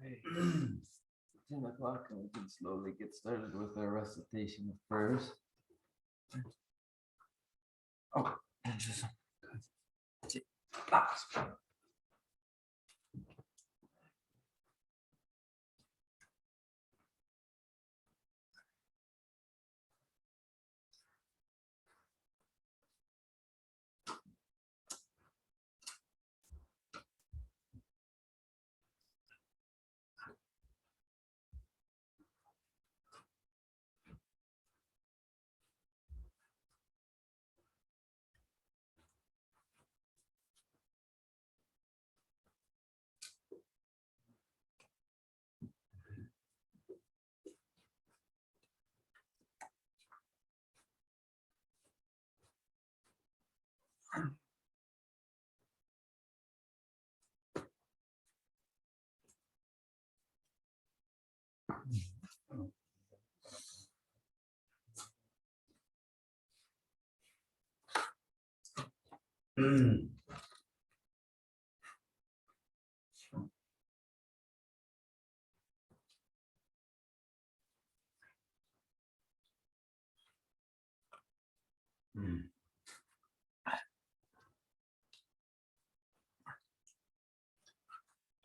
10 o'clock, and we can slowly get started with our recitation of prayers. Oh, and just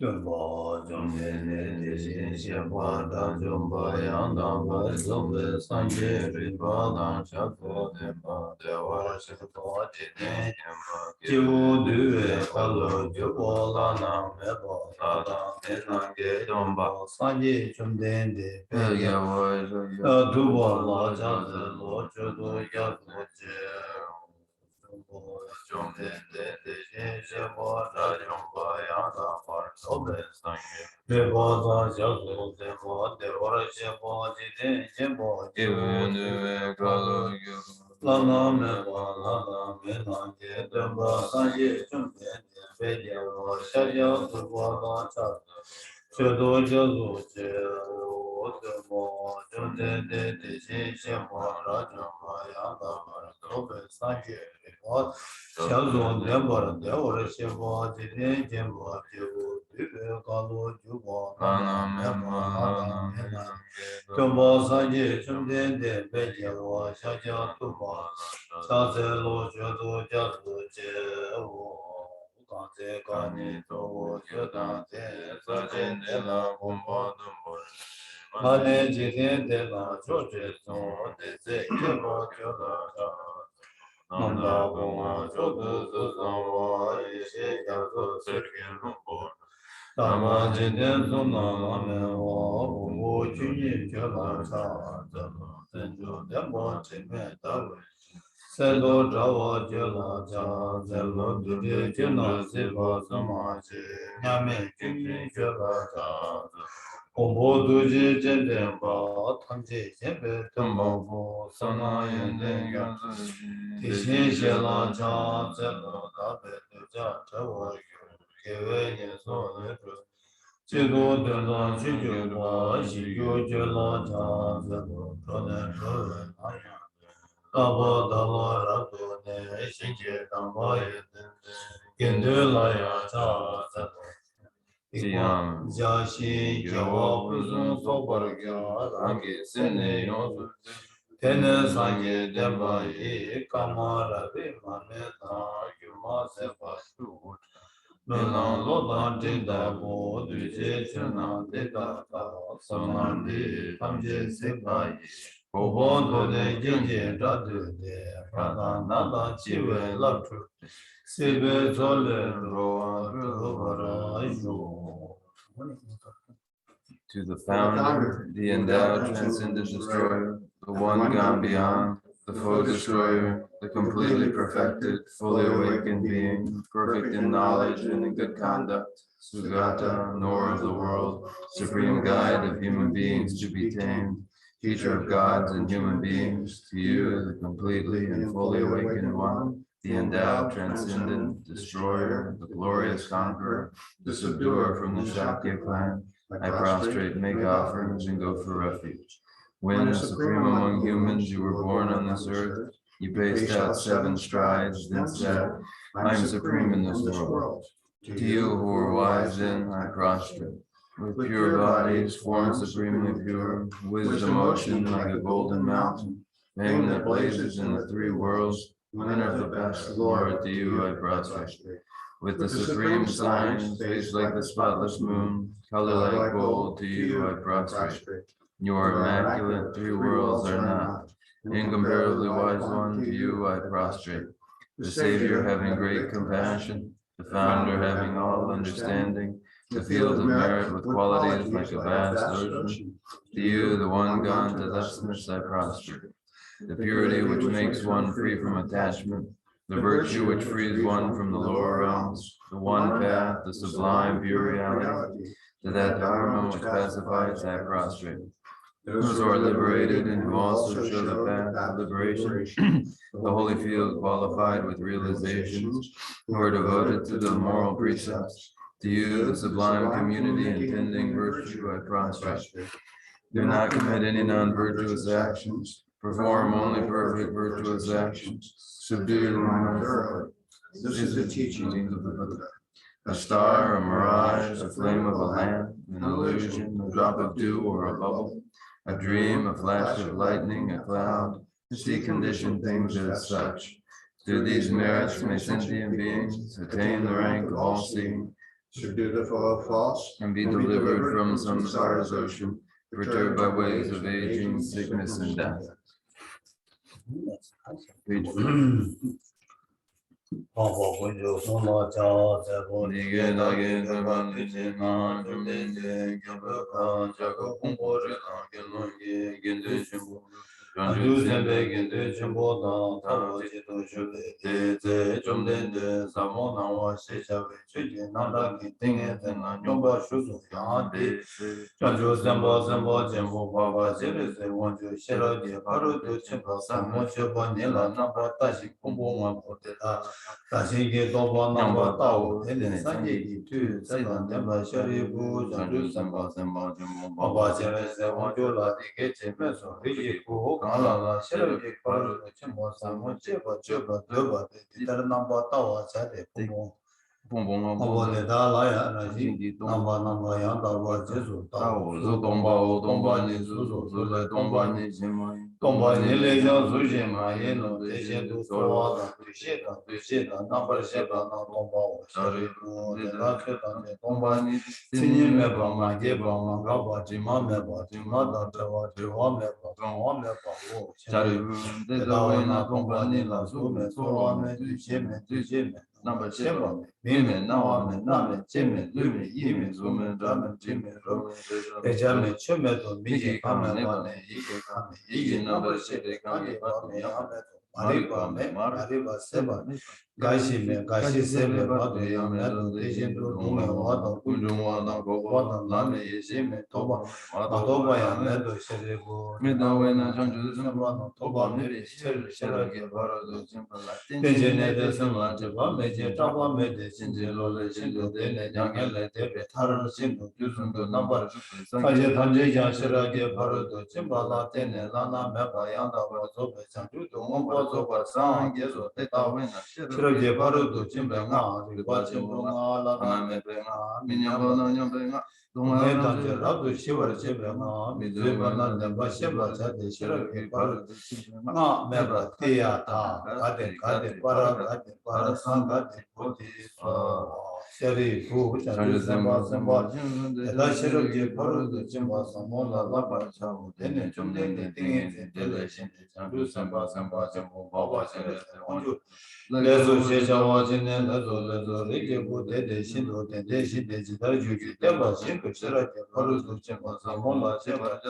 Jumbo, Jumbo, Shambo, Jumbo, Yanda, Zumba, Sanjay, Ripada, Shapo, Demba, Dewa, Shapo, Jivu, Due, Kalo, Jubo, Lana, Mebo, Lada, Nenange, Domba, Sanjay, Chumdende, Pega, Dubo, La, Jazz, Lo, Judo, Yazu, Xiaozong Dianbo, Diaora Xiebo, Jiden Jianbo, Jibu, Dube, Galo, Jubo, Lana, Memo, Lana, Mena, Jumbo, Sanje, Chumden, De, Bejiao, Xiaojia, Tubo, Xiaoze, Lo, Xuedu, Jiazu, Jie, Ganze, Gani, Towo, Xuedan, De, Zajin, De, La, Gombo, Dumbo, Mane, Jiden, De, La, Zhozhe, Song, De, Ze, Jiebo, Jiuda, Nanda Goma Chodu Zuzangwa Yeshe Yazo Sergin Rumbo Dhamma Jiten Suna Lame Wa Ungu Chunyi Chola Cha Zalo Zenjo Dembo Chime Tawe Sendo Chawa Chola Cha Zalo Dure Chena Siva Sama Che Nyame Chunyi Chola Cha Ombo Duji Jenden Ba Tamche Jembe Tumbo Bo Sana Yenden Yanzu Tishin Shela Cha Zelo Dabe Duja Chawa Yu Kewe Yeso Yesu Jidu Dunda Shiju Ba Shiju Jela Cha Zelo Tone Tove Naya Daba Daba Rato Ne Shinje Damba Yenden Gendu Laya Cha Zelo Jiang Jiaxi Jiawa Puzun Sobar Gya Rangi Sene Yonsu Tene Sanje Demba Yi Kama Rabi Mame Ta Yuma Sepa Shu Melang Lodan Jinda Bo Duje Chuna Deka Ta Sonan Di Tamje Sepa Yi Bobo Dode Jinje Radu De Rada Nada Chiwe Lapchu Sebe Zole Roa Rubara Yu To the founder, the endowed, transcendent destroyer, the one gone beyond, the foe destroyer, the completely perfected, fully awakened being, perfect in knowledge and in good conduct, Sugata, knower of the world, supreme guide of human beings to be tamed, teacher of gods and human beings, to you, the completely and fully awakened one, the endowed, transcendent destroyer, the glorious conqueror, the subduer from the Shakya clan, I prostrate, make offerings, and go for refuge. When, supreme among humans, you were born on this earth, you paced out 7 strides, then said, I am supreme in this world. To you who are wise then, I prostrate. with pure bodies, form supremely pure, wisdom ocean like a golden mountain, fame that blazes in the three worlds, winner the best, Lord, to you I prostrate. With the supreme signs, face like the spotless moon, color like gold, to you I prostrate. You are immaculate, three worlds are not. Incomparably wise one, to you I prostrate. The Savior having great compassion, the Founder having all understanding, the field of merit with qualities like a vast ocean. To you, the one gone to thusness, I prostrate. The purity which makes one free from attachment, the virtue which frees one from the lower realms, the one path, the sublime pure reality, to that dharma which pacifies, I prostrate. Those who are liberated and who also show the path of liberation, the holy field qualified with realizations, who are devoted to the moral precepts. To you, the sublime community intending virtue, I prostrate. Do not commit any non-virtuous actions. Perform only perfect virtuous actions. Subdue the mind thoroughly. This is the teaching of the Buddha. A star, a mirage, a flame of a lamp, an illusion, a drop of dew or a bubble, a dream, a flash of lightning, a cloud. See conditioned things as such. Through these merits may sentient beings attain the rank of all-seeing, subdue the flow of false, and be delivered from samsara's ocean, perturbed by ways of aging, sickness, and death. Page 다시게 도바 넘바 따오 되네 산지기 투 세단 템바 셔리부 장주 삼바 삼바 좀 바바 제레세 원조라 디게 제메소 리고 강라라 셔르게 바로 쳔모 삼모 제바 제바 더바 디다르 넘바 따오 자데 뽕뽕 뽕뽕 다라야 나지 넘바 양다바 제수 따오 조동바 동바니 수수 조레 동바니 제모 동바니 레장 수제마 예노 대제도 소와다 두셰다 넘버 셰바 동바 샤리부 데다케다 동바니 신임메 바마 게바마 가바 지마메바 지마다 저와 저와메바 동와메바 오 샤리부 데다와이나 동바니 라수메 소와메 두셰메 넘버 셰바 메메 나와메 나메 제메 르메 이메 조메 다메 제메 로메 대자메 쳔메도 미게 카메바네 이게 카메 이게 넘버 셰데 카메 바메 야메 마리바메 마리바 세바 가시메 가시세메 바도 야메도 대신도 동메 와도 군중와도 고고와도 나메 예시메 도바 마도바 야메도 셰레고 메다웨나 장주도 선바도 도바 메리 셰르게 바로도 심발라 텐제네데 선마제바 메제 타바 메데 신제로레 신도데네 장겔레 데베 타르 신도 주순도 넘버 사제 단제 야시라게 바로도 심발라 테네 라나 메바 양다바 조베 장주도 옹바조바 상게조 테타웨나 그러게 바로도 짐뱅아 바침봉아 라나메뱅아 미냐바나냐뱅아 동아단제 라도 시월 제뱅아 미제바나 nemba 자데 시럽게 바로도 짐뱅아 메바 티야타 가데 바라 상가데 보디서 셔리 부 장주sem바 sem바 다시럽게 바로도 짐바 사모나 라바차고 되네 좀 되네 띵에 될레신 장주sem바 sem바 바바 셔레 원주 레조 제자와진네 레조 리게 부데데 신도 데데 시데지다 주주 때바 신도 시라게 바로도 짐바 사모나 제바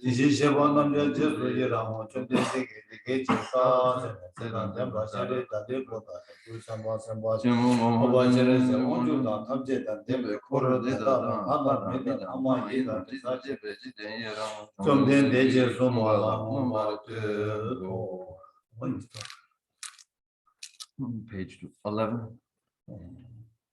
이시셰바 남자 제소이라모 촌데세게 리게 제사 세단 템바 셔레 다데 보다 주sem바 sem바 바바제레세 원주다 탑제단 데베 코르데다 하다 메데 아마이다 사제베지 데니라 좀된 데제 소모라 모마르테 Page 11.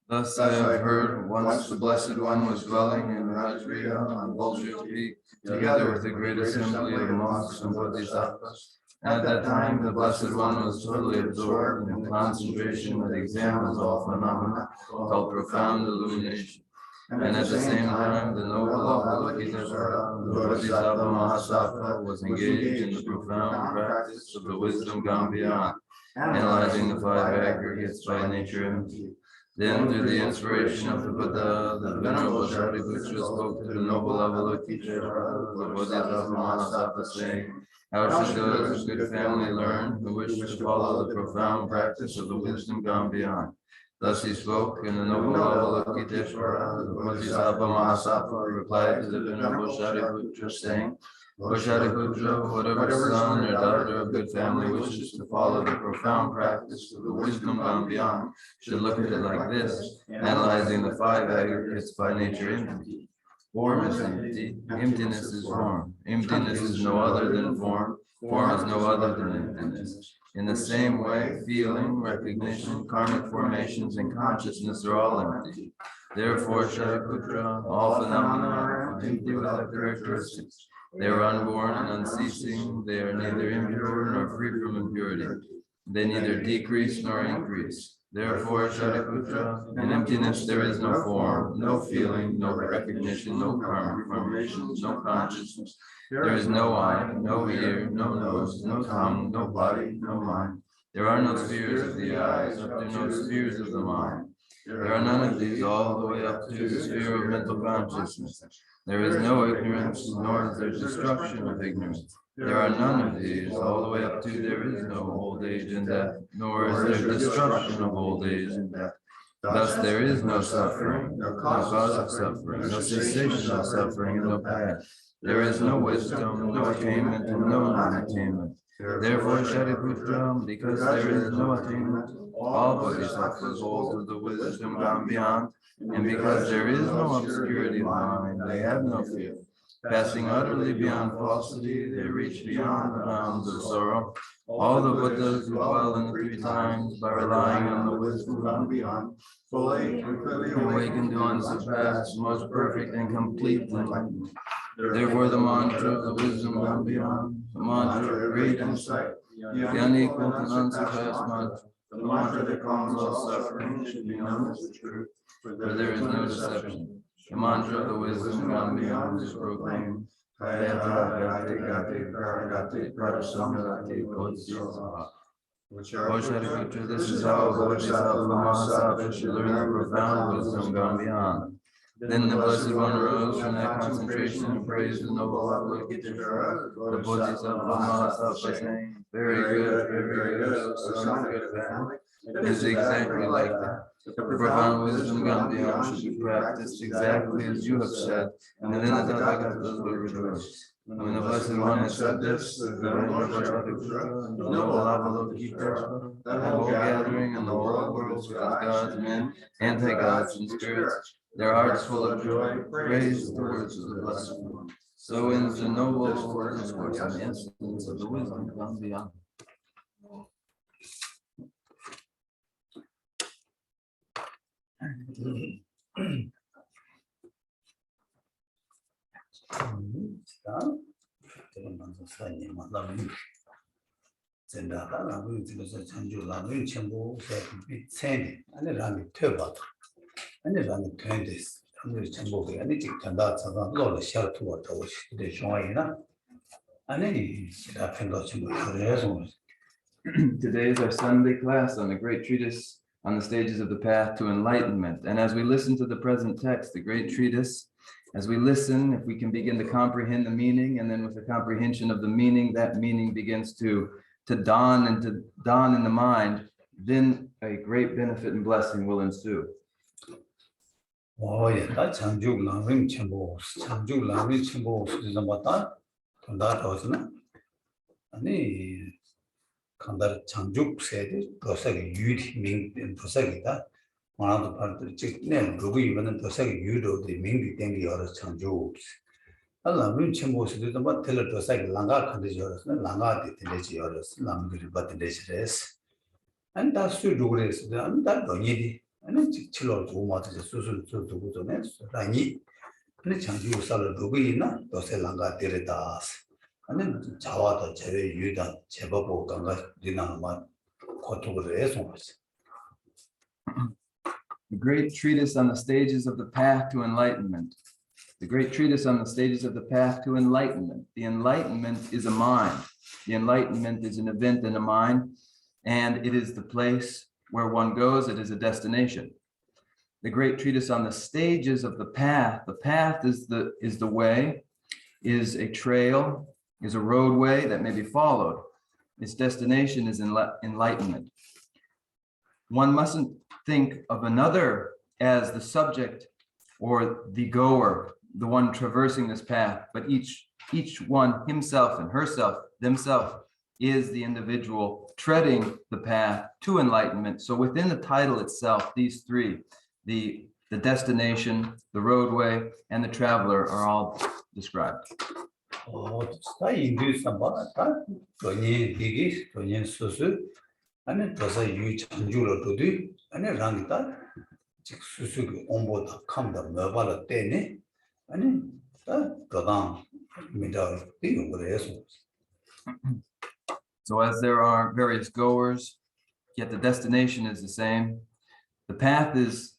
Thus I have heard, once the Blessed One was dwelling in Rajriya on Vulture Peak, together with a great assembly of monks and bodhisattvas. At that time, the Blessed One was totally absorbed in concentration that examines all phenomena, called profound illumination. And at the same time, the noble Avalokiteshvara, the Bodhisattva Mahasattva, was engaged in the profound practice of the wisdom gone beyond, analyzing the five aggregates by nature empty. Then, through the inspiration of the Buddha, the Venerable Shariputra spoke to the noble Avalokiteshvara, the Bodhisattva Mahasattva, saying, "How should those of good family learn who wish to follow the profound practice of the wisdom gone beyond?" Thus he spoke, and the noble Avalokiteshvara, the Bodhisattva Mahasattva, replied to the Venerable Shariputra, saying, "O Shariputra, whatever son or daughter of good family wishes to follow the profound practice of the wisdom gone beyond should look at it like this, analyzing the five aggregates by nature empty. Form is empty, emptiness is form. Emptiness is no other than form, form is no other than emptiness. In the same way, feeling, recognition, karmic formations, and consciousness are all empty. Therefore, Shariputra, all phenomena are empty without characteristics. They are unborn and unceasing. They are neither impure nor free from impurity. They neither decrease nor increase. Therefore, Shariputra, in emptiness there is no form, no feeling, no recognition, no karmic formations, no consciousness. There is no eye, no ear, no nose, no tongue, no body, no mind. There are no spheres of the eyes, up to no spheres of the mind. There are none of these all the way up to the sphere of mental consciousness. There is no ignorance, nor is there destruction of ignorance. There are none of these all the way up to there is no old age and death, nor is there destruction of old age and death. Thus there is no suffering, no cause of suffering, no cessation of suffering, and no path. There is no wisdom, no attainment, and no non-attainment. Therefore, Shariputra, because there is no attainment, all bodhisattvas hold to the wisdom gone beyond, and because there is no obscurity of mind, they have no fear. Passing utterly beyond falsity, they reach beyond the bounds of sorrow. All the Buddhas who dwell in the three times, by relying on the wisdom gone beyond, fully and clearly awaken to unsurpassed, most perfect and complete enlightenment. Therefore, the mantra of the wisdom gone beyond, the mantra of great insight, the unequaled and unsurpassed mantra, the mantra that calms all suffering, should be known as the truth, for there is no deception. The mantra of the wisdom gone beyond is proclaimed. O Shariputra, this is how a Bodhisattva Mahasattva should learn the profound wisdom gone beyond. Then the Blessed One arose from that concentration and praised the noble Avalokiteshvara, the Bodhisattva Mahasattva, saying, "Very good, O son of good family. It is exactly like that. The profound wisdom gone beyond should be practiced exactly as you have said, and then the Tathagatas will rejoice." When the Blessed One had said this, the Venerable Shariputra, the noble Avalokiteshvara, the whole gathering and the whole world with its gods, men, anti-gods, and spirits, their hearts full of joy, praised the words of the Blessed One. So ends the noble discourse on the incidents of the wisdom gone beyond. Lamrim Chenmo said, and Rami Tuba, and Rami Twenties, and Chenmo, and it can that's a lot of shelter water, which they show enough. And then I think Today is our Sunday class on the great treatise on the stages of the path to enlightenment. And as we listen to the present text, the great treatise, as we listen, if we can begin to comprehend the meaning, and then with the comprehension of the meaning, that meaning begins to dawn and to dawn in the mind, then a great benefit and blessing will ensue. Oh, yeah, that's Chanju Lamrim Chenmo. Chanju Lamrim Chenmo is about that, wasn't it? And Kandar Chanjuk said, Dosag Yud Ming and Dosagita. One of the part of the chicken, Ruby, even in Dosag Yudo, the Ming Tengi or Chanjus. Lamrim Chenmo is about Teller Dosag Langa Kandis, Langa de Tenesiors, Lamri Batindes. And that's two degrees, and that Donidi, and it's Chilo Dumat is a Susan to Gutones, Rani, and it's Chanju Sala Dubina, Doselanga Diritas. And then Java, Cherry, Yudan, Chebabo, Ganga, Dinama, Kotu Resons. The great treatise on the stages of the path to enlightenment. The great treatise on the stages of the path to enlightenment. The enlightenment is a mind. The enlightenment is an event in a mind, and it is the place where one goes. It is a destination. The great treatise on the stages of the path. The path is the way, is a trail, is a roadway that may be followed. Its destination is enlightenment. One mustn't think of another as the subject or the goer, the one traversing this path, but each one himself and herself, themselves, is the individual treading the path to enlightenment. So within the title itself, these three, the destination, the roadway, and the traveler are all described. 아니 더서 유 창조로도 아니 랑이다 즉 수수기 온보다 캄다 뭐발을 때네 아니 더당 미다 이거 그래서. So as there are various goers, yet the destination is the same. The path is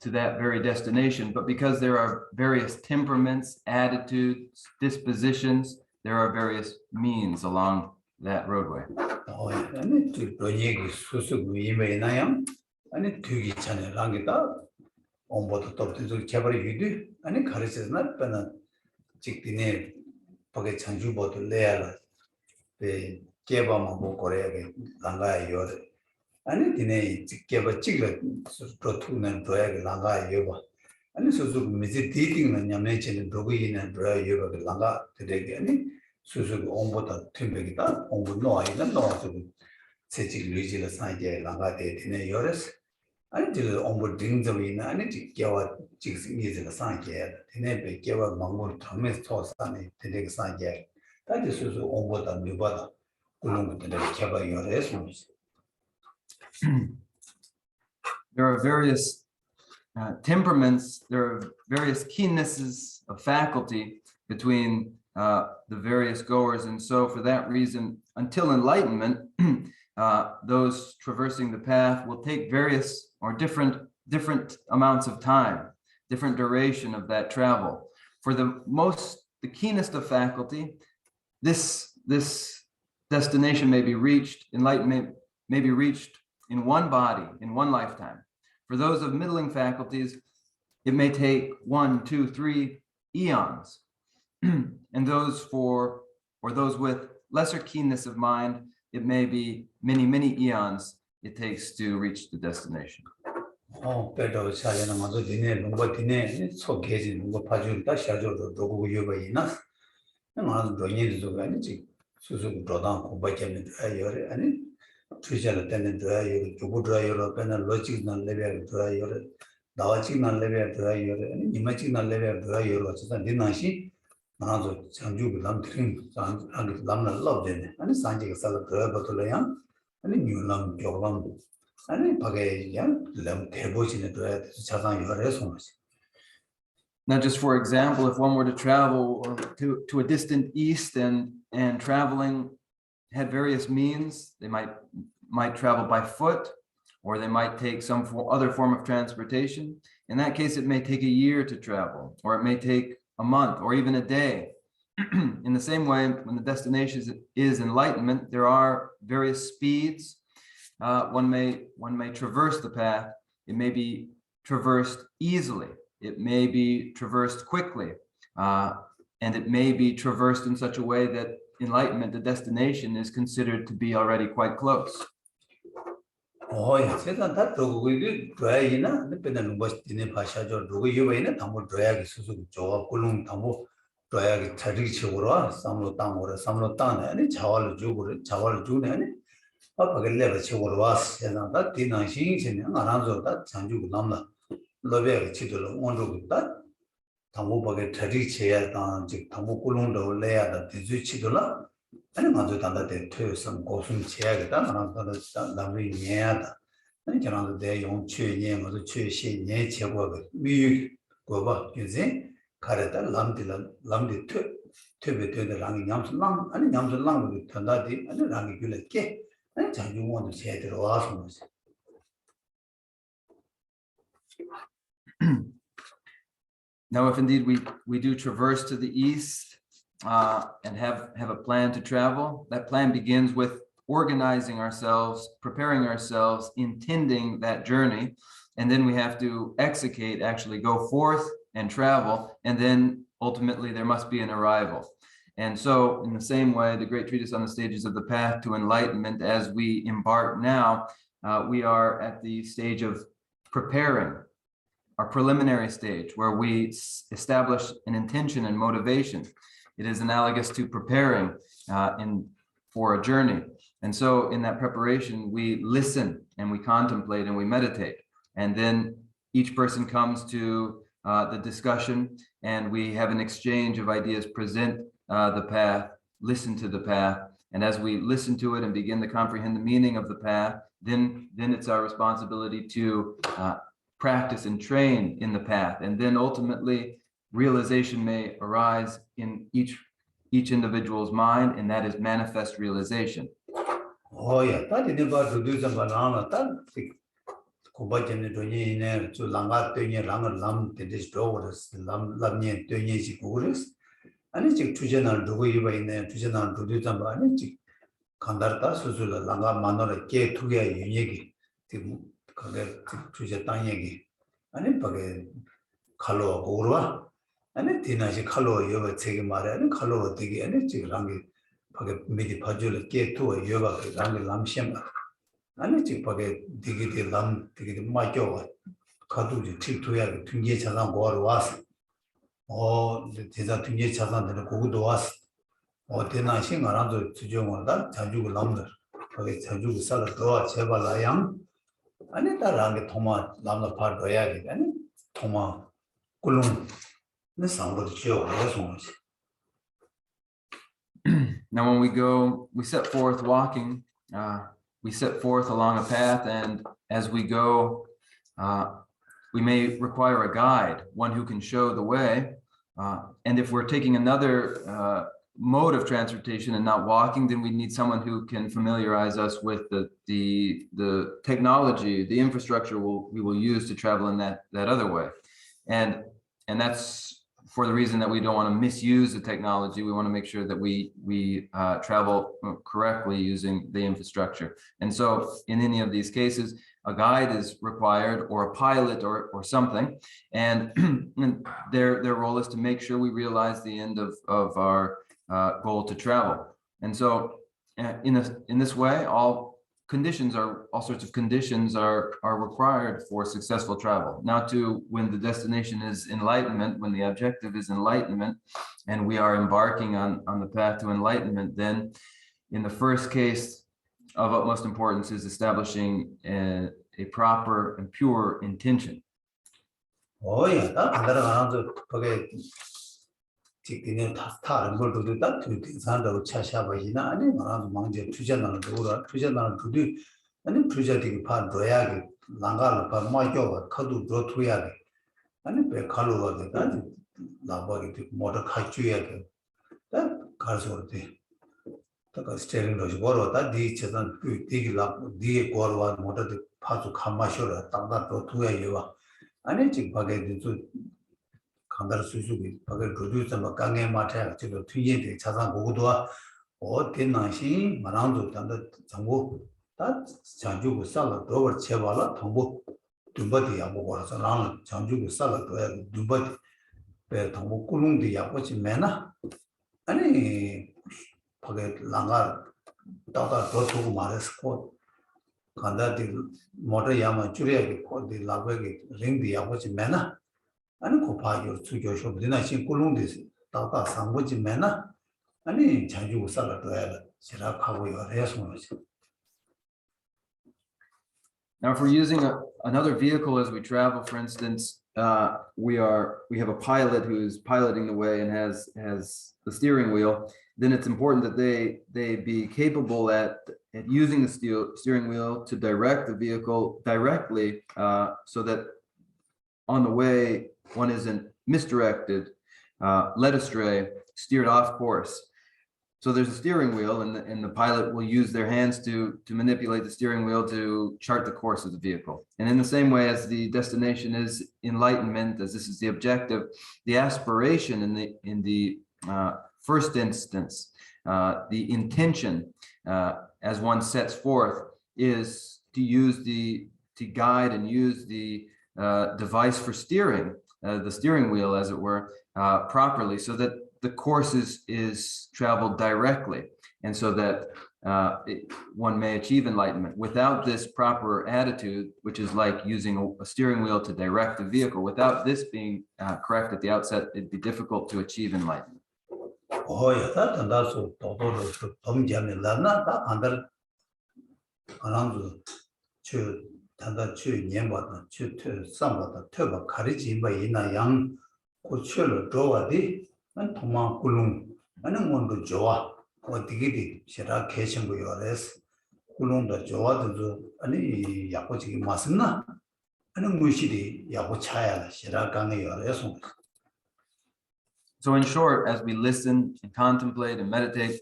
to that very destination, but because there are various temperaments, attitudes, dispositions, there are various means along that roadway. 아니 또 얘기 수수기 이메나요 아니 되게 전에 랑이다 온보다 또 개발이 유디 아니 가르쳐서나 빼는 직디네 거기 창조보도 내야 네 개발만 뭐 거래게 랑가요 아니 디네 개발 찍을 프로토는 도야게 랑가요 봐 아니 수수기 미지 디딩은 냠내체는 도구이는 도야요 랑가 되게 아니 수수기 온보다 템백이다 온보 노아이는 노아서 세직 리지를 사이에 랑가데 디네 요레스 아니 딜 온보 딩점이나 아니 개와 직승이즈가 사이에 디네 배 개와 망고 담에 토사네 디네 사이에 다지 수수 온보다 누바다 그런 것들을 개발 요레스. There are various temperaments, there are various keennesses of faculty between the various goers, and so for that reason, until enlightenment, those traversing the path will take various or different amounts of time, different duration of that travel. For the keenest of faculty, this destination may be reached, enlightenment may be reached in one body, in one lifetime. For those of middling faculties, it may take 1, 2, 3 eons. And those with lesser keenness of mind, it may be many eons it takes to reach the destination. 배도 살려는 것도 디네 농가 디네 속해지 농가 파주다 샤조도 도구 요바이나 나는 돈이도 아니지 수수 도당 공부하면 돼요 아니 투자를 때는 돼요 조고 돼요 배는 로직난 레벨 돼요 나와직난 레벨 돼요 아니 이마직난 레벨 돼요 진짜 니나시 나도 장주고 남트림 안 남나 러브네 아니 산지가 살아 돼버들어야 아니 뉴람 교람 아니 밖에 람 대보시네 돼야 자상 요래서. Now, just for example, if one were to travel to a distant east and traveling had various means, they might travel by foot, or they might take some other form of transportation. In that case, it may take a year to travel, or it may take a month, or even a day. In the same way, when the destination is enlightenment, there are various speeds. One may traverse the path. It may be traversed easily. It may be traversed quickly, and it may be traversed in such a way that enlightenment, the destination, is considered to be already quite close. 세상 다 도구이 드라이나 근데 뭐스티네 파샤죠 도구 요바이나 담보 드라이기 수수 조가 꿀릉 담보 드라이기 차리치고로 삼로 땅네 아니 자활을 주네 아니 아빠가 레버 치고로 왔어 세상 다 디나싱신이 안한서다 장주고 남나 러베가 치도록 온도다 담보 버게 차리치야 즉 담보 꿀릉도 레야다 디주치도라 아니 먼저 단다데 퇴선 고순 제약이다 나는 남이 녀야다 아니 저는 내 용취에 먼저 취시 녀 제거가 미 거봐 이제 가르다 람디 퇴베 되는 랑이 냠슬랑 아니 냠슬랑 단다디 아니 랑이 줄게 아니 자중원도 제대로 와서 Now, if indeed we do traverse to the east and have a plan to travel, that plan begins with organizing ourselves, preparing ourselves, intending that journey, and then we have to execute, actually go forth and travel, and then ultimately there must be an arrival. And so in the same way, the great treatise on the stages of the path to enlightenment, as we embark now, we are at the stage of preparing, our preliminary stage, where we establish an intention and motivation. It is analogous to preparing for a journey. And so in that preparation, we listen and we contemplate and we meditate. And then each person comes to the discussion, and we have an exchange of ideas, present the path, listen to the path. And as we listen to it and begin to comprehend the meaning of the path, then it's our responsibility to practice and train in the path. And then ultimately realization may arise in each individual's mind, and that is manifest realization. Oh yeah, that is about to do some banana. That Kubajan doing to Langa doing Lam the destroyers, Lam doing Sigurus, and it's a Tujanal do in there, Tujanal to do some banana. Kandarta Susula Langa Manora K Tuya Yegi, Tujatanyagi, and in Page Kalo Gurwa, and it Tinashi Kalo Yoga Tegimara, and Kalo Digi, and it's Rangi Midi Pajula K to a Yoga, Rangi Lam Shema, and it's Page Digi Lam Digi Majo, Kadu Tuya, Tunye Chazan Gor was, or the Tiza Tunye Chazan and the Gudu was. or 대나싱 알아도 주정원다 자주고 남들 거기 자주고 살아 더 제발라양 아니 따라한 게 토마 남나 파도야 되네 토마 꿀롱 내 상보도 지어 그래서 Now, when we set forth walking, we set forth along a path, and as we go, we may require a guide, one who can show the way. And if we're taking another mode of transportation and not walking, then we need someone who can familiarize us with the technology, the infrastructure we will use to travel in that other way. And that's for the reason that we don't want to misuse the technology. We want to make sure that we travel correctly using the infrastructure. And so in any of these cases, a guide is required, or a pilot, or something. And their role is to make sure we realize the end of our goal to travel. And so in this way, all sorts of conditions are required for successful travel. Now, when the destination is enlightenment, when the objective is enlightenment, and we are embarking on the path to enlightenment, then in the first case of utmost importance is establishing a proper and pure intention. Oh yeah, that 직진에 다른 걸 도다 등산도 차샤바이나 아니 말아도 망제 투자나는 도라 투자나는 도디 아니 투자되게 파도야게 랑가를 파 마이교가 커도 도토야게 아니 배 칼로가 되다 나버게 모터 카주야게 다 가서데 다 스테링도 걸어다 디 제단 디기 라 디에 걸어와 모터도 파주 감마셔라 땅다 도토야예와 아니 직 바게 간다를 수수기 바게 도주점 강에 마태 지금 뒤에 자산 고도와 어땠나시 말한도 단다 정보 다 장주고 살아 도버 제발라 정보 둠바디 하고 걸어서 나는 장주고 살아 도야 둠바디 배 정보 꿀웅디 야고지 매나 아니 바게 랑가 다다 도투고 말했고 간다디 모터 야마 줄이야게 코디 라베게 링디 야고지 매나 아니 고파요 수교쇼 되나신 꿀롱데스 다다 상고지 매나 아니 자주 살아도야 지락하고요 해서는. Now, if we're using another vehicle as we travel, for instance, we have a pilot who's piloting the way and has the steering wheel, then it's important that they be capable at using the steering wheel to direct the vehicle directly, so that on the way one isn't misdirected, led astray, steered off course. So there's a steering wheel, and the pilot will use their hands to manipulate the steering wheel to chart the course of the vehicle. And in the same way as the destination is enlightenment, as this is the objective, the aspiration in the first instance, the intention as one sets forth is to guide and use the device for steering, the steering wheel, as it were, properly, so that the course is traveled directly, and so that one may achieve enlightenment. Without this proper attitude, which is like using a steering wheel to direct the vehicle, without this being correct at the outset, it'd be difficult to achieve enlightenment. Oh, yeah, that's Toma Kulung, and a mondo joa, or digiti, Shira Chenmo Yores, Kulung the Joa to do any Yapochi Masna, and a Mushidi, Yapochaya, Shira Gangi Yores. So in short, as we listen and contemplate and meditate,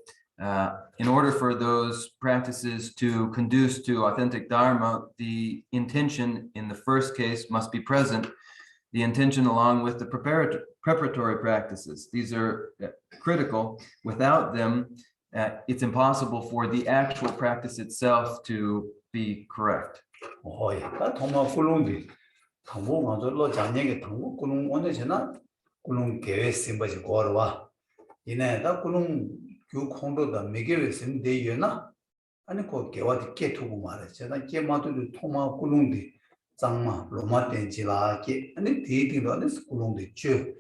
in order for those practices to conduce to authentic Dharma, the intention in the first case must be present, the intention along with the preparatory practices. These are critical. Without them, it's impossible for the actual practice itself to be correct. Oh, yeah, Toma Kulungi, Tambo, Manzolo, Janyaki, Tambo, Kulung, one is not Kulung gave Simbaji Gorwa. In a Kulung, you condo the Miguel Sim de Yena, and a court gave what get to Marriage, and I came out to Toma Kulungi. Zangma, Loma Tenjila, and it did on this Kulung de Chu,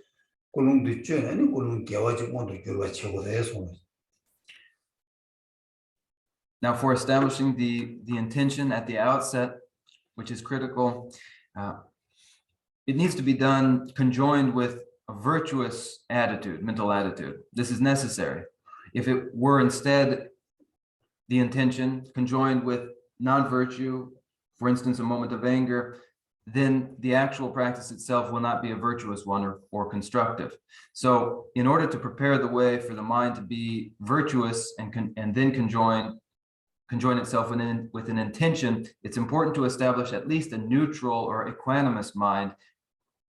Kulung de Chu, and Kulung Gawaji want to give a check. Now, for establishing the intention at the outset, which is critical, it needs to be done conjoined with a virtuous attitude, mental attitude. This is necessary. If it were instead the intention conjoined with non-virtue, for instance, a moment of anger, then the actual practice itself will not be a virtuous one or constructive. So in order to prepare the way for the mind to be virtuous and then conjoin itself with an intention, it's important to establish at least a neutral or equanimous mind,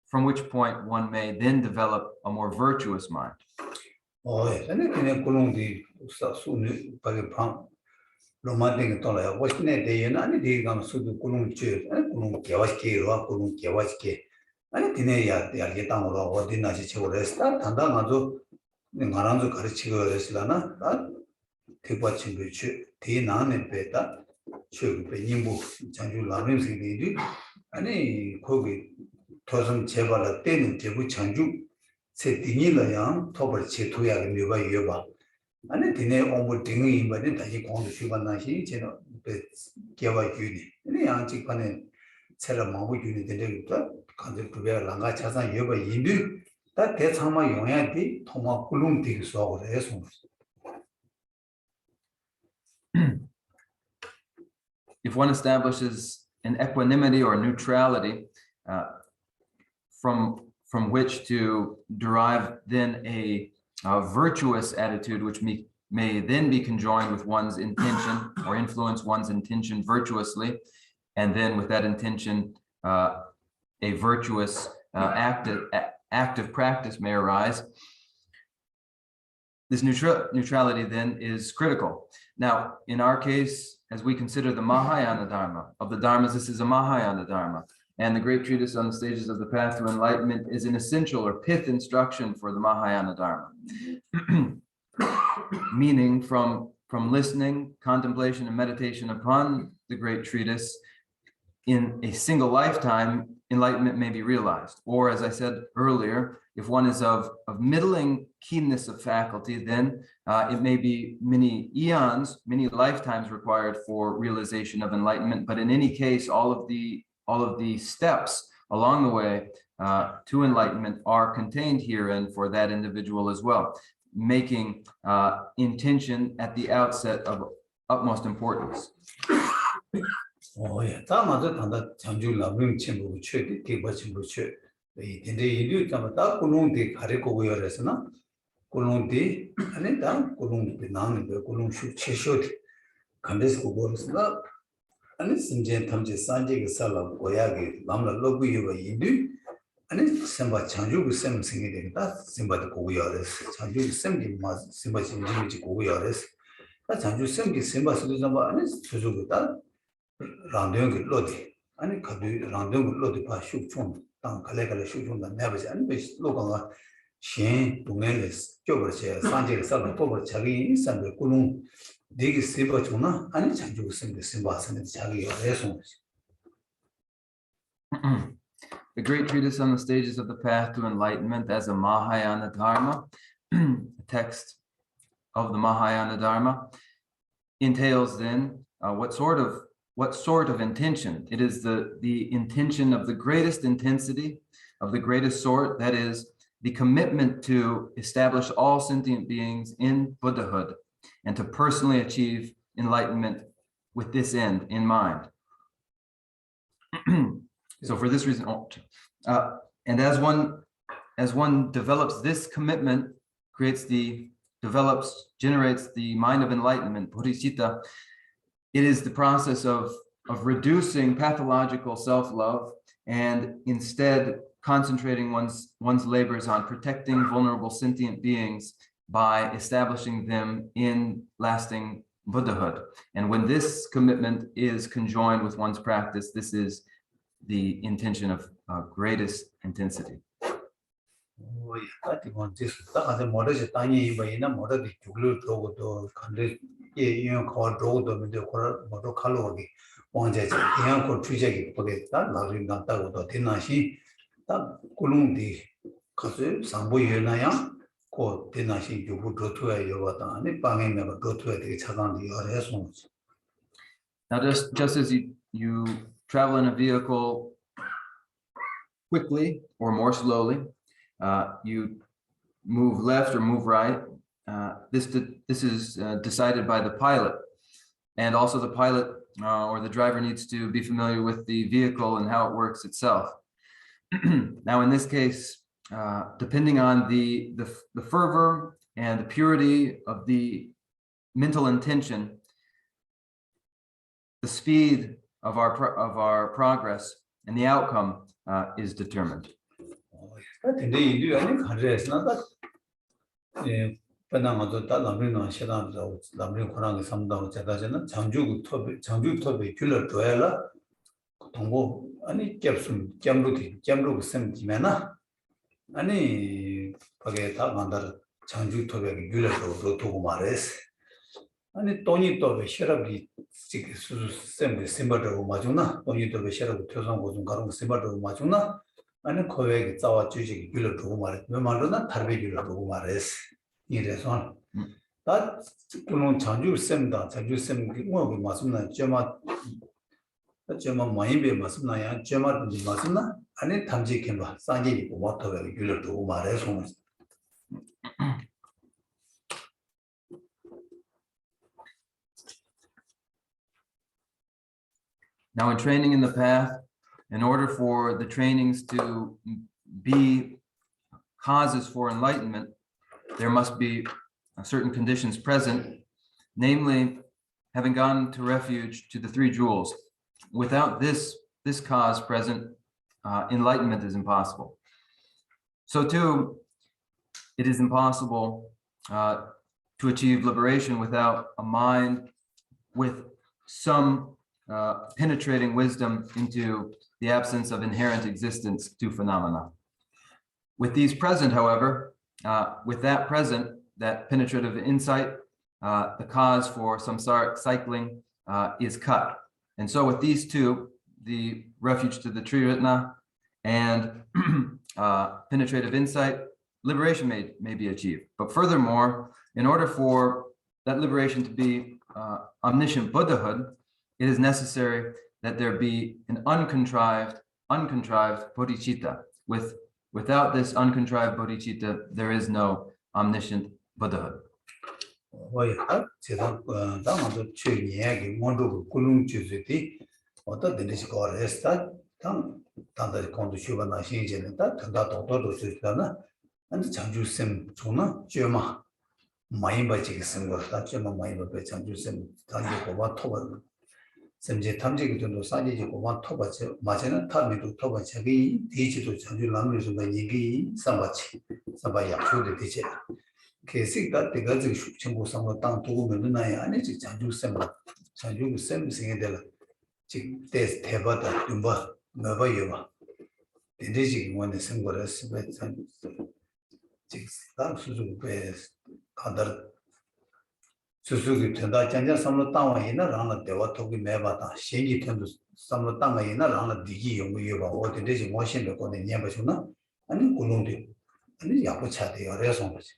from which point one may then develop a more virtuous mind. Oh, Romantic Tola, watching a day and any day comes to the Kulung Church, and Kulung Kiawaki, or Kulung Kiawaki, and Tinea, the Algetan or Dinachi Resta, and Damazo, the Maranzo Carichigo Reslana, that take watching the church, Tinan and Beta, Chug, Penimbo, Chanju Lamrim City, and a Kogi, Tosan Chevala, Ten, Jebu Chanju, said Tinila Yang, Tober Chetuya, and Yuba Yuba. And then on dingy, but then he called the Shubana, he gave a unit. And the antique pan said a Mamu unit, the concept to wear Langachas and Yuba Yindu. That's how my young auntie, Toma Kulum things saw the essence. If one establishes an equanimity or neutrality from which to derive then a virtuous attitude, which may then be conjoined with one's intention or influence one's intention virtuously, and then with that intention, a virtuous active practice may arise. This neutrality then is critical. Now, in our case, as we consider the Mahayana Dharma, of the Dharmas, this is a Mahayana Dharma. And the great treatise on the stages of the path to enlightenment is an essential or pith instruction for the Mahayana Dharma. Meaning from listening, contemplation, and meditation upon the great treatise, in a single lifetime, enlightenment may be realized. Or, as I said earlier, if one is of middling keenness of faculty, then it may be many eons, many lifetimes required for realization of enlightenment. But in any case, all of the steps along the way to enlightenment are contained herein for that individual as well, making intention at the outset of utmost importance. Oh, yeah, that Chanju Lamrim Chenmo Church, take what Chenmo Church. The Hindu Tamata Kulung de Kariko Resana, kulungdi ane da kulungdi nang be kulung shu cheshot kandes ko borsna ane simjen thamje sanje ge sala goya ge lamla lobu yoba yindu ane semba chanju gu sem singi de da semba de ko yores chanju sem gi ma semba simji ji ko yores da chanju sem gi semba su zamba ane suzu gu da randyo ge lodi ane kadu randyo ge lodi pa shu chung tang kale kale shu chung da never ane be lokanga shen 동행에서 껴버지 산지를 살고 뽑을 자기 인상을 꾸는 되게 세버 주나 아니 자주 쓰는 심바스는 자기가 해서 The great treatise on the stages of the path to enlightenment as a Mahayana Dharma, a text of the Mahayana Dharma, entails then what sort of intention. It is the intention of the greatest intensity, of the greatest sort, that is, the commitment to establish all sentient beings in Buddhahood and to personally achieve enlightenment with this end in mind. So for this reason, and as one develops this commitment, generates the mind of enlightenment, bodhicitta, it is the process of reducing pathological self-love and instead concentrating one's labors on protecting vulnerable sentient beings by establishing them in lasting Buddhahood. And when this commitment is conjoined with one's practice, this is the intention of greatest intensity. kulungdi kasu sambo yunaya ko tenashi yubu dotuya yobata ane pange meba dotuya de chagandi yore songs. Now just as you travel in a vehicle quickly or more slowly, you move left or move right, this is decided by the pilot, and also the pilot or the driver needs to be familiar with the vehicle and how it works itself. Now, in this case, depending on the fervor and the purity of the mental intention, the speed of our progress and the outcome is determined. 아니 캡숨 셈지면아 아니 거기에 다 만다를 장주 토백이 귤려서 도고 말했어 아니 돈이 또 셔럽이 지금 셈 심바도 맞구나 돈이 또 셔럽 표정 고좀 가는 심바도 맞구나 아니 거기에 자와 주식이 귤려서 말했 왜 말로나 다르게 귤려서 말했어 이래서 다 그런 장주 셈다 장주 셈 뭐 맞으나 Chenmo 마이베 맞나야 Chenmo 맞나 아니 탐지케마 산지 고마토가 귤러도 말해서 Now, in training in the path, in order for the trainings to be causes for enlightenment, there must be certain conditions present, namely having gone to refuge to the three jewels. Without this cause present, enlightenment is impossible. So too, it is impossible to achieve liberation without a mind with some penetrating wisdom into the absence of inherent existence to phenomena. With these present, however, with that present, that penetrative insight, the cause for samsaric cycling is cut. And so with these two, the refuge to the Treatise and penetrative insight, liberation may be achieved. But furthermore, in order for that liberation to be omniscient Buddhahood, it is necessary that there be an uncontrived bodhicitta. Without this uncontrived bodhicitta, there is no omniscient Buddhahood. and Chanju Sim Chuna, Jema, Maimba Chicksim, Tachema Maimba, Chanju Sim, Tanjiko, Toba, Semje Tamjik to Saji, one Toba, Majana, Tami to Toba Chagi, teach to Chanju Lamris of the Yigi, Sambachi, Sabaya, the teacher. Casing that the girls should go somewhere down to women, and it's Chanju Sem, Chanju Sem singing the Chick Test Tabata, Dumba, Nova Yuva. The Digi one is single as that Suzuki Press, other Suzuki Tenda, Chanja, some of the town in a round they were talking about Shinji turned to some of the town in a round of Digi, or the Digi washing the Kodan Yabashuna, and in Kulundi, and the Yapuchati or Resonance.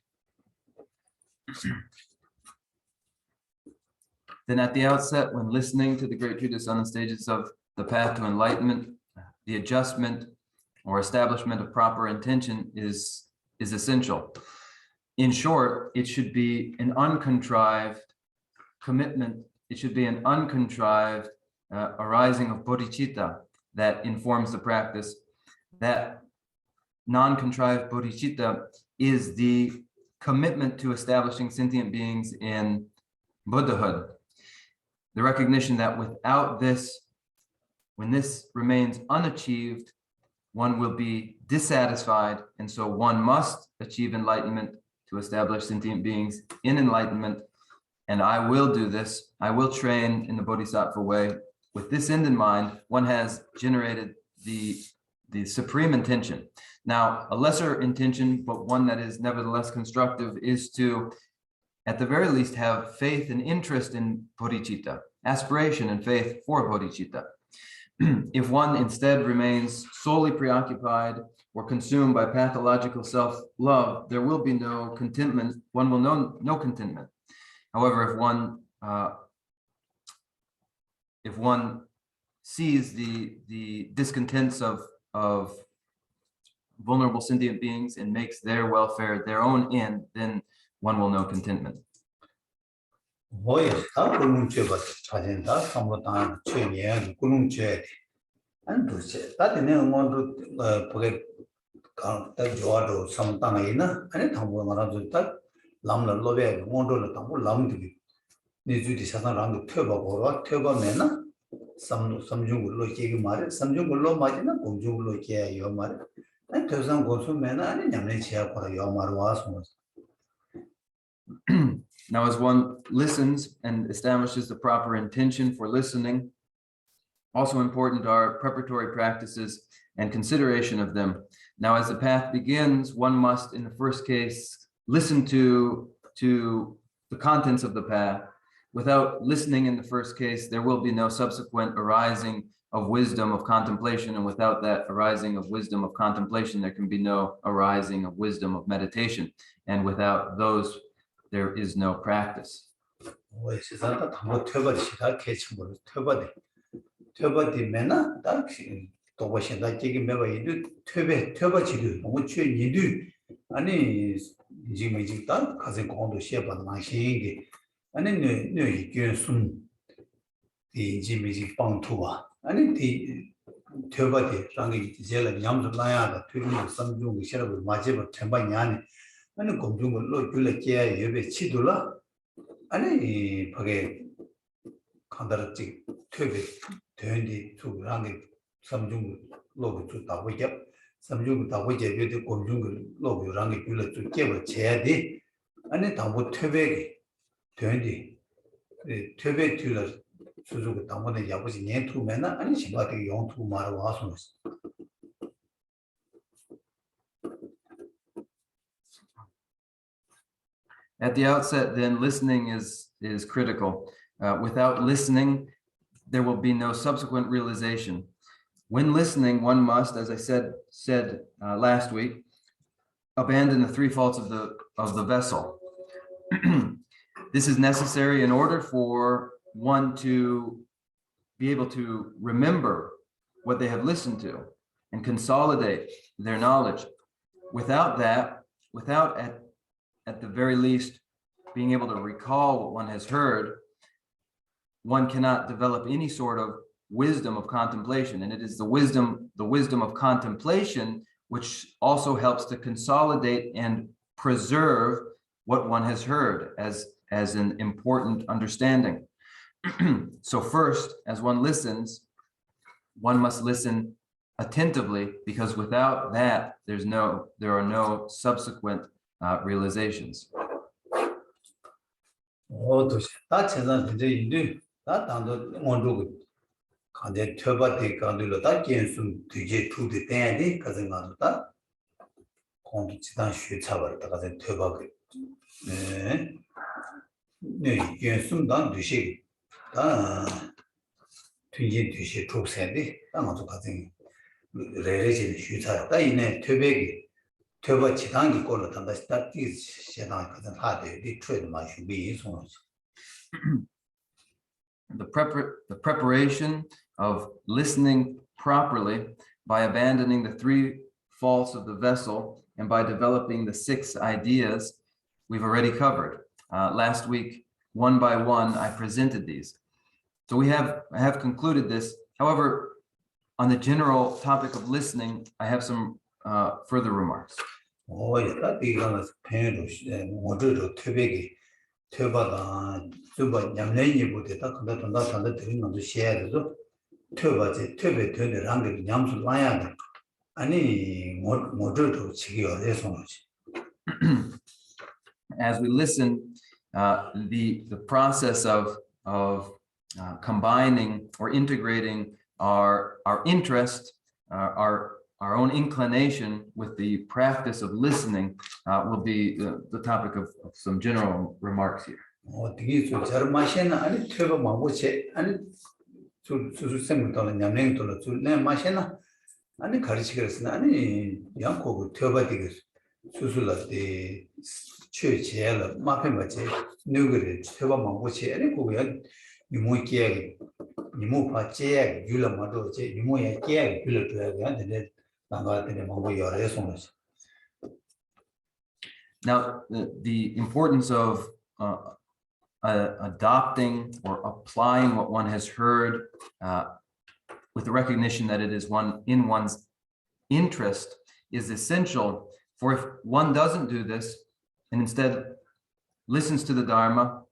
Then at the outset, when listening to the Great Treatise on the stages of the path to enlightenment, the adjustment or establishment of proper intention is essential. In short, it should be an uncontrived commitment. It should be an uncontrived arising of bodhicitta that informs the practice. That non-contrived bodhicitta is the commitment to establishing sentient beings in Buddhahood. The recognition that without this, when this remains unachieved, one will be dissatisfied, and so one must achieve enlightenment to establish sentient beings in enlightenment. And I will do this. I will train in the Bodhisattva way. With this end in mind, one has generated the supreme intention. Now, a lesser intention, but one that is nevertheless constructive, is to, at the very least, have faith and interest in bodhicitta, aspiration and faith for bodhicitta. If one instead remains solely preoccupied or consumed by pathological self-love, there will be no contentment. One will know no contentment. However, if one sees the discontents of vulnerable sentient beings and makes their welfare their own end, then one will know contentment. Boy, that couldn't check that some of the time, Chenmo, couldn't check. And to say that in a want to forget that Joado, some Tanaina, and a tumble around that Lamla Love, want to tumble lam to be. Needs to decide around the turbo or turbo mena. Some jungle look married, some jungle low margina, jungle look your married. And Tuzan goes to mena and Yamnichia for your marwas. Now, as one listens and establishes the proper intention for listening, also important are preparatory practices and consideration of them. Now, as the path begins, one must, in the first case, listen to the contents of the path. Without listening in the first case, there will be no subsequent arising of wisdom of contemplation, and without that arising of wisdom of contemplation, there can be no arising of wisdom of meditation. And without those, there is no practice. Mena, Tobashin, taking never you do, Tubachidu, which you do, and is Jimmy Tan, cousin Kondo Shep and Mashi, and then you soon the Jimmy Pantua, and the Tubati, Rangi, Zella, Yams of Laya, some young share with Majeva Tembayani, and the Conjungle Lord Gulakia, you be Chidula, and a Page Condarati Tubi. 20 to Rangi, some jungle logo to Tawajap, some jungle Tawajap, the Conjungle logo Rangi to give a chair day, and it would Tebe 20 Tebe to the Suzuka Tamana Yapos in 2 men, and she got a young 2 Marawasmus. At the outset, then, listening is critical. Without listening, there will be no subsequent realization. When listening, one must, as I said last week, abandon the 3 faults of the vessel. This is necessary in order for one to be able to remember what they have listened to and consolidate their knowledge. Without that, without at the very least being able to recall what one has heard, one cannot develop any sort of wisdom of contemplation. And it is the wisdom of contemplation which also helps to consolidate and preserve what one has heard as an important understanding. So first, as one listens, one must listen attentively, because without that, there are no subsequent realizations. The preparation of listening properly by abandoning the three faults of the vessel and by developing the 6 ideas we've already covered. Last week, one by one, I presented these. So I have concluded this. However, on the general topic of listening, I have some further remarks. As we listen, the process of combining or integrating our interest, our own inclination with the practice of listening will be the topic of some general remarks here. Now, the importance of adopting or applying what one has heard with the recognition that it is in one's interest is essential. For if one doesn't do this and instead listens to the Dharma,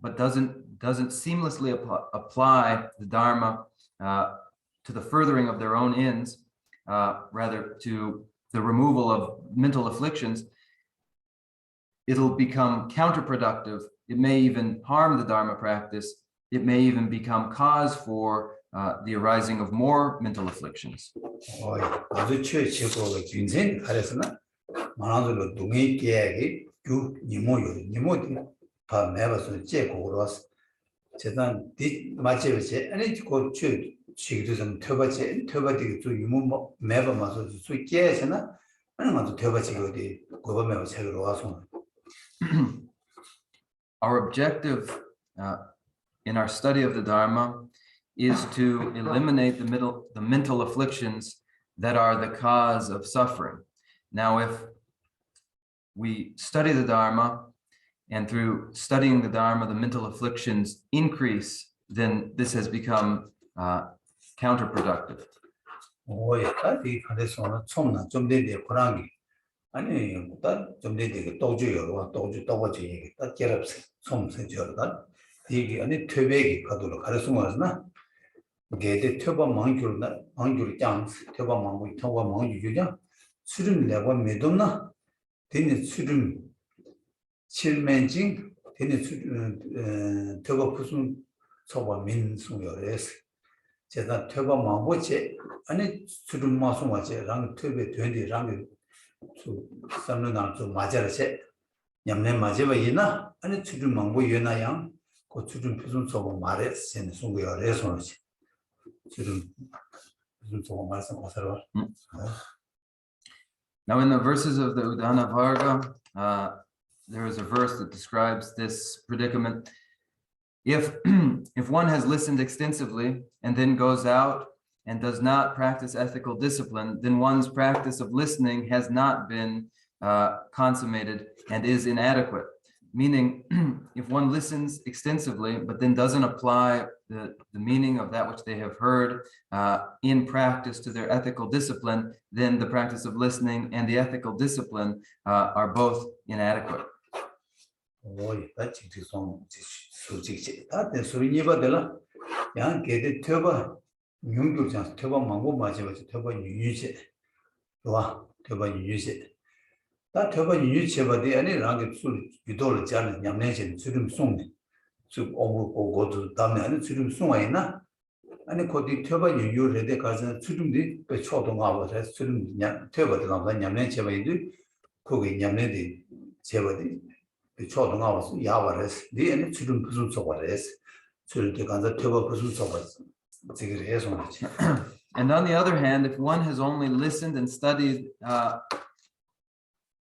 but doesn't seamlessly apply the Dharma to the furthering of their own ends, rather to the removal of mental afflictions, it'll become counterproductive. It may even harm the Dharma practice. It may even become cause for the arising of more mental afflictions. Our objective in our study of the Dharma is to eliminate the mental afflictions that are the cause of suffering. Now, if we study the Dharma and through studying the Dharma, the mental afflictions increase, then this has become counterproductive. Now, in the verses of the Udana Varga, there is a verse that describes this predicament. If one has listened extensively and then goes out and does not practice ethical discipline, then one's practice of listening has not been consummated and is inadequate. meaning if one listens extensively, but then doesn't apply the meaning of that which they have heard in practice to their ethical discipline, then the practice of listening and the ethical discipline are both inadequate. 다 töba 유치버디 아니 랑게 술 유도를 자는 냠내진 주름 송네 쭉 오고 고도 담에 아니 주름 송아 있나 아니 거기 töba 유유레데 가서 주름디 배 초동하고 해서 주름 냠 tö바도 가서 냠내 제바이도 거기 냠내디 제바디 배 초동하고 야와레스 디 아니 주름 무슨 소바레스 줄때 가서 tö바 무슨 소바스 지금 해서 그렇지. And on the other hand, if one has only listened and studied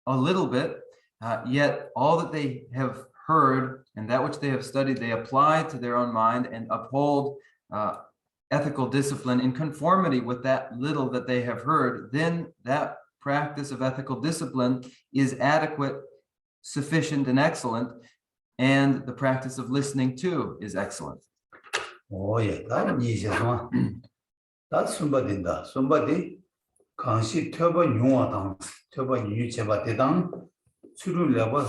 a little bit, yet all that they have heard and that which they have studied, they apply to their own mind and uphold ethical discipline in conformity with that little that they have heard, then that practice of ethical discipline is adequate, sufficient, and excellent, and the practice of listening too is excellent. Oh yeah, that's somebody 강시 töba 용화당 töba 유체바 대당 수를 레버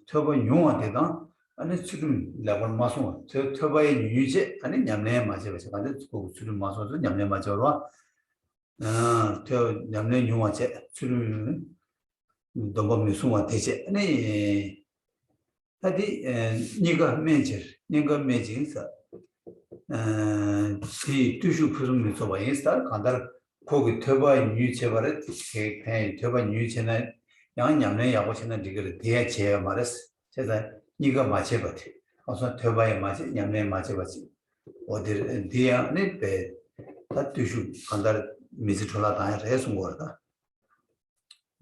töba 용화 대당 아니 수를 레버 마소 tö바의 유제 아니 냠내 맞아서 근데 그 수를 마소도 냠내 맞아로 저 냠내 용화제 수를 너무 미소와 되지 아니 하디 네가 매진서 이 두슈 푸른 미소와 인스타 간다 거기 tö바 유체바를 개 tö바 유체는 양냠내 야고치는 이거를 대체 말했어. 제가 이거 맞춰봐. 어서 tö바에 맞지 냠내 맞춰봐지. 어디 대야네 배 다투슈 간다 미지톨라 다 해서 거다.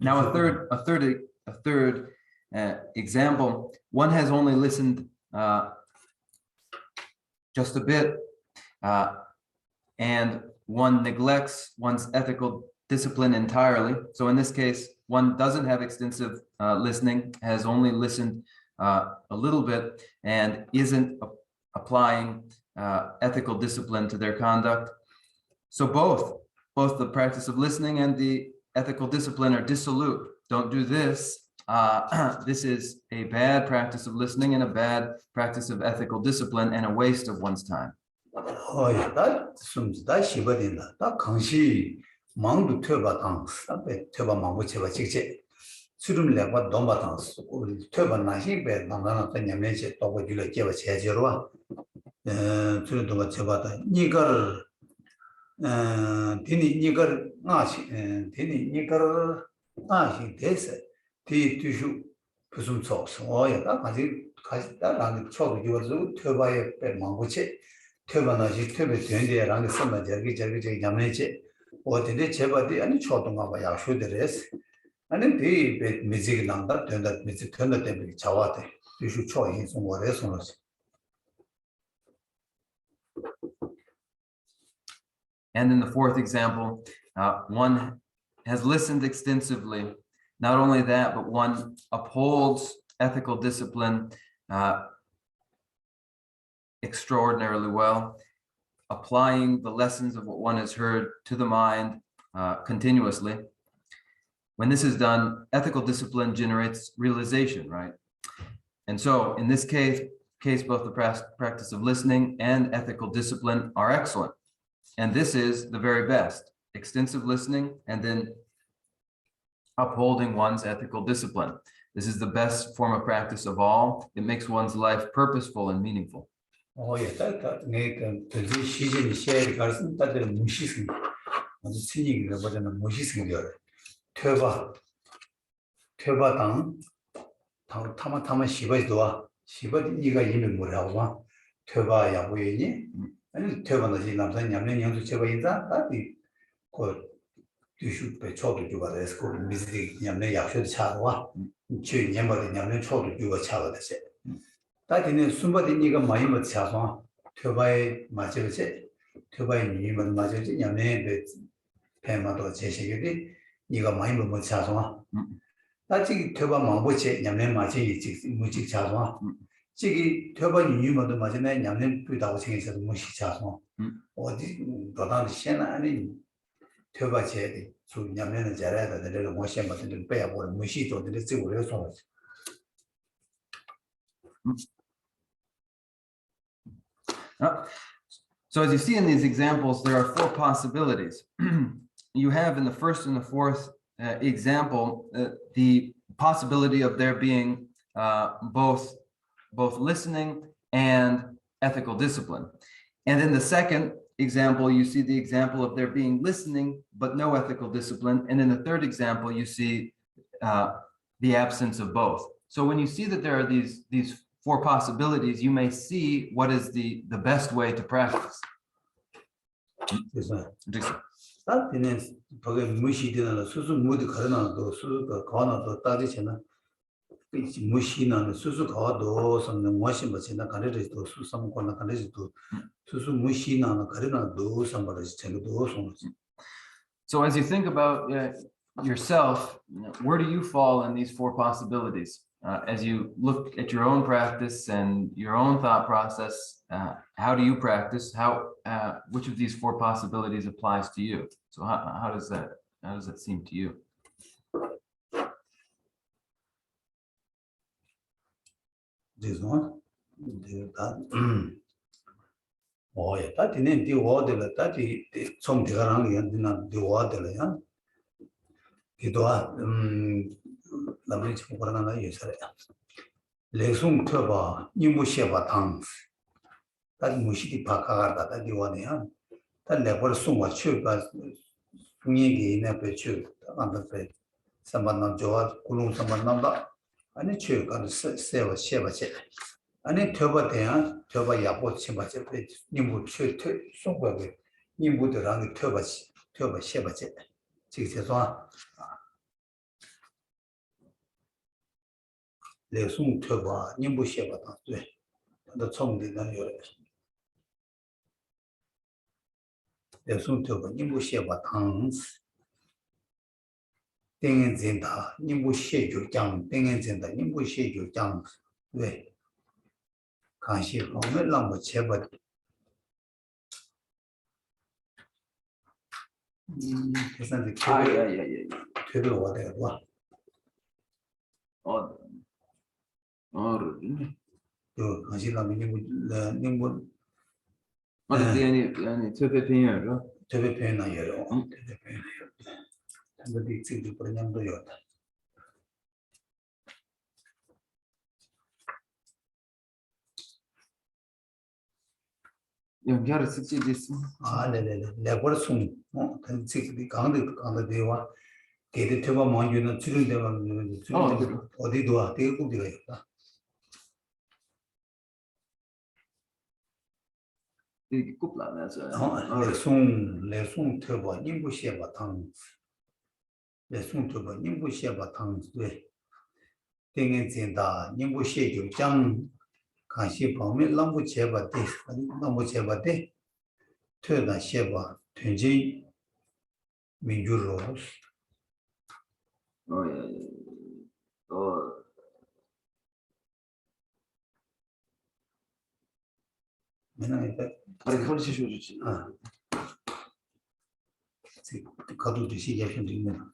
Now a third example, one has only listened just a bit and one neglects one's ethical discipline entirely. So in this case, one doesn't have extensive listening, has only listened a little bit, and isn't applying ethical discipline to their conduct. So both the practice of listening and the ethical discipline are dissolute. Don't do this. This is a bad practice of listening and a bad practice of ethical discipline and a waste of one's time. 다 숨다 시버린다. 다 강시 망도 tö바당 앞에 tö바 망고 제가 직접 수름 내가 넘바당 우리 tö바 나시베 남나나 냠내지 또고 줄에 제가 제대로 줄도 제가다 니가를 디니 니가를 나시 디니 니가를 나시 됐어. 디 뒤슈 무슨 소스 어야가 같이 다랑 초도 주어서 tö바에 빼 망고체 tö바나지 tö베 된데라는 것만 저기 냠내지 어디에 제바디 아니 초동하고 약속들에서 아니 디 미직 남다 된다 미직 된다 때문에 자와대 뒤슈 초인 송월에서 And in the fourth example, one has listened extensively. Not only that, but one upholds ethical discipline extraordinarily well, applying the lessons of what one has heard to the mind continuously. When this is done, ethical discipline generates realization, right? And so in this case, both the practice of listening and ethical discipline are excellent. And this is the very best, extensive listening and then upholding one's ethical discipline. This is the best form of practice of all. It makes one's life purposeful and meaningful. Oh, yeah, that the season share garden that the mushism on the singing the button of mushism. Turba down, Tama Shiba doa, Shiba Niga in Murawa, Turba Yabuini, and Turban the Zinam, Yamin to Cheva in that the called you should be told to do a school visiting Yamne Yashu Chawa, Chin Yammer and Yamin told to do a child. That in somebody nigga my image to buy Majevice, to buy Niman Majevic, Yamne, Pemato Cheshigity, nigga my image. 다지 퇴바 망보체 냠내 마치 무직 차서 지기 퇴바 유유모도 맞네 냠내 부다고 생겨서 무식 차서 어디 도단 시나 아니 퇴바체 주 냠내는 잘해야 되는 거 뭐시 맞는 빼야 뭐 무식도 되는 지고를 써. So as you see in these examples, there are four possibilities. You have in the first and the fourth example the possibility of there being both listening and ethical discipline. And in the second example, you see the example of there being listening but no ethical discipline. And in the third example, you see the absence of both. So when you see that there are these four possibilities, you may see what is the best way to practice. 다티는 거기 무시되는 수수 모두 가르나도 수수가 가나도 따지잖아. 무시는 수수 가도 선는 무엇이 뭐지나 가르르도 수삼고나 가르르도 수수 무시는 가르나도 삼바르지 제도 손지. So as you think about yourself, where do you fall in these four possibilities? As you look at your own practice and your own thought process, how do you practice? Which of these four possibilities applies to you? So how does that seem to you? This one, oh yeah, that didn't do all the that some Tigarang did not do all the it was Lamrim for user. Lesung Turba, Nimusheva tongues. That Mushiti Pakagata, that you want to that never so much chip as Nigi never chip on the face. Someone of Joa, Kulum, someone number, and a chip on the Seva Sheva check. And then Turba there, Turba Yapot Sheba, Nimu chip so well. Nimu the run Turba Sheba check. 6 one. 레송 tö바 님부 셰바다 네 더 총리는 요래 레송 tö바 님부 셰바당 땡엔진다 님부 셰교장 땡엔진다 님부 셰교장 네 간시 오늘 남부 제바 계산이 되게 와대요 와 그 간시라면 님부 يعني تبي 되게 배나요 되게 배나요 근데 지금 그냥도 요다 연결을 쓰지 됐어. 네네네. 내가 숨 지금 강대 대화 게대 대화 먼저는 지금 대화 어디도 와 되게 꼭지가 있다. 이게 꼽라면서. 레송 대화 인부시에 바탕. 레송 대화 인부시에 바탕. 네. 땡엔진다 인부시에 교장 간시 범위 남부 제바대 남부 제바대 퇴다 셰바 퇴지 민주로 맨날 아니 그걸 시켜주지. 지금 가도도 시작하면 되는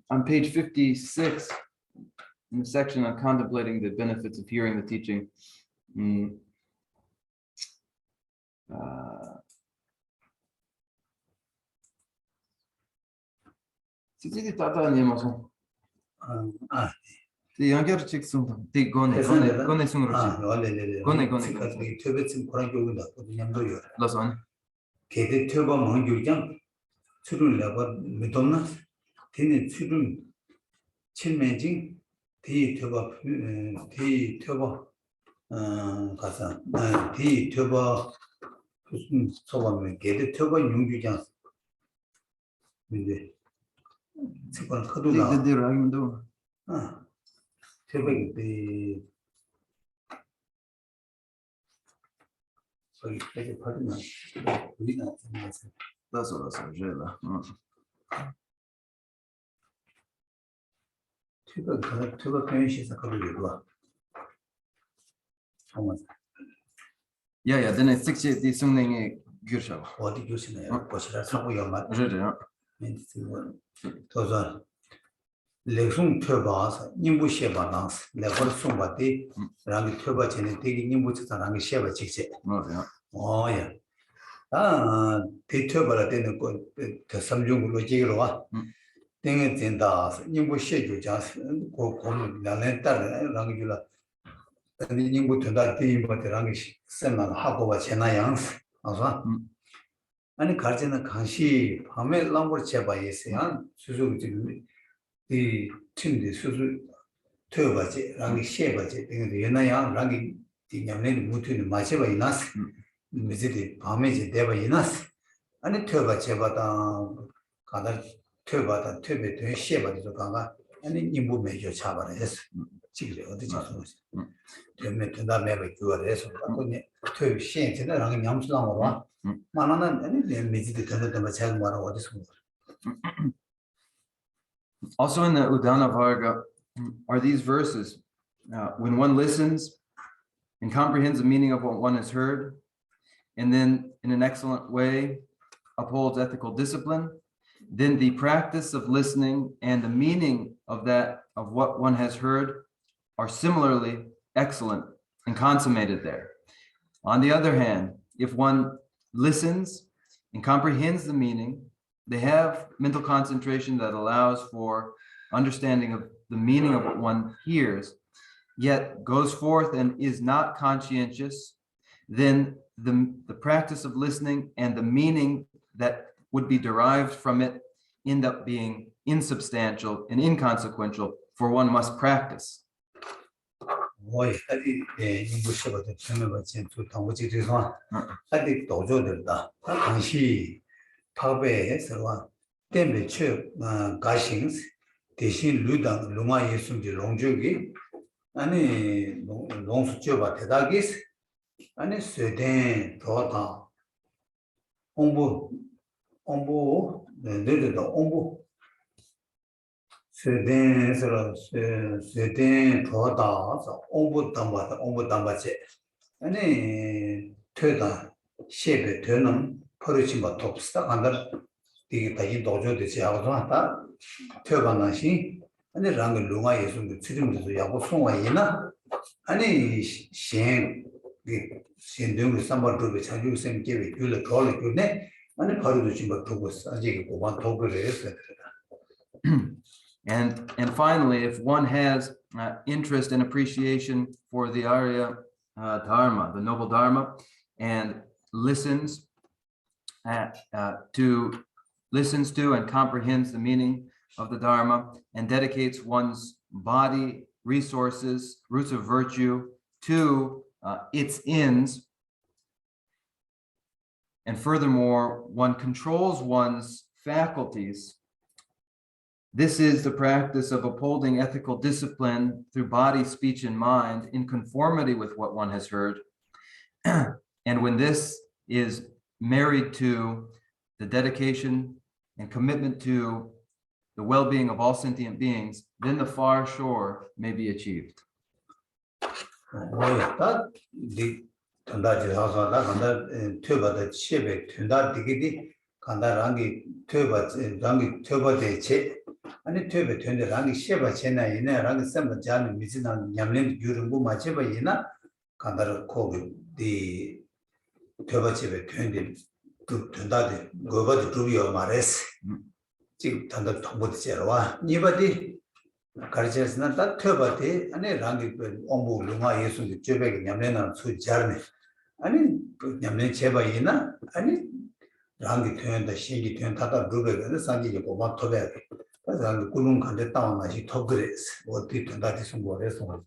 On page 56, in the section on contemplating the benefits of hearing the teaching, 이 연결 직송 디 고네 송으로지 고네 이 tö베쯤 그런 경우도 냠도요 러선 개대 tö바 먼저장 출을 내가 믿었나 되는 출을 칠매지 디 tö바 가서 디 tö바 무슨 소감이 개대 tö바 용주장 근데 지금 커도나 이대로 하면도 tö바기 소리 되게 받으면 우리가 라서 제라 tö바 표현시에서 그걸 봐 정말 야야 den 60 디 송능의 규셔 어디 교시나요? 보시라 사고 연말 그래요 도전 렉송 tö바서 님부 셰바랑스 내가 송바디 랑이 tö바 전에 되게 님부 찾아랑이 셰바 직제 야 대tö바라 되는 거그 삼중으로 지기로 와 땡에 된다 님부 셰주자 고고 나는 따라 랑이 줄라 근데 님부 된다 뒤부터랑이 셈만 하고 와 제나양 알아 아니 가르치는 강시 밤에 랑고 제바 있어요 수수 지금 이 팀의 수수 tö바지 랑이 셰바지 되게 연나양 랑이 디냐면 무트는 마셔봐 이나스 미지디 밤에 대바 이나스 아니 tö바 제바다 가다 tö바다 tö베 되 셰바도 가가 아니 님부 매겨 잡아라 했어 지금 어디 잡는 거지 되면 된다 매버 교화해서 그거니 tö 시행체는 랑이 냠슬랑으로 와 만나는 아니 미지디 되는 잘 말아 어디서 Also in the Udana Varga are these verses. When one listens and comprehends the meaning of what one has heard, and then in an excellent way upholds ethical discipline, then the practice of listening and the meaning of what one has heard are similarly excellent and consummated there. On the other hand, if one listens and comprehends the meaning, they have mental concentration that allows for understanding of the meaning of what one hears, yet goes forth and is not conscientious, then the practice of listening and the meaning that would be derived from it end up being insubstantial and inconsequential, for one must practice. 파베에서 때문에 가싱스 대신 루당 루마 예수지 롱주기 아니 농수초바 대다기스 아니 스웨덴 도다 홍보 네네도 홍보 스웨덴에서 스웨덴 도다 홍보 담바체 아니 퇴다 셰베 되는 퍼르치마 톱스다 간다 이게 다시 도저되지 않아서 퇴반하시 아니 랑을 롱아 예수도 지금도 야고 송와이나 아니 신등을 삼바르도 자주 생기게 줄을 걸리네 아니 바로도 지금 두고 아직 고만 도구를 했어요. And finally, if one has interest and appreciation for the Arya Dharma, the noble Dharma, and listens to and comprehends the meaning of the Dharma and dedicates one's body, resources, roots of virtue to its ends, and furthermore, one controls one's faculties. This is the practice of upholding ethical discipline through body, speech, and mind in conformity with what one has heard. And when this is married to the dedication and commitment to the well-being of all sentient beings, then the far shore may be achieved. 아니 퇴베 된데 랑이 셰바 체나이네 랑이 셈바 자는 미지나 냠렘 유르고 마체바이나 간다르 코비 디 퇴바체베 된데 그 된다데 고바디 두비오 마레스 지금 단다 통보되지와 니바디 가르쳤으나 다 퇴바티 아니 랑기 엄부 룽아 예수 제백이 냠내나 수자르네 아니 그 냠내 제바이나 아니 랑기 퇴한다 신기 퇴한다 루베가 산지게 보마 토베 그래서 꿀룬 간데 따와나시 토그레스 어디 된다디 숨고래서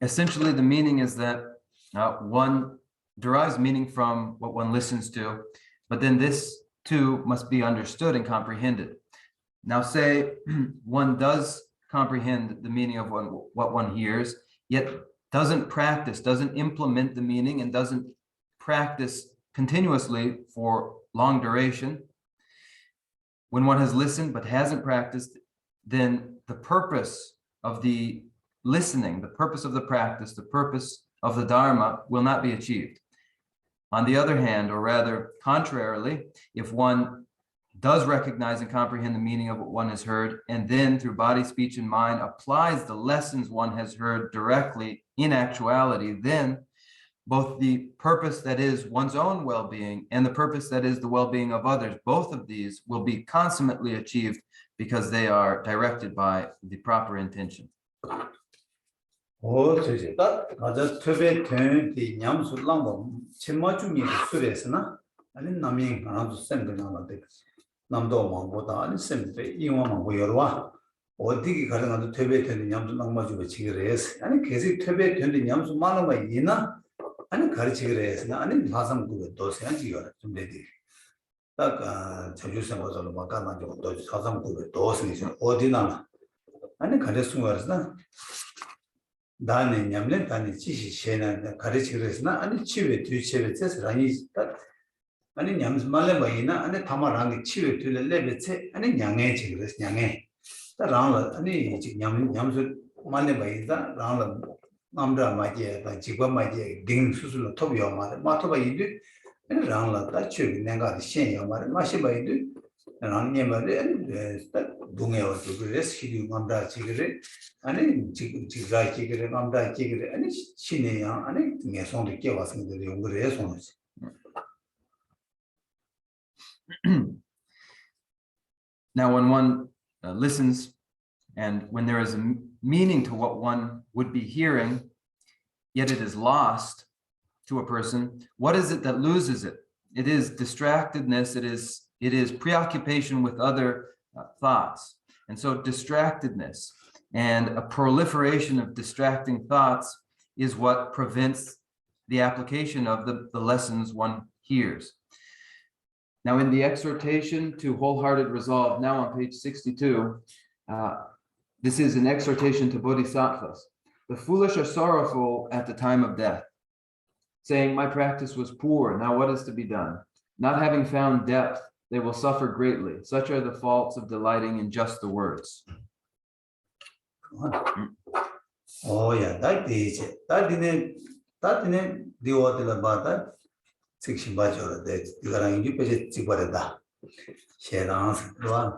Essentially, the meaning is that one derives meaning from what one listens to, but then this too must be understood and comprehended. Now, say one does comprehend the meaning of what one hears, yet doesn't practice, doesn't implement the meaning, and doesn't practice continuously for long duration. When one has listened but hasn't practiced, then the purpose of the listening, the purpose of the practice, the purpose of the Dharma will not be achieved. On the other hand, or rather contrarily, if one does recognize and comprehend the meaning of what one has heard, and then through body, speech, and mind applies the lessons one has heard directly in actuality, then both the purpose that is one's own well-being and the purpose that is the well-being of others, both of these will be consummately achieved because they are directed by the proper intention. 오, 저지. 맞아. 특别된디 냠술랑도 쳔모 중에 술에서나 아니 남이 하나도 쌤도 나는데 남도 뭐보다 아니 쌤도 이용만 보여와 어디기 가능한도 특별 된디 냠술랑 맞으고 지그래서 아니 계속 특별 된디 냠술 많은 거 있나 아니 가르치그래서 아니 화상 그거 도세한 지가 좀 되지 딱 저주선 거절로 막가만 좀또 화상 그거 도스니 어디나 아니 가르치는 거라서 다네 냠len 다네 지시 셰나 가르치그래서나 아니 치외 뒤치외 제스라니 아니 냠스 말레 바이나 아니 타마랑이 치외 뒤레레베체 아니 냥에 지그래서 냥에 다랑라 아니 냠스 말레 바이다 랑라 남자 마제 다 지과 마제 딩 수술로 토비어 말 마토바 이드 아니 랑라 다 치외 내가 셴여 말 마시 바이드 랑니 말에 동해와 그래서 시디 남자 지그래 아니 지가 지그래 남자 지그래 아니 신내야 아니 내성도 깨왔습니다. 연구를 해서 Now, when one listens and when there is a meaning to what one would be hearing, yet it is lost to a person, what is it that loses it? It is distractedness. It is preoccupation with other thoughts. And so distractedness and a proliferation of distracting thoughts is what prevents the application of the lessons one hears. Now, in the exhortation to wholehearted resolve, now on page 62, this is an exhortation to bodhisattvas. The foolish are sorrowful at the time of death, saying, my practice was poor, now what is to be done? Not having found depth, they will suffer greatly. Such are the faults of delighting in just the words. Oh yeah, that didn't deal with the bad section bajor that you are in you page chibarada. Sherans one.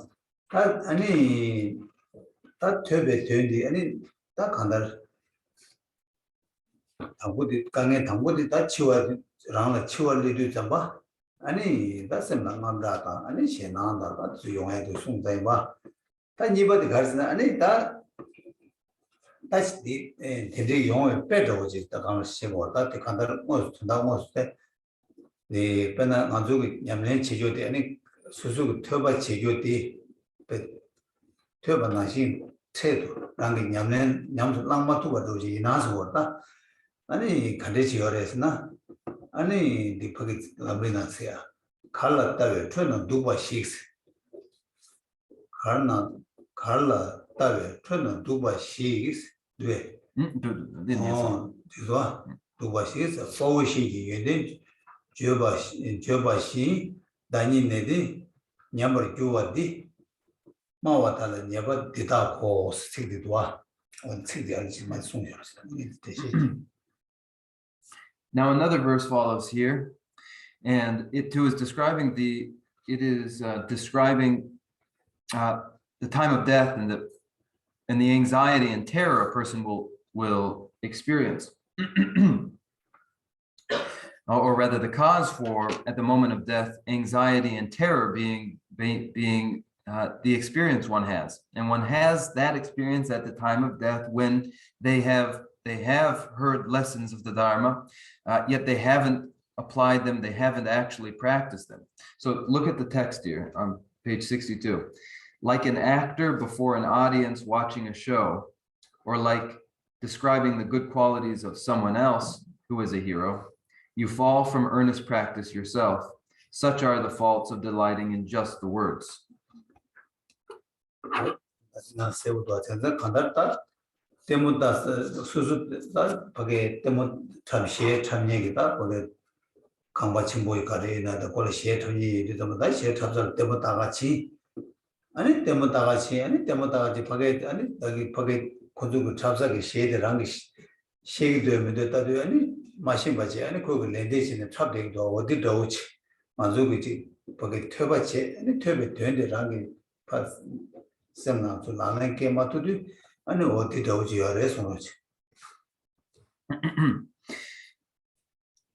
That any that tube 20 any that kind 당고디 강에 당고디 다 치워 랑을 치워리도 잡아 아니 다sem나 만다다 아니 셴나다가 주용해도 송자이 봐 단이버디 가르스나 아니 다 다시 대대 용어 빼도지 다가 시고 다때 간다를 뭐 준다고 했을 때네 빼나 가지고 냠내 제조대 아니 수수 터바 제조대 터바 나신 체도 랑게 냠내 냠도 랑마투가 도지 나서 왔다 아니 간대지열에서나 아니 디퍼기 라브리나스야 칼라따베 트는 두바 식스 칼라따베 트는 두바 식스 네 좋아 두바 식스 포시기 예데 저바시 다니네데 냠버 주와디 마와탈 냐바 디다코 스틱디도아 원 스틱디 알지만 송여서 대시 Now another verse follows here, and it too is describing the time of death and the anxiety and terror a person will experience, or rather the cause for at the moment of death anxiety and terror being the experience one has, and one has that experience at the time of death when they have heard lessons of the Dharma, yet they haven't applied them, they haven't actually practiced them. So look at the text here on page 62. Like an actor before an audience watching a show, or like describing the good qualities of someone else who is a hero, you fall from earnest practice yourself. Such are the faults of delighting in just the words. 아니 때문 다 같이 아니 때문 다 같이 파게 아니 파게 고주고 잡사게 셰드랑 셰기 되면 됐다도 아니 마신 바지 아니 그거 렌데시는 탑되기도 어디도 오지 만족이지 파게 퇴바치 아니 퇴베 되는데랑 파 semna to lanen ke matudi ani oti doji yare sonochi.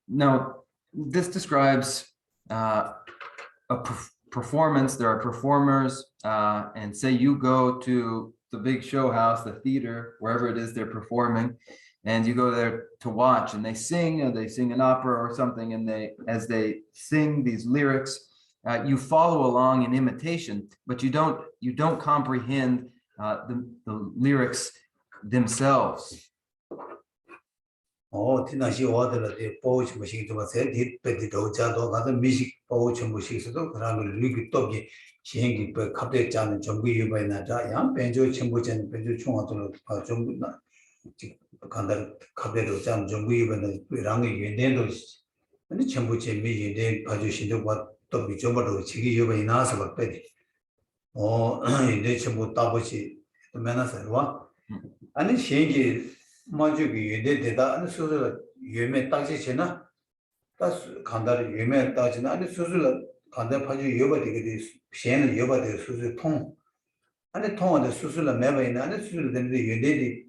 Now, this describes a performance. There are performers, and say you go to the big show house, the theater, wherever it is they're performing, and you go there to watch, and they sing an opera or something, and as they sing these lyrics, you follow along in imitation, but you don't comprehend the lyrics themselves. 티나시 와들한테 보우치 무식이 좀 와서 디베디 도자도 가서 미식 보우치 무식에서도 그런 리그 떡이 시행기 갑자기 짜는 정부 유바이나자 양 벤조 첨부전 벤조 총화도 정부나 간다 갑자기 짜는 정부 유바이나 랑의 연대도 아니 첨부제 미연대 봐주신도 또 비좀버도 지기 유바이나서 bakpe디 이제 첨부 따보시 맨나서와 아니 시행기 마주기 유대되다 아니 수술 유매 따지시나 따스 간다를 유매 따지나 아니 수술 간다 파주 여바되게 시에는 여바되 수술 통 아니 통한테 수술을 매바이나 아니 수술 되는데 유대디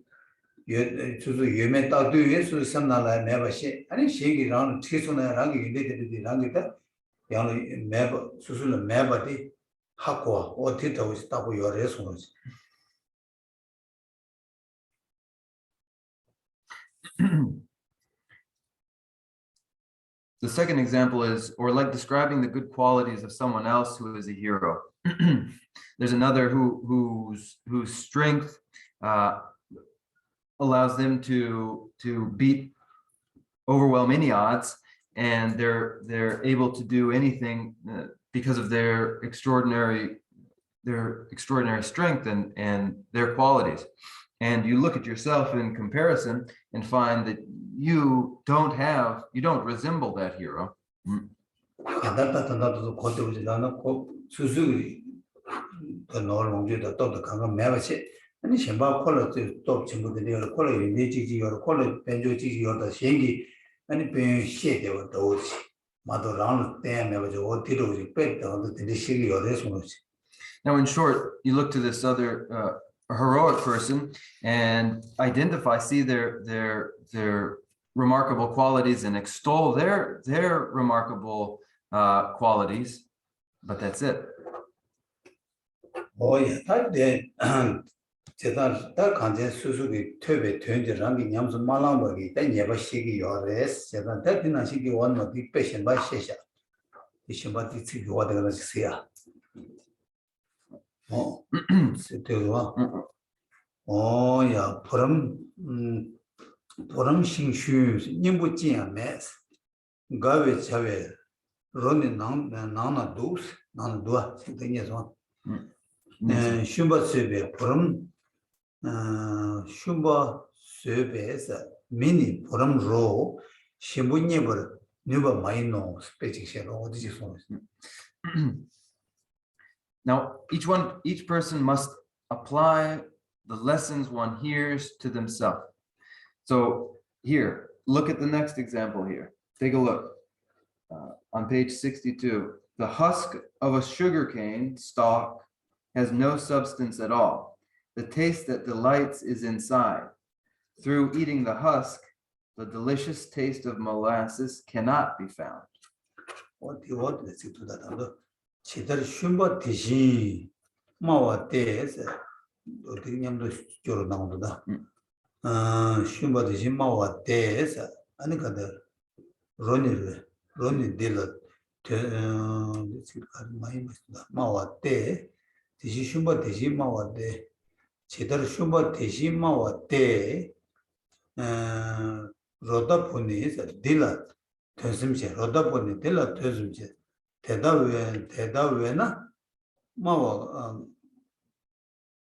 수술 유매 따도 위에 수술 삼나라 매바시 아니 시기랑 최소나랑 유대되듯이 랑이다 양의 매바 수술을 매바디 하고 어떻게 더 있다고 요래서 그러지. The second example is, or like describing the good qualities of someone else who is a hero. There's another whose strength allows them to overwhelm any odds, and they're able to do anything because of their extraordinary strength and their qualities. And you look at yourself in comparison and find that you don't resemble that hero. Now, in short, you look to this other heroic person and see their remarkable qualities and extol their remarkable qualities, but that's it. Oh yeah, that kanjen susugi tebe tönde rangi nyamsu malambagi then yeba shigi yores sedan that dina shigi one no di patient by shesha di shimba di tsi yo de gana sia oh setewa oh ya poram shingshu nimbu jian mes gawe chawe roni nang dus nang dua sitenya so shumba sebe poram shumba söbeesa mini poram ro shimbunyebar nuba maino spechikshelo odiji sonos. Now each person must apply the lessons one hears to themselves. So here, look at the next example here. Take a look on page 62. The husk of a sugarcane stalk has no substance at all. The taste that delights is inside. Through eating the husk, the delicious taste of molasses cannot be found. What let's do that? Chidar shumba tishi 마와 때에서 어떻게 냠도 저러 나온다. 슈바 대신 마와 때에서 아니 가다 론이 딜러 지금 많이 맞다. 마와 때 대신 슈바 대신 마와 때 제대로 슈바 대신 마와 때 로다포니에서 딜러 되심지 로다포니 딜러 되심지 대답외나 마와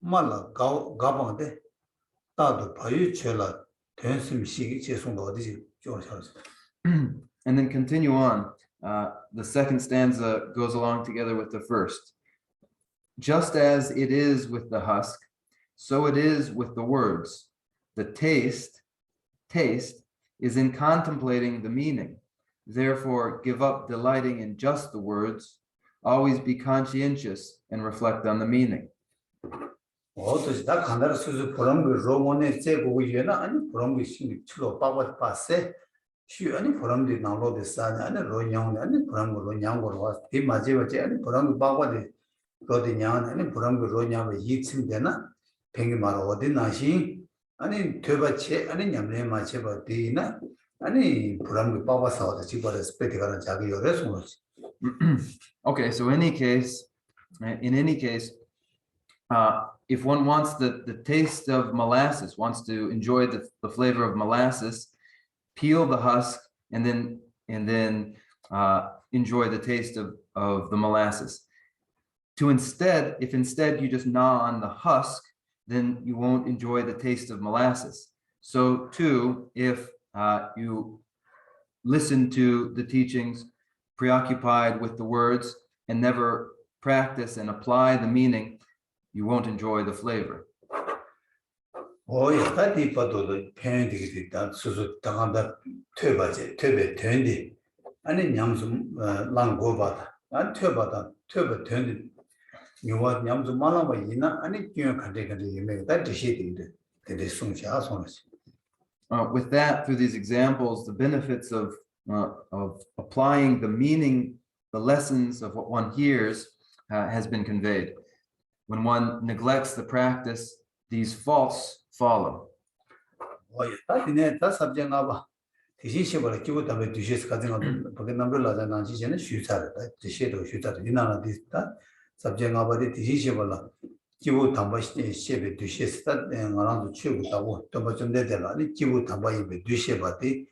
말라 가방데 다도 바유체라 된심식이 제송도 어디지 좀 And then continue on. The second stanza goes along together with the first. Just as it is with the husk, so it is with the words. The taste is in contemplating the meaning. Therefore, give up delighting in just the words. Always be conscientious and reflect on the meaning. 다 간다라 수수 그런 거 로몬에 제고 위에나 아니 그런 거 신이 치료 빠고 봤세 쉬 아니 그런 데 나로데 싸냐 아니 로냥 아니 그런 거 로냥으로 와이 맞이버지 아니 그런 거 빠고데 로디냥 아니 그런 거 로냥을 이침되나 뱅이 말 어디 나시 아니 되바체 아니 냠내 맞체 버디나 아니 그런 거 빠고서 지버를 스페디가는 자기 요래서 Okay, so in any case, if one wants the taste of molasses, wants to enjoy the flavor of molasses, peel the husk and then enjoy the taste of the molasses. If instead you just gnaw on the husk, then you won't enjoy the taste of molasses. So too, if you listen to the teachings preoccupied with the words and never practice and apply the meaning, you won't enjoy the flavor. 다디 봐도 편되게 됐다. 수수 당한다. 퇴배 된디. 아니 냠수 랑고바다. 안 퇴바다. 퇴배 된디. 요와 냠수 말아봐 이나 아니 끼어 간데 예매다 드시디데. 근데 숨샤 손으시. With that, through these examples, the benefits of applying the meaning, the lessons of what one hears has been conveyed. When one neglects the practice, these faults follow. 다 sabjanga 디시시벌 기고 담에 디시스 같은 거 porque nombre la dan 지제는 슈차다 디시도 슈차다 이나나 디스타 sabjanga 바디 디시시벌 기고 담바 시베 디시스다 나랑도 치고다고 좀 되더라 아니 기고 담바 이베 디시바디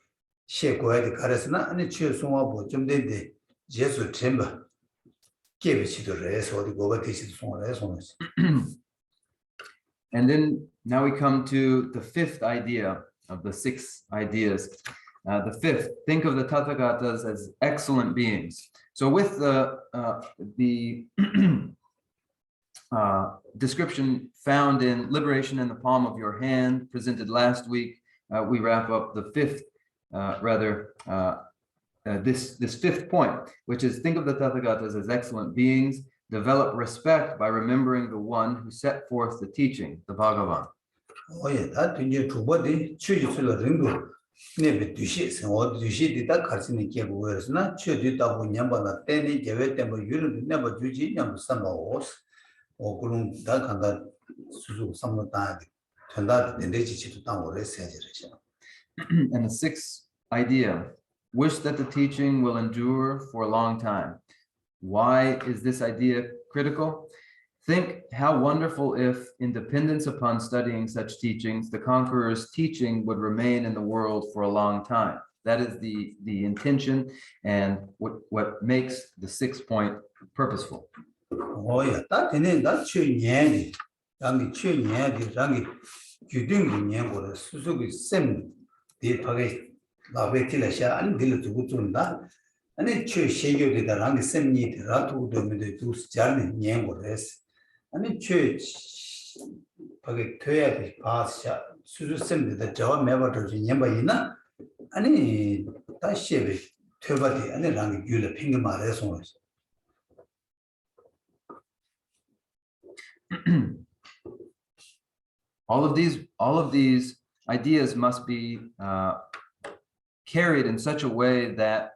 셰고에디 가르스나 아니 치송와 뭐좀 되데 예수 템바 And then now we come to the fifth idea of the 6 ideas. The fifth, think of the Tathagatas as excellent beings. So with the description found in Liberation in the Palm of Your Hand, presented last week, we wrap up the fifth, this fifth point, which is think of the Tathagatas as excellent beings, develop respect by remembering the one who set forth the teaching, the Bhagavan. that 이제 두 번째 취지술로 링도 네베 뒤시 어 뒤시 디다 가르치는 게 뭐였으나 취지다 보냐마나 때니 계획 때문에 유를 내가 주지 냐고 삼아오스 그럼 다 간다 수수 삼는다 전다 내지치도 땅 오래 세지르죠. And the sixth idea, wish that the teaching will endure for a long time. Why is this idea critical? Think how wonderful if, in dependence upon studying such teachings, the conqueror's teaching would remain in the world for a long time. That is the intention and what makes the 6th point purposeful. 아니 최 세계에다랑 셈니 라투도면도 두스 잘는 녀고레스 아니 최 바게 퇴야지 바샤 수수셈데 저 매버도 녀바이나 아니 다시에 퇴바디 아니 랑 귤에 핑게 말해서 all of these ideas must be carried in such a way that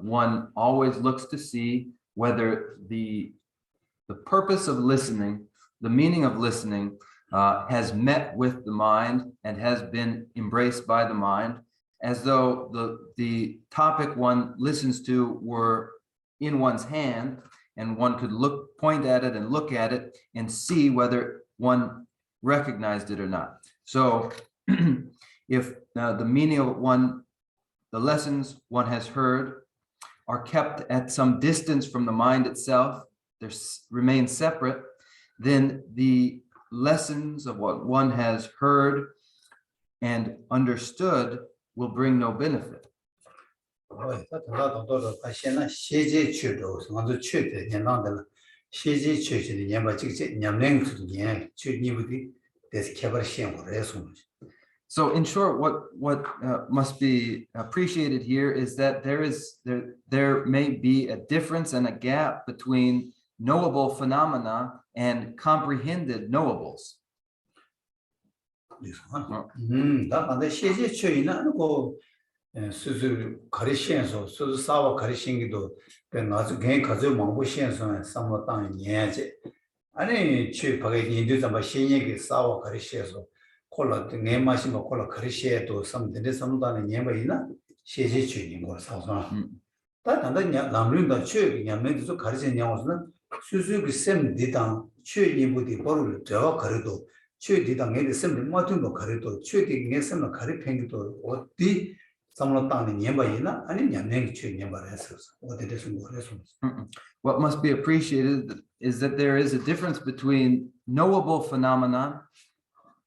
one always looks to see whether the purpose of listening the meaning of listening has met with the mind and has been embraced by the mind, as though the topic one listens to were in one's hand, and one could point at it and look at it and see whether one recognized it or not. So if the meaning of the lessons one has heard are kept at some distance from the mind itself, they remain separate, then the lessons of what one has heard and understood will bring no benefit. So in short, what must be appreciated here is that there may be a difference and a gap between knowable phenomena and comprehended knowables. 수수 가리시엔소 수수 사와 가리싱기도 나주 개인 가져 망고 시엔소에 삼로 땅 예제 아니 취 바게 인도 잠바 신예기 사와 가리시에서 콜라 내 마신 거 콜라 가리시에도 삼데 삼다는 예바이나 시제 주인 거 사서 다 단단냐 남륜다 취 냠면도 가리시 냐고서는 수수기 셈 디당 취 이부디 버를 저 가르도 취 디당에 셈 맞은 거 가르도 취 디게 셈 가리 팽기도 어디 What must be appreciated is that there is a difference between knowable phenomena,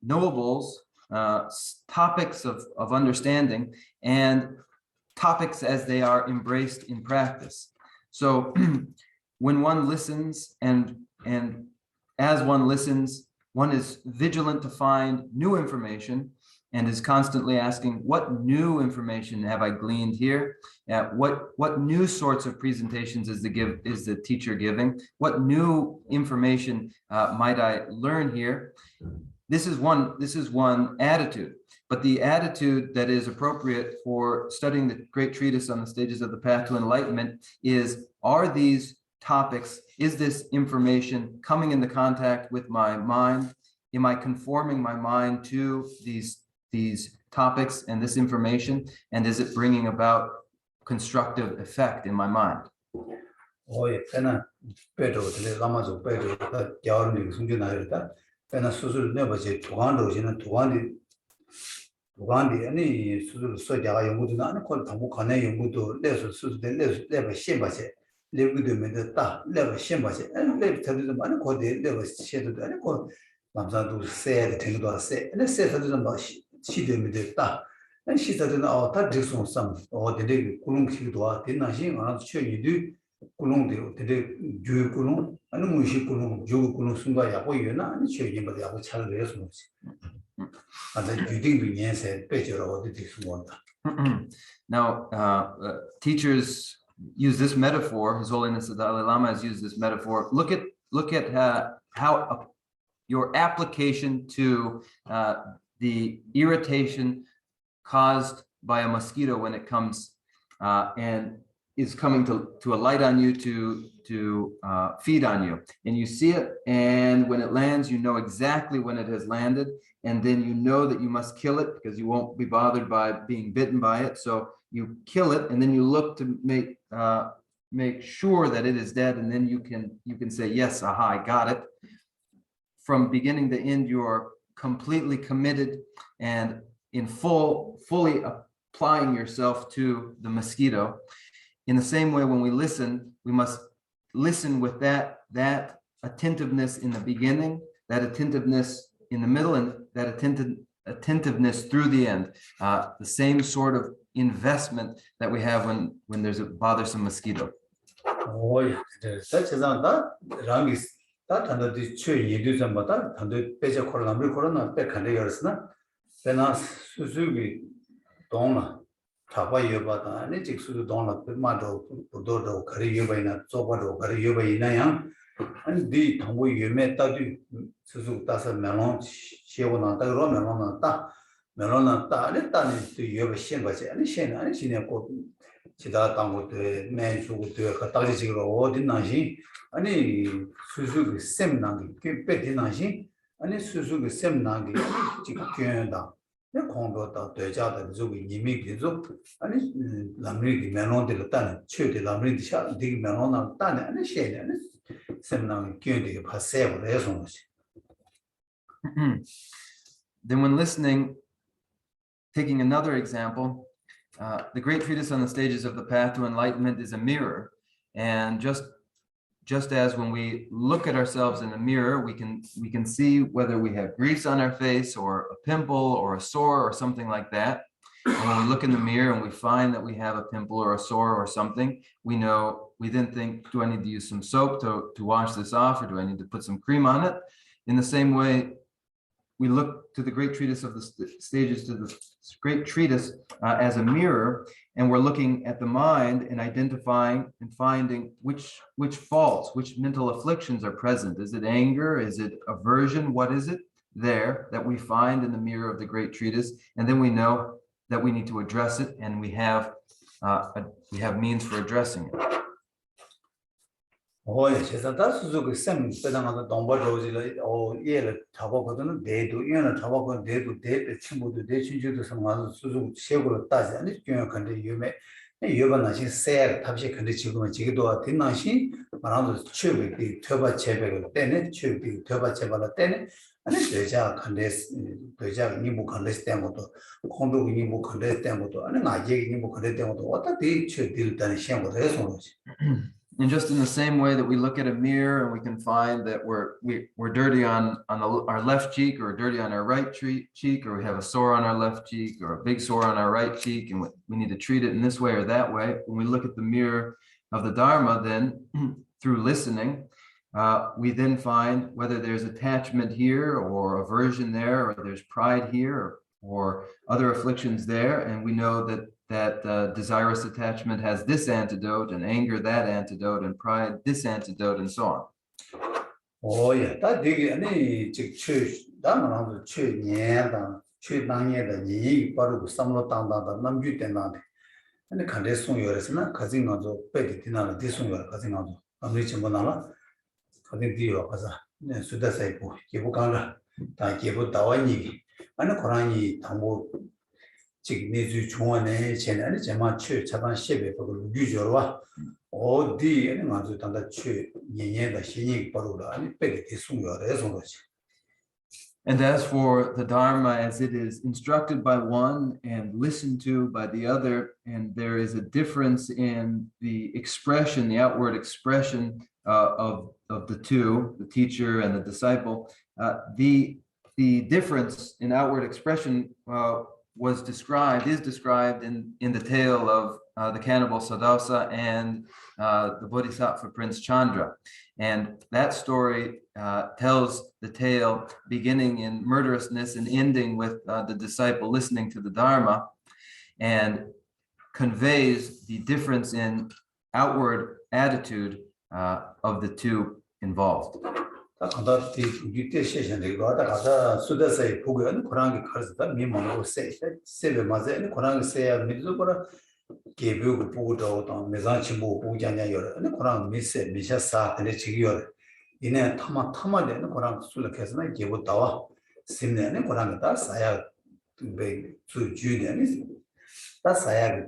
knowables, topics of understanding, and topics as they are embraced in practice. So when one listens and as one listens, one is vigilant to find new information and is constantly asking, what new information have I gleaned here? What new sorts of presentations is the teacher giving? What new information might I learn here? This is one attitude, but the attitude that is appropriate for studying the great treatise on the stages of the path to enlightenment is, are these topics, is this information coming into contact with my mind? Am I conforming my mind to these topics and this information, and is it bringing about constructive effect in my mind? and she said, "Oh, that is some or the day Kulung Hidua, did not sing around Church, Kulung, the Jew Kulung, and Mushi Kulung, Jew Kulung Sunga Yapoyuna, and Church, but they have a child response. And then you think we said, better or the this one." Now, teachers use this metaphor. His Holiness the Dalai Lama has used this metaphor. Look at how your application to the irritation caused by a mosquito when it comes and is coming to alight on you to feed on you, and you see it, and when it lands, you know exactly when it has landed, and then you know that you must kill it because you won't be bothered by being bitten by it. So you kill it, and then you look to make sure that it is dead, and then you can say, yes, aha, I got it. From beginning to end, you're completely committed and in fully applying yourself to the mosquito. In the same way, when we listen, we must listen with that attentiveness in the beginning, that attentiveness in the middle, and that attentiveness through the end. The same sort of investment that we have when there's a bothersome mosquito. Oh, yeah, such as that. That under the tree, you do some butter, and the Peja Corona, back and the Penas Suzuki, Donna, Tapa Yobata, and it's to Donna, Mato, Dodo, Carriubina, Sopato, Carriuba, and the Tombo you met that Suzuki Tassa Melon, Shevona, Melona, that is to Yoba Shemba, and Shen, and she never Chida with the man who would do a Kataji or Ordinary. 아니 수수의 셈나기 그 배디나시 아니 수수의 셈나기 지금 교연다 내 공부다 되자다 저기 이미 계속 아니 람리 메론들 따는 최대 람리 샤 되게 메론나 따는 아니 셰네 셈나기 교연되게 파세고 해서 뭐지. Then when listening, taking another example, the Great Treatise on the Stages of the Path to Enlightenment is a mirror. And just as when we look at ourselves in a mirror, we can see whether we have grease on our face or a pimple or a sore or something like that. And when we look in the mirror and we find that we have a pimple or a sore or something, we then think, do I need to use some soap to wash this off, or do I need to put some cream on it? In the same way, we look to the Great Treatise of the Stages to the Great Treatise as a mirror, and we're looking at the mind and identifying and finding which faults, which mental afflictions are present. Is it anger? Is it aversion? What is it there that we find in the mirror of the Great Treatise? And then we know that we need to address it, and we have means for addressing it. 제가 다수도 그 셈 빼당하다 동바로지를 예를 잡아거든요. 내도 얘는 잡아거 내도 대대 친구도 내 친구도 상관없어 수수 세고로 따지 아니 그냥 근데 유매 여번나신 세 탑시 근데 지금은 지기도 된나신 말하면서 최백이 퇴바 제백을 때네 최백이 퇴바 제발을 때네 아니 되자 근데 되자 이모 근데 때 것도 공도 이모 근데 때 것도 아니 나제 이모 근데 때 것도 어떻게 최딜 때는 시험을 해서 그러지. And just in the same way that we look at a mirror and we can find that we're dirty on our left cheek, or dirty on our right cheek, or we have a sore on our left cheek, or a big sore on our right cheek, and we need to treat it in this way or that way. When we look at the mirror of the Dharma, then through listening, we then find whether there's attachment here or aversion there, or there's pride here or other afflictions there, and we know that desirous attachment has this antidote, and anger that antidote, and pride this antidote, and so on. Oh yeah, that 되게 아니 즉 나는 최년다 최당년다 니 바로 삼로 땅다다 남주 때나 아니 간데 송요에서나 가진 거죠 빼디 디나는 디송요 가진 거죠 아무리 좀 나라 가진 디요 가자 네 수다사 있고 기부 간다 다 기부 다와니 아니 고라니 당고 지금 내주 중원에 제는 제마 최 차단 10에 그걸 유저와 어디에 맞아 단다 최 년년의 신이 바로라 아니 빼게 송요에서 그렇지. And as for the Dharma, as it is instructed by one and listened to by the other, and there is a difference in the expression, the outward expression of the two, the teacher and the disciple, the difference in outward expression is described in the tale of the cannibal Sadausa and the Bodhisattva Prince Chandra. And that story tells the tale beginning in murderousness and ending with the disciple listening to the Dharma, and conveys the difference in outward attitude of the two involved. 가다 뒤때 세션에 가다 수다사의 보고는 고랑이 가르쳤다 미모로 세베 맞아요. 고랑이 세야 믿어 보라 개벽 보고도 또 매장치 뭐 보자냐 여러 고랑 미세 미샤사 근데 지기요. 이내 타마되는 고랑 술락해서는 개보 나와 심내는 고랑이다 사야 배 주주되는 다 사야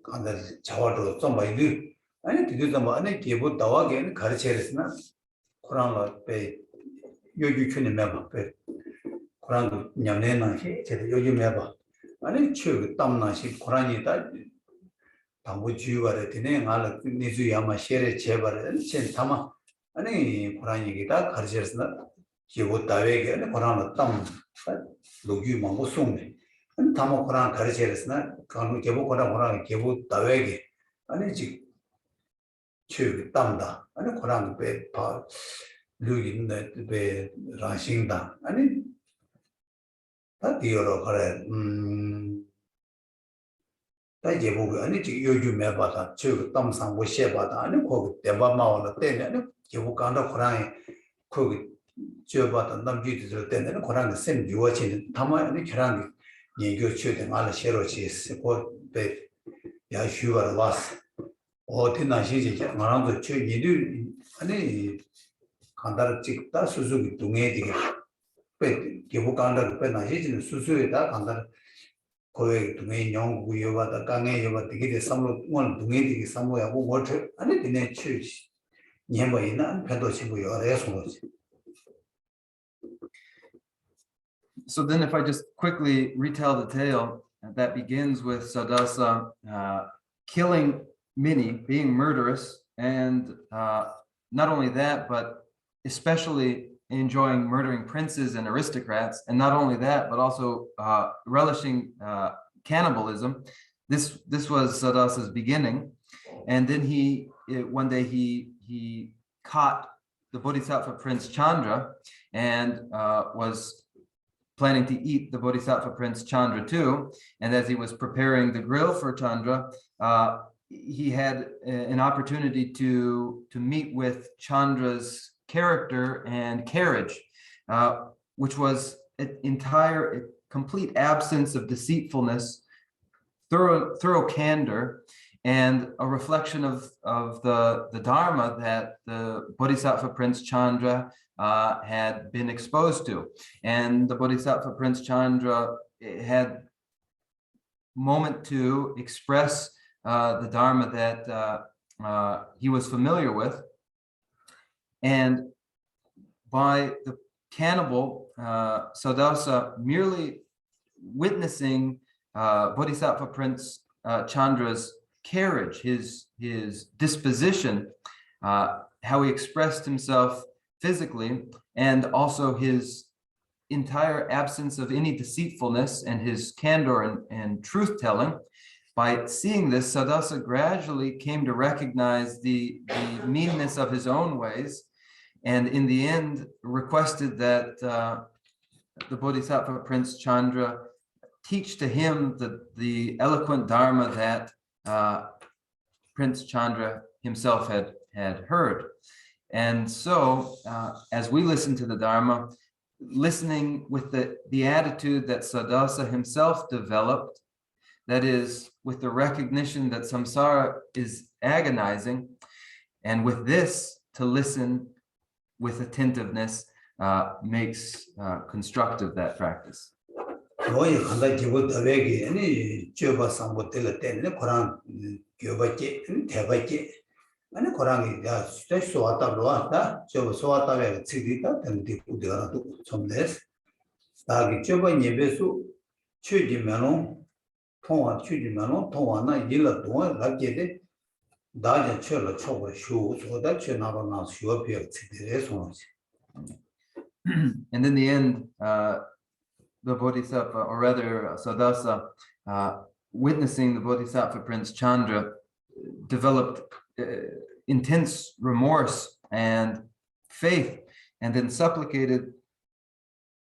간다 자와도 좀 많이 아니 뒤도 뭐 안에 개보 나와게 가르쳐야겠으나 고랑을 배 요규촌에 매봐 배 고랑 냠내는 해 제가 요즘 매봐 아니 추 땀나시 고랑이다 당부 주의가 되네 알 니주야마 셰레 제발 chen 타마 아니 고랑이기다 가르쳐서나 기고 다외게 아니 고랑을 땀 로규 망고 송네 아니 타마 고랑 가르쳐서나 강로 개보 고랑 개보 다외게 아니 지 추 땀다 아니 고랑 배파 루인데 배 라싱다 아니 다 디어로 그래 다 제보고 아니 요즘 매바다 저 땀상 못 셰바다 아니 거기 대바마오는 때네 제보 간다 고랑이 거기 저바다 남기들 때는 고랑이 샘 유어치는 담아 아니 계란이 얘기 쳐대 말 셰로치 고 야슈가 왔어 어디 나시지 말아도 저 니들 아니 간다를 찍다 수수기 동에 되게 빼 기부 간다를 빼 나시지는 수수에다 간다를 거기 동에 영구 여바다 강에 여바 되게 삼로 원 동에 되게 삼로하고 월트 아니 되네 취시 년보이나 편도 친구 여래서 So then if I just quickly retell the tale, that begins with Sadasa killing many, being murderous, and not only that, but especially enjoying murdering princes and aristocrats, and not only that, but also relishing cannibalism. This was Sadasa's beginning, and then one day he caught the Bodhisattva Prince Chandra and was planning to eat the Bodhisattva Prince Chandra too. And as he was preparing the grill for Chandra, he had an opportunity to meet with Chandra's character and carriage, which was an complete absence of deceitfulness, thorough candor, and a reflection of the Dharma that the Bodhisattva Prince Chandra had been exposed to. And the Bodhisattva Prince Chandra had moment to express the Dharma that he was familiar with. And by the cannibal, Sadasa, merely witnessing Bodhisattva Prince Chandra's carriage, his disposition, how he expressed himself physically, and also his entire absence of any deceitfulness and his candor and truth-telling. By seeing this, Sadasa gradually came to recognize the meanness of his own ways, and in the end requested that the Bodhisattva Prince Chandra teach to him the eloquent Dharma that Prince Chandra himself had heard. And so, as we listen to the Dharma, listening with the attitude that Sadasa himself developed, that is, with the recognition that samsara is agonizing, and with this, to listen with attentiveness makes constructive that practice. 아니 고랑이 야 스트레스 왔다 놓았다 저 소왔다에 지리다 된디 부대라도 좀데스 다기 저번 예배수 취지면은 통화 취지면은 통화나 일을 동안 가게데 다제 쳐로 쳐고 쇼소다 쳐나가나 쇼피어 지리에 손지. And in the end, the Bodhisattva, or rather Sadasa, witnessing the Bodhisattva Prince Chandra, developed intense remorse and faith, and then supplicated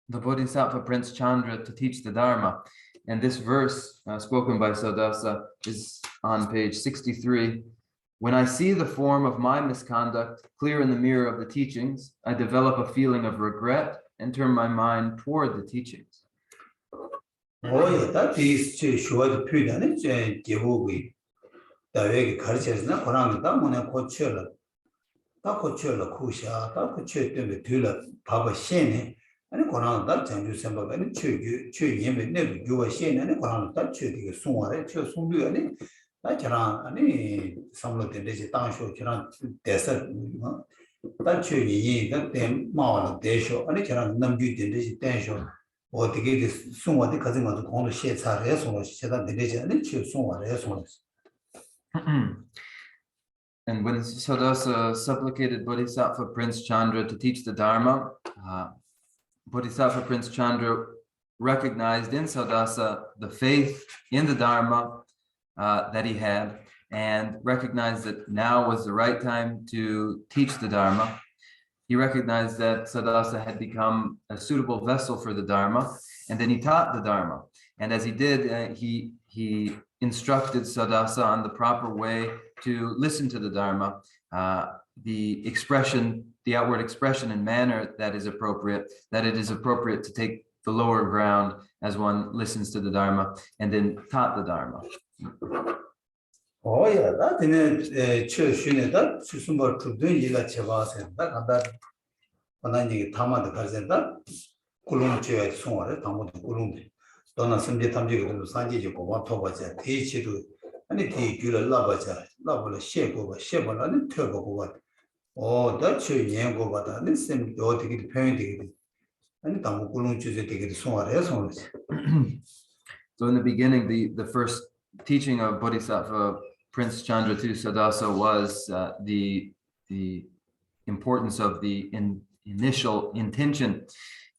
the Bodhisattva Prince Chandra to teach the Dharma. And this verse spoken by Sadasa is on page 63. When I see the form of my misconduct clear in the mirror of the teachings, I develop a feeling of regret and turn my mind toward the teachings. Oh, that is showed the 다외기 가르쳐서나 고랑이다 뭐네 고쳐라 다 고쳐라 쿠샤 다 고쳐 때문에 들라 바바 셴네 아니 고랑이다 장주 선배가 최예매 내부 교와 셴네 아니 고랑이다 최되게 송화래 최 송류하네 나 저랑 아니 삼로때 되지 당쇼 저랑 대서 다 최예가 된 마을 대쇼 아니 저랑 남규 되지 대쇼 어떻게 송화대 가진 것도 공도 셰차래 송화 셰다 되지 아니 최 송화래 송화. And when Sadasa supplicated Bodhisattva Prince Chandra to teach the Dharma, Bodhisattva Prince Chandra recognized in Sadasa the faith in the Dharma that he had, and recognized that now was the right time to teach the Dharma. He recognized that Sadasa had become a suitable vessel for the Dharma, and then he taught the Dharma. And as he did, he instructed Sadasa on the proper way to listen to the Dharma, the expression, the outward expression and manner that is appropriate, that it is appropriate to take the lower ground as one listens to the Dharma, and then taught the Dharma. Oh yeah, that in a church unit that Susumba to do you let your boss and that 원하는 타마도 가진다 꿀웅주에 송어를 담아도 꿀웅 또는 선제 탐지거든 산지지 고바 토바자 대치도 아니 대규를 라바자 라불 셰고바 셰벌라는 터고바 다치 예고바다는 셈 어떻게 표현되게 아니 담고 꿀웅주에 되게 송어를 송어지. So in the beginning, the first teaching of Bodhisattva Prince Chandra Sadasa was the importance of the initial intention.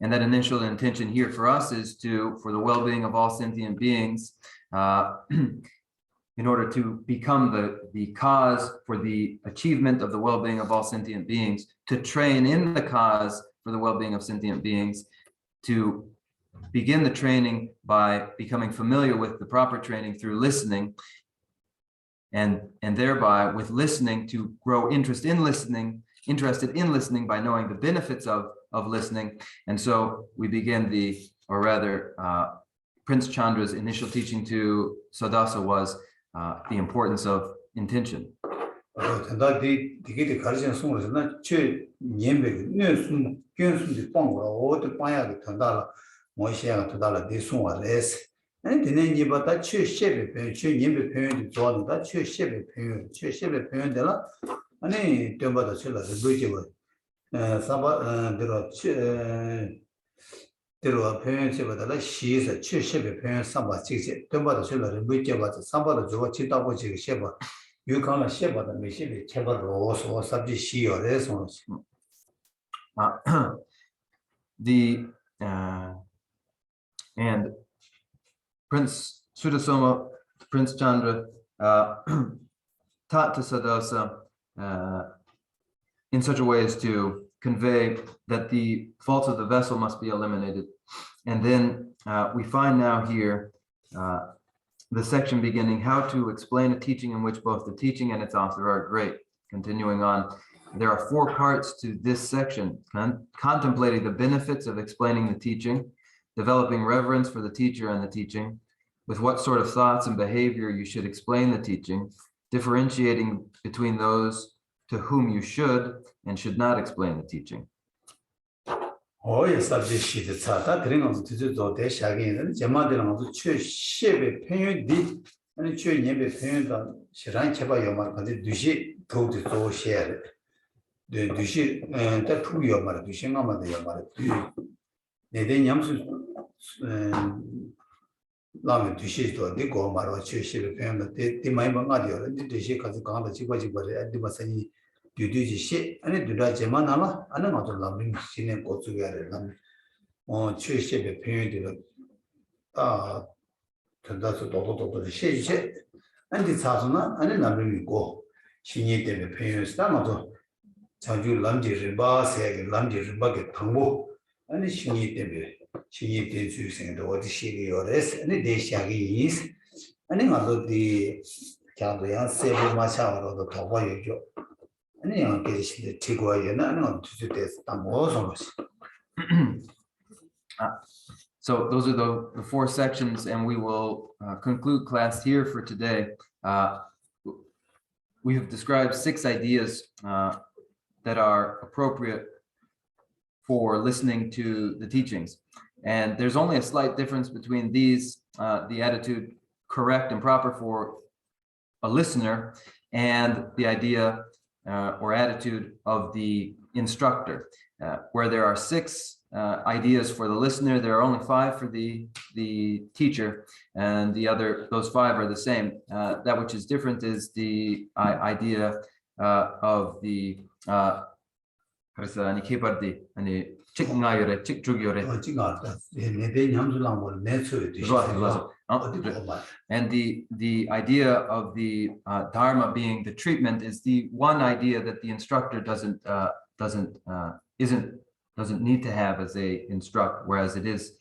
And that initial intention here for us is for the well-being of all sentient beings, in order to become the cause for the achievement of the well-being of all sentient beings, to train in the cause for the well-being of sentient beings, to begin the training by becoming familiar with the proper training through listening, and thereby with listening to grow interested in listening by knowing the benefits of listening. And so we begin Prince Chandra's initial teaching to Sadasa was the importance of intention. And then you but that church ship, you parent, that church ship, parent, and then don't bother the bridge. There were parents, but she is a church ship, parent, somebody, don't bother the bridge about somebody, Chita, which is shepherd. You can't shepherd the machine, shepherd or subject she or response. And Prince Sudasoma, Prince Chandra, taught to Sadasa in such a way as to convey that the faults of the vessel must be eliminated. And then we find now here the section beginning, how to explain a teaching in which both the teaching and its author are great. Continuing on, there are 4 parts to this section: contemplating the benefits of explaining the teaching, developing reverence for the teacher and the teaching, with what sort of thoughts and behavior you should explain the teaching, differentiating between those to whom you should and should not explain the teaching. Oh, yes, subject sheet. It's that ring of the Shagin, and Jamadin of the church, Shebe, Penny did, and the church never paid on Shiran Chaba, but the Dushi told it all shared. The Dushi and that 2 Yomar, Dushima, the Yomar. They then Yams Long Dushi to the Gomar or Church Shebe, the Maimangadio, the Dushi has gone the Chibaji at the Masani. You do the shit, and it do that Jemanala, and I'm not a Lamrim, seen and go together. On church ship a period to that's a total shit, and it's Hasana, and then Lamrim go. She needed a period stomach. Chanju Lamji Riba, say Lamji Riba Tango, and she needed using the what she or this, and the day Shaggy is, and then I look the Chanduyan, say much out of the Tawa. So those are the 4 sections, and we will conclude class here for today. We have described 6 ideas that are appropriate for listening to the teachings, and there's only a slight difference between these, the attitude correct and proper for a listener, and the idea or attitude of the instructor. Where there are 6 ideas for the listener, there are only 5 for the teacher, and those 5 are the same. That which is different is the idea of the and the idea of the dharma being the treatment is the one idea that the instructor doesn't need to have as they instruct, whereas it is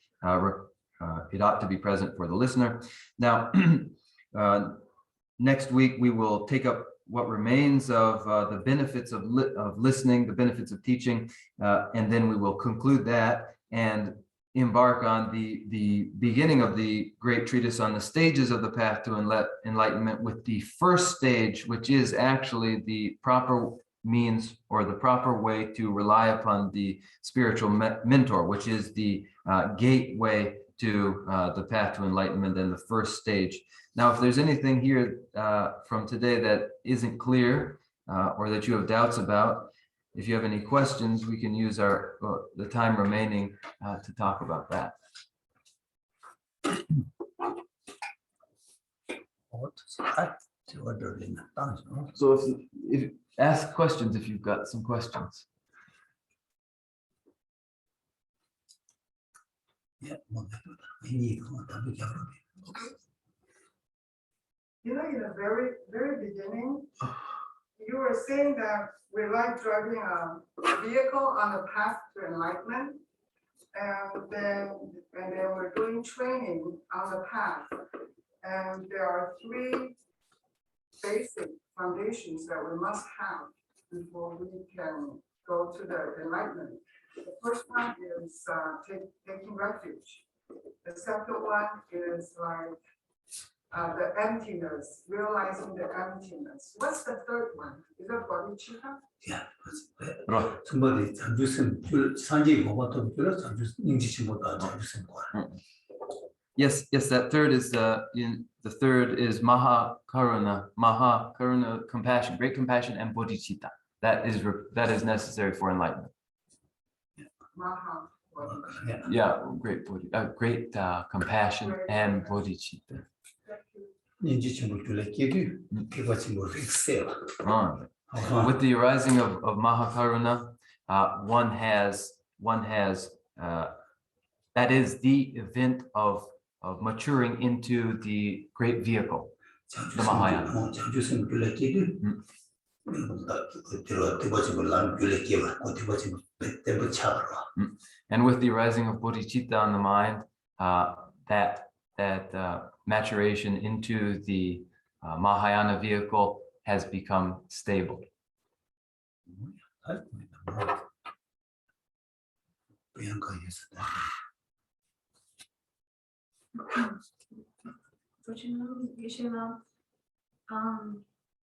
it ought to be present for the listener. Now, next week we will take up what remains of the benefits of listening, the benefits of teaching, and then we will conclude that and embark on the beginning of the great treatise on the stages of the path to enlightenment, with the first stage, which is actually the proper means or the proper way to rely upon the spiritual mentor, which is the gateway to the path to enlightenment and the first stage. Now, if there's anything here from today that isn't clear or that you have doubts about, if you have any questions, we can use the time remaining to talk about that. So if ask questions if you've got some questions. You know, in the very beginning, you were saying that we like driving a vehicle on the path to enlightenment, and then we're doing training on the path, and there are 3 basic foundations that we must have before we can go to the enlightenment. The first one is taking refuge. The second one is like the emptiness, realizing the emptiness. What's the third one? Is that bodhicitta? Yeah. Somebody Yes, that third is the third is maha karuna, compassion, great compassion, and bodhicitta. That is necessary for enlightenment. Maha. Yeah, great compassion and bodhicitta. With the arising of Mahakaruna, one has that is the event of maturing into the great vehicle, the Mahayana. And with the arising of bodhicitta on the mind, that maturation into the Mahayana vehicle has become stable.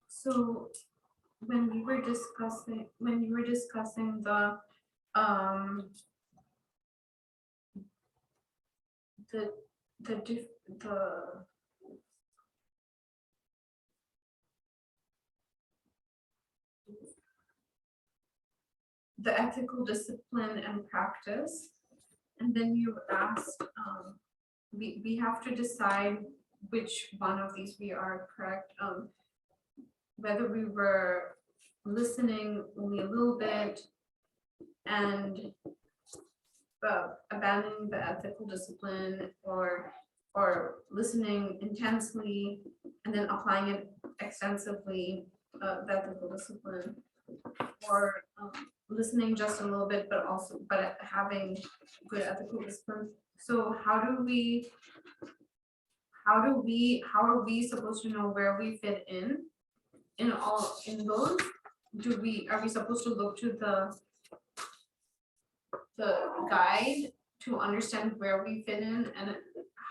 So when you were discussing the ethical discipline and practice, and then you asked, we have to decide which one of these we are correct, whether we were listening only a little bit and abandoning the ethical discipline, or listening intensely and then applying it extensively, the ethical discipline, or listening just a little bit but having good ethical discipline. So how are we supposed to know where we fit in those? Are we supposed to look to the guide to understand where we fit in, and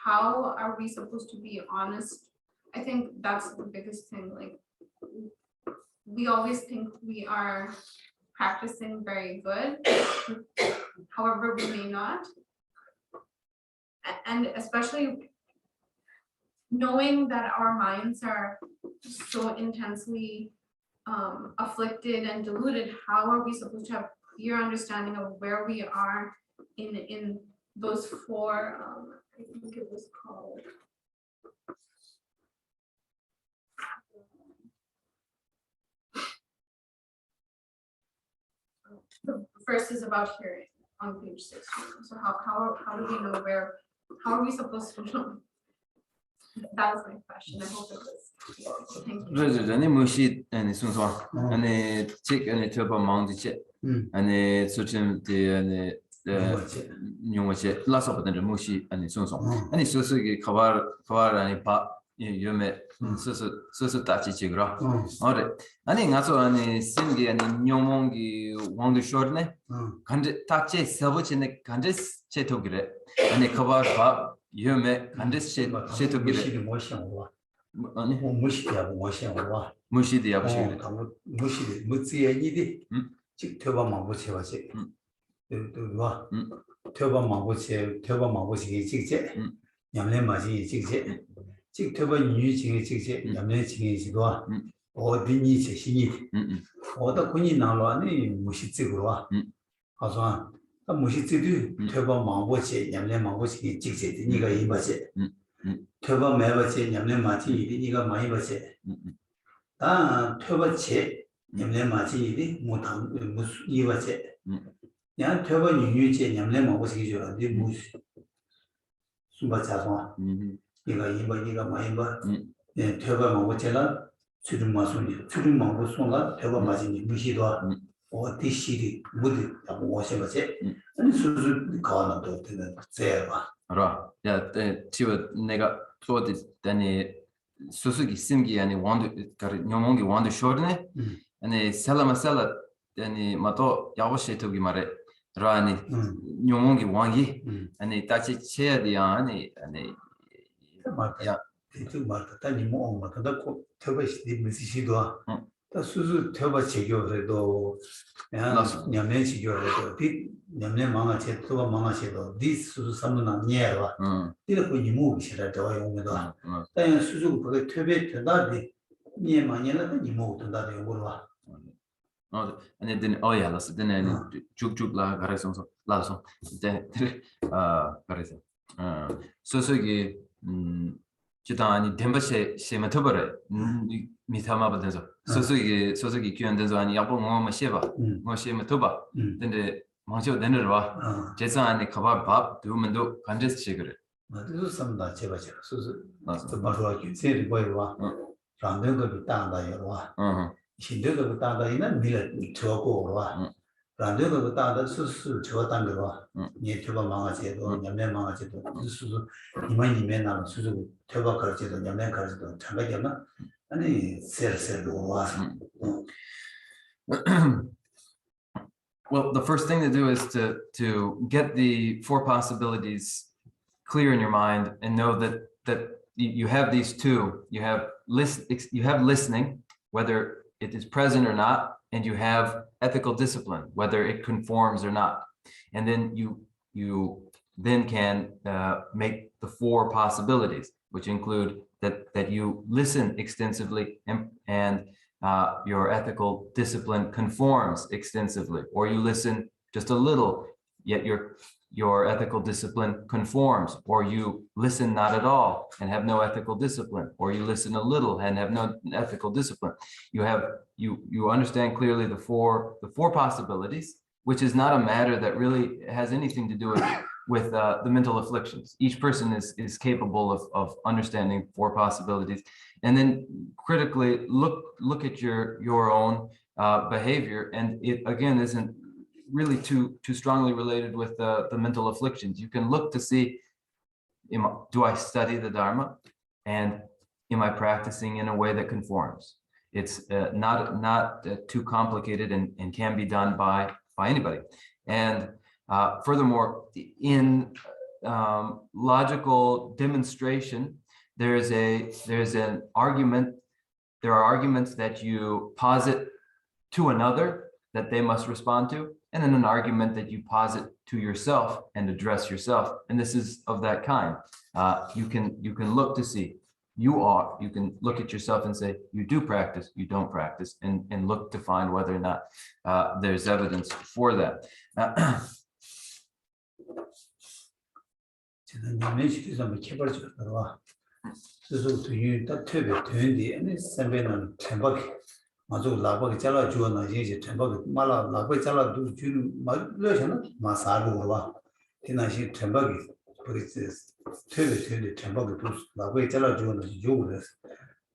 how are we supposed to be honest? I think that's the biggest thing. Like, we always think we are practicing very good, however we may not, and especially knowing that our minds are so intensely afflicted and deluded. How are we supposed to have clear understanding of where we are in those 4, I think it was called, the first is about hearing on page 6. So how do we know how are we supposed to know? That was my question. I hope it was clear. Thank you. Any mushi and sunso and chick and turbo mount and such the nyumache last of the mushi and sunso and it's also cover and pa you met so tachi chigra. All right. And in also any singi and nyomongi want to shortne tachi sabuch in the countries chetogre and a cover pa you met and this shit to get 아니 무시되고 무시하고 무시디 아버지 무시되 무지에니디 즉 퇴바만 보세요지 와 퇴바만 보세요 퇴바만 보시기 직제 냠내마지 직제 즉 퇴바 유지기 직제 냠내지기지도 어디니 제신이 어디 군이 나와니 무시지고 와 가서 무시지도 퇴바만 보세 냠내만 보시기 직제 니가 이마세 퇴바 매바세 냠내마지 니가 많이 보세 다 퇴바체 냠내마지 이 못한 무슨 이와세 야 퇴바 유유제 냠내 먹으시기 좋아한데 무슨 수바자서 이거 이거 많이 봐 예 퇴바 먹으잖아 주름 마소니 주름 먹고 손가 퇴바 마시니 무시도 어디 시리 무디 하고 오셔봐세 아니 수수 가는도 되는 제가 알아 야 지금 내가 소디 다니 수수기 심기 아니 원도 녀몽기 원도 쇼르네 아니 살라마살라 아니 마토 야고시토기 말에 라니 녀몽기 왕기 아니 다치 체야디야 아니 야 그 말다 다니 뭐 엄마다 꼭 퇴바시 무시시도 다 수수 퇴바 제교래도 야 냠내 제교래도 디 냠내 망아체 퇴바 망아체도 디 수수 삼는 녀와 이렇게 이모 비시라도 용도但수수 그게 퇴배 된다디 니 많이는 이모 된다디 용거와 아니 든 어야 라스 든 쭉쭉라 가래송서 라서 데 가래서 소소기 지단이 덴바세 세마토버레 미타마바든서 소소기 귀한든서 아니 야보 뭐뭐 셰바 뭐 셰마토바 근데 망쇼 되는와 제산이 가바 밥 두면도 간제스 시그레 맞아 삼다 제바죠 소소 맞아 바로 제리 보여와 란데도 따다요와 신데도 따다이나 밀 저거와 란데도 따다 수수 저단거와 니 저거 망아제도 냠내 망아제도 수수 이만이면 나는 수수 퇴바 가르치도 냠내 가르치도 참가잖아 아니 셀셀로와 Well, the first thing to do is to get the four possibilities clear in your mind and know that you have these two. You have listening, whether it is present or not, and you have ethical discipline, whether it conforms or not. And then you then can make the four possibilities, which include that you listen extensively and your ethical discipline conforms extensively, or you listen just a little, yet your ethical discipline conforms, or you listen not at all and have no ethical discipline, or you listen a little and have no ethical discipline. You understand clearly the four possibilities, which is not a matter that really has anything to do with the mental afflictions. Each person is capable of understanding four possibilities, and then critically look at your own behavior, and it again isn't really too strongly related with the mental afflictions. You can look to see, do I study the Dharma, and am I practicing in a way that conforms? It's not too complicated and can be done by anybody. And furthermore, in logical demonstration, there are arguments that you posit to another that they must respond to, and then an argument that you posit to yourself and address yourself. And this is of that kind. You can look to see, you can look at yourself and say, you do practice, you don't practice, and look to find whether or not there's evidence for that. 아주 라바게 잘라 주어나 이제 템바게 말라 라바게 잘라 두 주는 말려잖아 마사로 와 디나시 템바게 그리스 퇴퇴 템바게 두 라바게 잘라 주어나 요그레스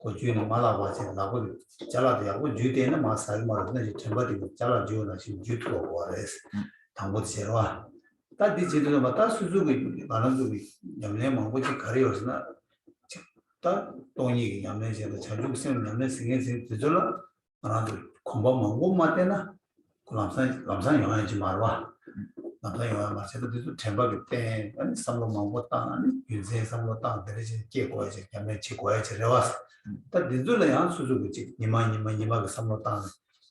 그 주는 말라 와지 라바게 잘라도 하고 주대는 마사로 말은 템바게 잘라 주어나 지금 주토 와레스 당고 제와 다디 제대로 맞다 수주고 많은 게 냠내 먹고지 가려서나 딱 돈이 냠내서 자주생 냠내 생에서 되절라 나도 공부 먹고 맞대나 감상 영향이지 말와 남자가 마찬가지로 temba기 때 아니 삼로만 왔다 아니 유세 삼로다 되지 깨고야지 그냥 치고야지 레와스 다 디줄이야 수주지 니마가 삼로다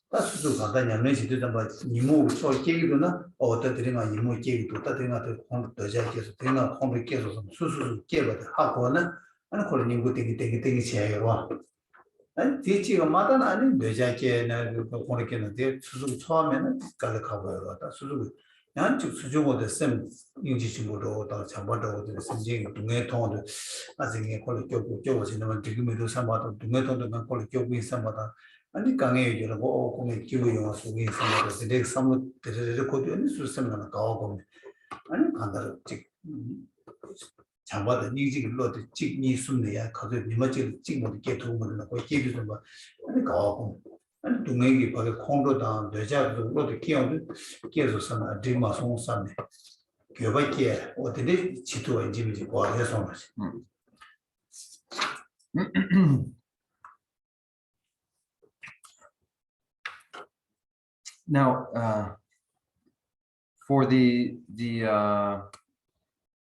다 수주 간다 냠내지 되다 니모 저 깨기도나 어디들이나 니모 깨기도 다들이나 공 더자께서 되나 공을 깨서 수수 깨거든 하고는 아니 그걸 님고 되게 지야요 아니 뒤치가 마다는 아니 뇌자께나 공을 깨는데 수주 처음에는 갈가고요 왔다 수주 양쪽 수중어도 쌤 인지심으로 다 잡아도 선지 동해 통도 아직에 걸을 껴고 지나면 지금에도 삼아도 동해 통도만 걸을 껴고 있어마다 아니 강에 이러고 공에 끼고 영화 속에 있어마다 되게 삼로 되게 거기는 수쌤만 가고 아니 간다로 직 잡아도 니지로 직니 숨내야 가서 니마지 직모도 깨도면 거 깨비도 뭐 아니 가고 아니 동행이 바로 콩로다 뇌자도 로도 끼어도 깨서서나 디마송 산네 교바께 어디에 지도에 인지미지 과해서 말이지 Now, for the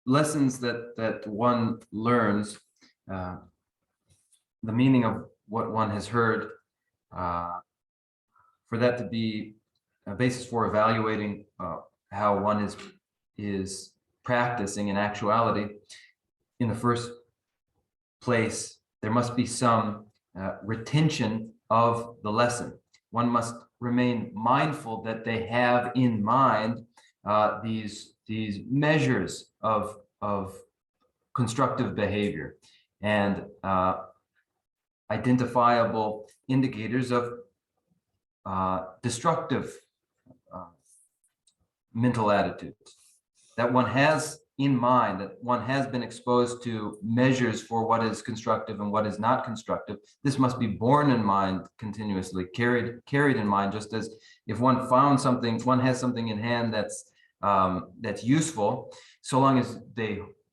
lessons that one learns, the meaning of what one has heard, for that to be a basis for evaluating how one is practicing in actuality, in the first place, there must be some retention of the lesson. One must remain mindful that they have in mind these measures of constructive behavior and identifiable indicators of destructive mental attitudes, that one has in mind, that one has been exposed to measures for what is constructive and what is not constructive. This must be borne in mind continuously, carried in mind, just as if one found something, one has something in hand that's useful, so long as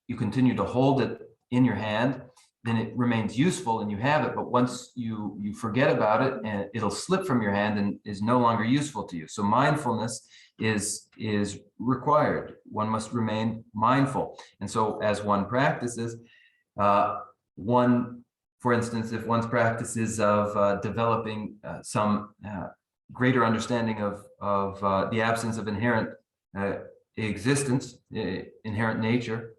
you continue to hold it in your hand, then it remains useful and you have it. But once you forget about it, and it'll slip from your hand and is no longer useful to you. So mindfulness is required. One must remain mindful. And so as one practices, for instance, if one's practices of developing some greater understanding of the absence of inherent existence, inherent nature,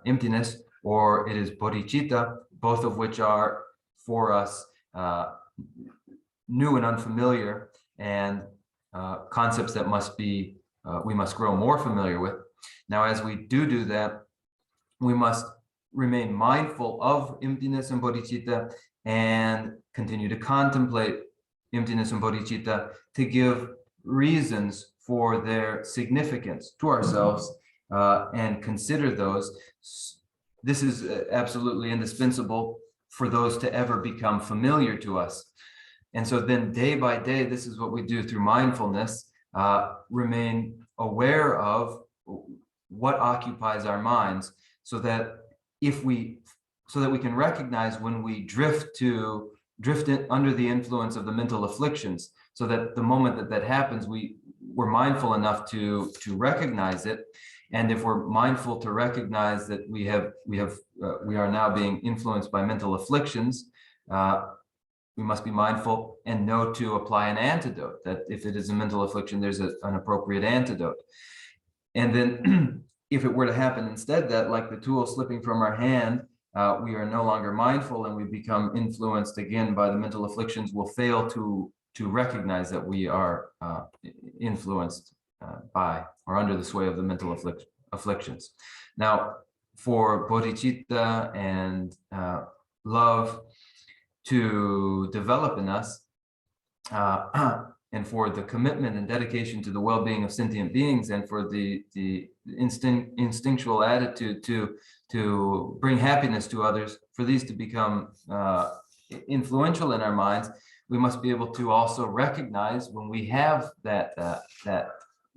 emptiness, or it is bodhicitta, both of which are for us new and unfamiliar, and concepts that we must grow more familiar with. Now, as we do that, we must remain mindful of emptiness and bodhicitta and continue to contemplate emptiness and bodhicitta to give reasons for their significance to ourselves and consider those. This is absolutely indispensable for those to ever become familiar to us. And so then day by day, this is what we do through mindfulness, remain aware of what occupies our minds, so that we can recognize when we drift in under the influence of the mental afflictions, so that the moment that happens, we're mindful enough to recognize it. And if we're mindful to recognize that we are now being influenced by mental afflictions, we must be mindful and know to apply an antidote, that if it is a mental affliction, there's an appropriate antidote. And then if it were to happen instead that, like the tool slipping from our hand, we are no longer mindful and we become influenced again by the mental afflictions, we'll fail to recognize that we are influenced by or under the sway of the mental afflictions. Now, for bodhicitta and love to develop in us, and for the commitment and dedication to the well-being of sentient beings, and for the instinctual attitude to bring happiness to others, for these to become influential in our minds, we must be able to also recognize when we have that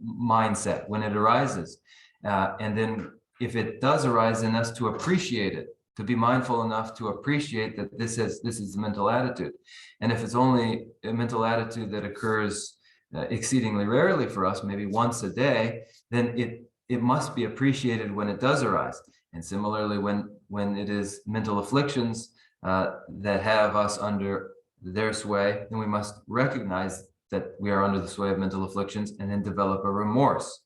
mindset, when it arises, and then if it does arise in us, to appreciate it, to be mindful enough to appreciate that this is the mental attitude. And if it's only a mental attitude that occurs exceedingly rarely for us, maybe once a day, then it must be appreciated when it does arise. And similarly, when it is mental afflictions that have us under their sway, then we must recognize that we are under the sway of mental afflictions and then develop a remorse.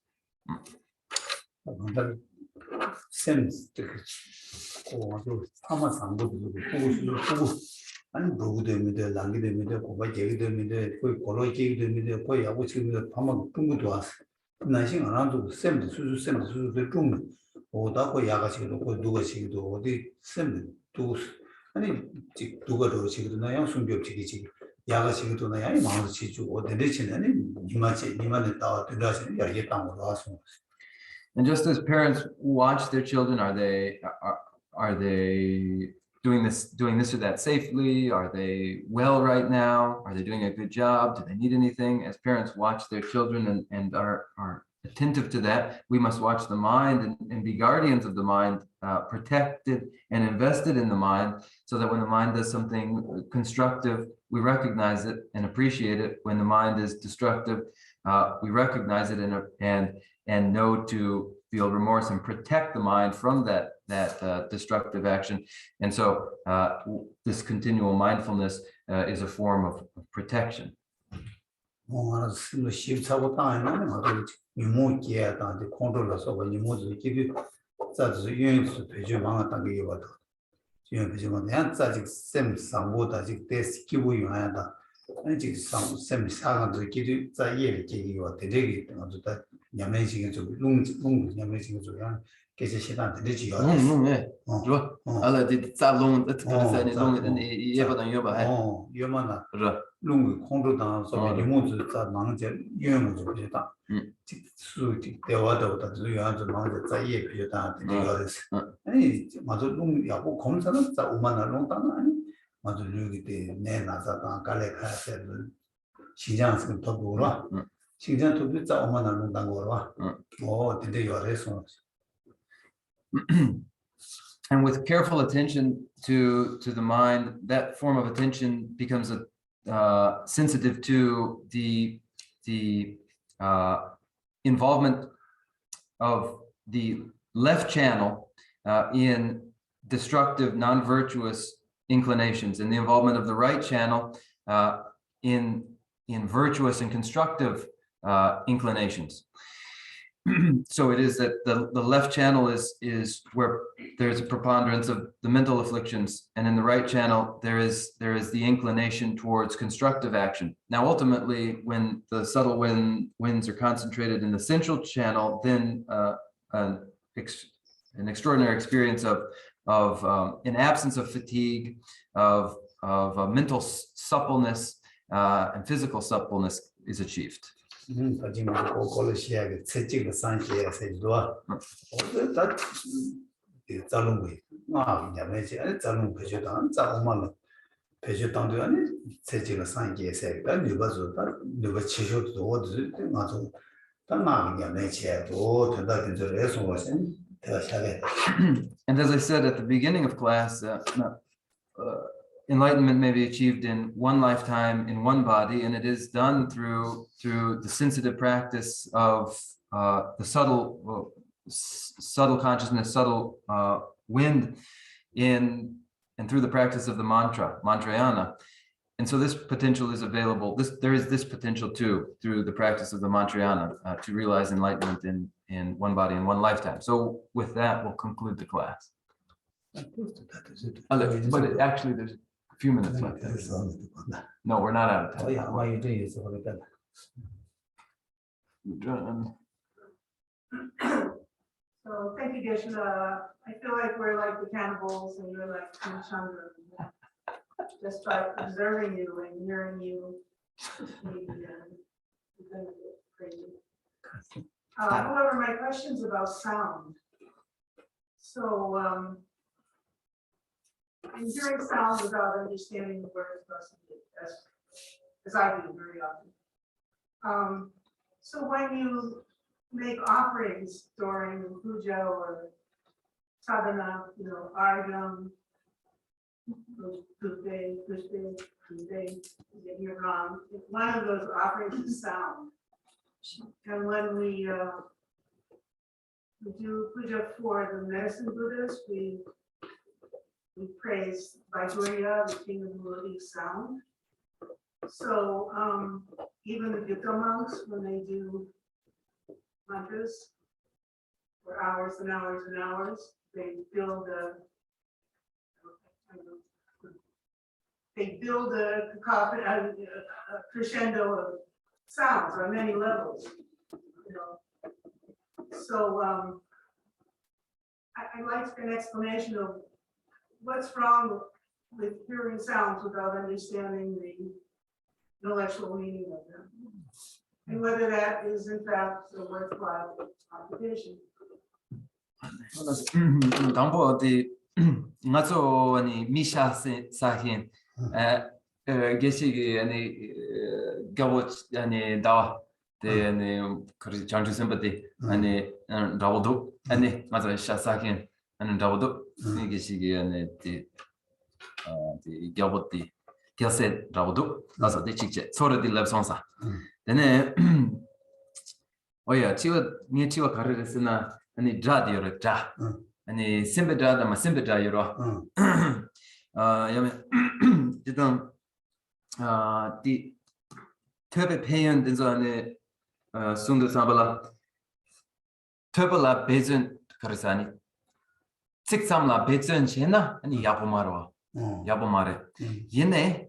아니 누구들미들 남기들미들 고바제기들미들 거의 고로제기들미들 거의 야구 지금들 밥만 뚱고도 왔어. 나신 안 한도 쌤도 수수 뚱 오다고 야가시기도 거 누가시기도 어디 쌤도 또 아니 지 누가도 지기도 나야 순교지기 야가시기도 나야 이 마음을 지주고 어디치는 이만에 따와 들어가시는 여기 땅으로 와서. And just as parents watch their children, are they doing this or that safely? Are they well right now? Are they doing a good job? Do they need anything? As parents watch their children and are attentive to that, we must watch the mind and be guardians of the mind, protected and invested in the mind, so that when the mind does something constructive, we recognize it and appreciate it. When the mind is destructive, we recognize it and know to feel remorse and protect the mind from that destructive action. And so this continual mindfulness is a form of protection. And with careful attention to the mind, that form of attention becomes sensitive to the involvement of the left channel in destructive, non-virtuous inclinations, and the involvement of the right channel in virtuous and constructive inclinations. So it is that the left channel is where there's a preponderance of the mental afflictions, and in the right channel there is the inclination towards constructive action. Now ultimately, when the subtle winds are concentrated in the central channel, then an extraordinary experience of an absence of fatigue, of mental suppleness and physical suppleness is achieved. And as I said at the beginning of class, enlightenment may be achieved in one lifetime in one body, and it is done through the sensitive practice of the subtle consciousness, subtle wind, and through the practice of the mantrayana. And so this potential is available. There is this potential too through the practice of the mantrayana to realize enlightenment in one body in one lifetime. So with that, we'll conclude the class. But actually, there's a few minutes left. No, we're not out of time. So thank you, Geshe. I feel like we're like the cannibals and you're like Chandra. Just by observing you and hearing you, however, my question's about sound. So in hearing sound without understanding the words, as I do very often. So when you make offerings during puja or sadhana, argam, one of those offerings is sound. And when we We do puja for the medicine Buddhas. We praise Vaidurya, the king of melodic sound. So even the Buddha monks, when they do mantras for hours and hours and hours, they build a cacophony, a crescendo of sounds on many levels. You know. So I'd like an explanation of what's wrong with hearing sounds without understanding the intellectual meaning of them, and whether that is in fact a worthwhile occupation. 당보 어디 나서 아니 미샤 사힌 게시기 아니 가보 아니 다 아니 그리 장주 선배들 아니 라고도 아니 맞아 샤사힌 아니 라고도 이 게시기 아니 디 가보디 겨세 라고도 나서 디 직제 소르디 랩송사 근데 어야 치워 니 치워 가르르스나 아니 드라디어를 자 아니 심베드라다마 심베드라이로 야면 일단 디特别 표현 된서 안에 순도 사발라特别라 베전 그래서 아니 식삼라 베전 제나 아니 야보마로 야보마레 얘네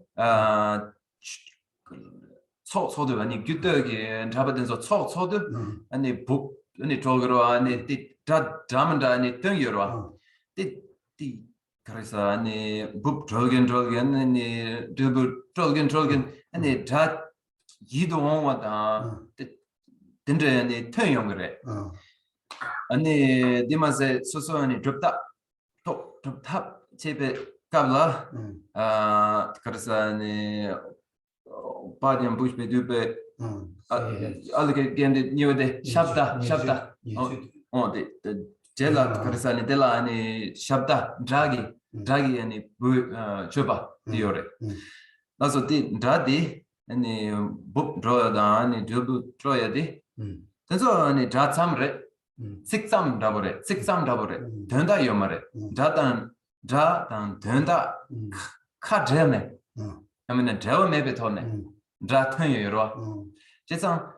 소도 아니 규덕이 잡아든서 소도 아니 북 아니 저거로 아니 다만다 아니 땡여로 띠 그래서 아니 북 저긴 아니 더블 저긴 아니 다 이동하다 딘데 아니 땡영 그래 아니 디마세 소소하니 접다 톱탑 제베 갑라 그래서 아니 바디언 부시베 두베 알게 겐데 뉴데 샵다 데 젤라 그래서 아니 델라 아니 샵다 드라기 아니 부 줘봐 디오레 나서 디 드라디 아니 북 드라다 아니 두부 트로야디 그래서 아니 드라참레 식삼 다보레 된다 요마레 다단 된다 카드메 하면은 제가 매베토네 드라탄여로 제상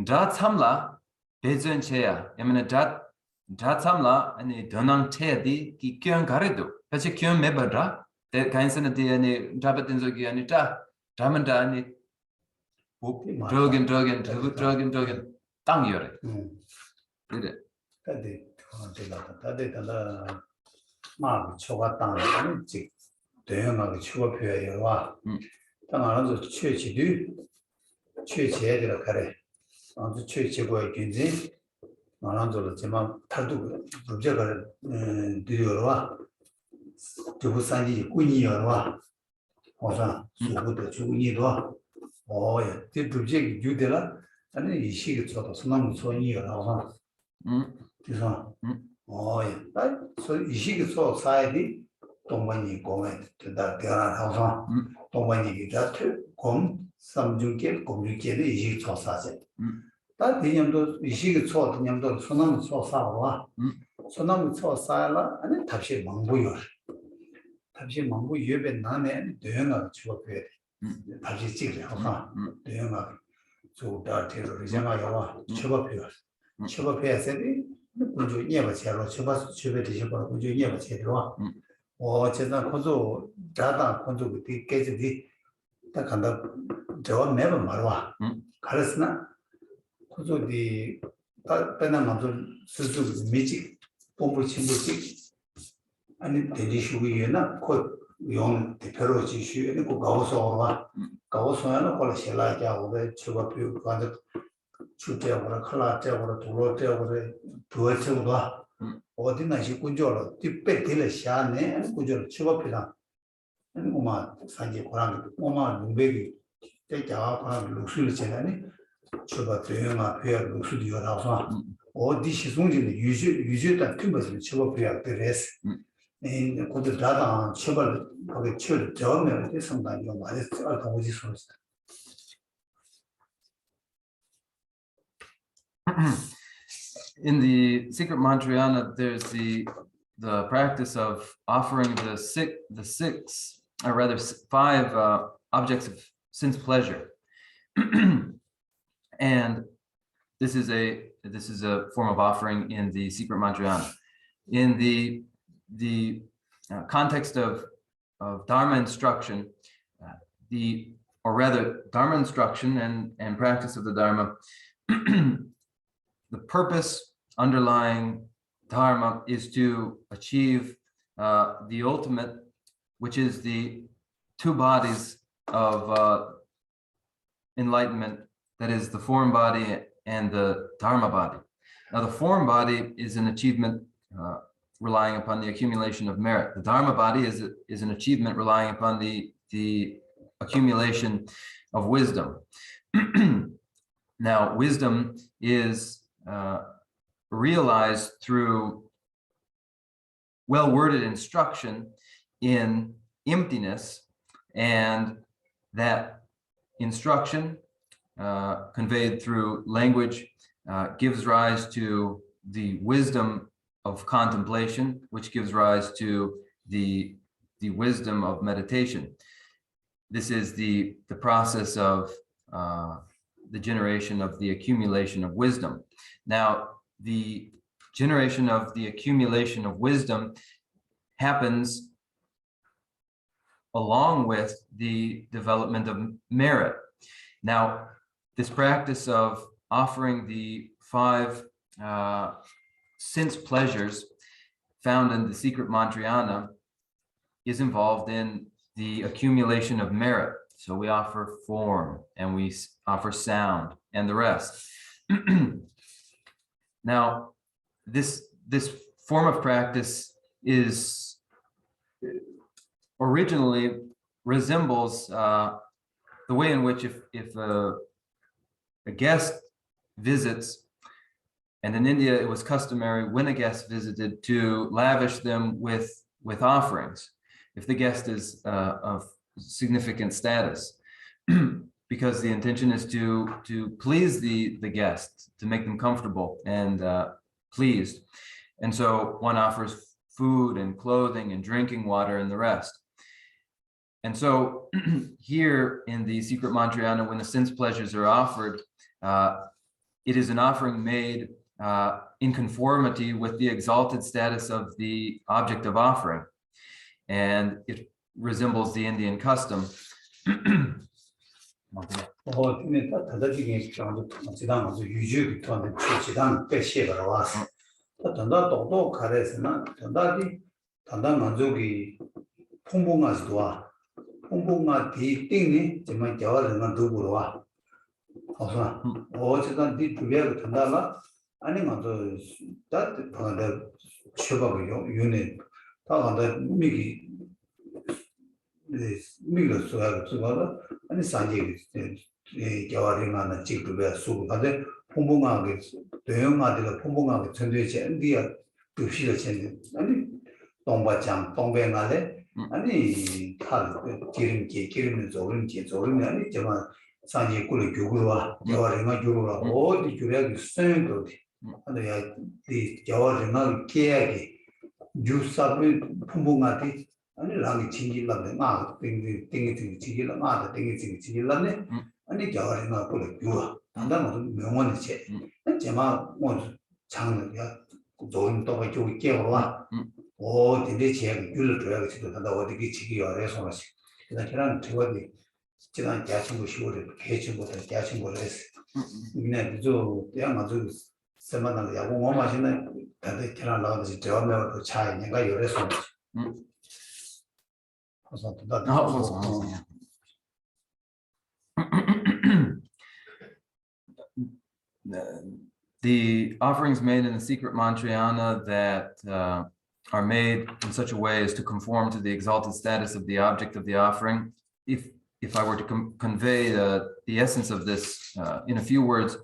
드라참라 베전체야 하면은 드라참라 아니 더낭 체디 기견 가르도 같이 기견 매버다 대 간선데 아니 드라바든저기 아니 드라만다 아니 드러긴 땅이요래 그래 다들 막 초가 땅이 지 대형하게 추가 표현이 와. 당연히 최치도 최치해야 그래. 아주 최치고의 견지 만한도로 제만 탈도 문제가 되어와. 두부산이 꾸니여와. 어서 수고도 주니도 어예. 뒤두지 유대라 아니 이 시기 저도 소나무 소니여라고. 그래서 어예. 이 시기 소 사이디 동반이 공에 된다 대한 항상 동반이 자체 공 삼중계 공유계의 이식 조사제 다 개념도 이식 초 개념도 소나무 조사와 소나무 조사라 아니 답시 망부요 답시 망부 예배 나네 대응을 주어줘야 돼 답시 찍을 항상 대응을 주다 테러리즘하여와 처벌해요 처벌해야 돼 군주 예배체로 처벌 되셔봐 군주 예배체로 제가 건조 자다 건조 그 깨지디 딱 간다 저 매번 말와 가르스나 건조디 빼나 만들 스스 미지 본부 친구지 아니 대리슈기에나 용 대표로 지슈에는 그 가오서와 가오서는 걸 셀라자고 처벌표 가서 주대하고 칼라자고 도로자고 도어체고가 어디나 군조로 뒷배들을 샤네 군조로 취업이라 뭐만 산지 고랑 뭐만 농백이 때자 고랑 루스를 제가니 취업 대응아 배워 루스디어라서 어디 시송진의 유주다 팀버스 취업이야 그래서 고들 다다 취업을 거기 취업 저면 상당히 많이 알아보지 소리다 in the secret Mantrayana, there's the practice of offering five objects of sense pleasure, and this is a form of offering in the secret Mantrayana. In the context of Dharma instruction, Dharma instruction and practice of the Dharma, the purpose underlying Dharma is to achieve the ultimate, which is the two bodies of enlightenment, that is the form body and the Dharma body. Now, the form body is an achievement relying upon the accumulation of merit. The Dharma body is an achievement relying upon the accumulation of wisdom. Now, wisdom is realized through well-worded instruction in emptiness, and that instruction conveyed through language gives rise to the wisdom of contemplation, which gives rise to the wisdom of meditation. This is the process of the generation of the accumulation of wisdom. Now, the generation of the accumulation of wisdom happens along with the development of merit. Now, this practice of offering the five sense pleasures found in the secret Mantrayana is involved in the accumulation of merit. So we offer form, and we offer sound, and the rest. Now, this form of practice is originally resembles the way in which if a guest visits, and in India it was customary when a guest visited to lavish them with offerings, if the guest is of significant status, because the intention is to please the guest, to make them comfortable and pleased. And so one offers food and clothing and drinking water and the rest. And so here in the secret Mantrayana, when the sense pleasures are offered, it is an offering made in conformity with the exalted status of the object of offering. And it resembles the Indian custom. 아니 랑이 진질라네 나 땡이 진질라 땡이 진질라네 아니 겨울이나 그래 유아 단단한 명언이 제 제마 뭐 장르야 좋은 또 저기 깨워라 오 근데 제가 귤을 줘야겠지 단다 어디게 지기 어려서 마시 그다음 계란 저거지 지난 야친구 시골에 개친구들 야친구를 했어 그냥 저 대학 아주 세만한 야구 뭐 마시는 다들 계란 나가듯이 저면도 차에 내가 열어서 The offerings made in the secret Mantrayana that are made in such a way as to conform to the exalted status of the object of the offering. If I were to convey the essence of this in a few words,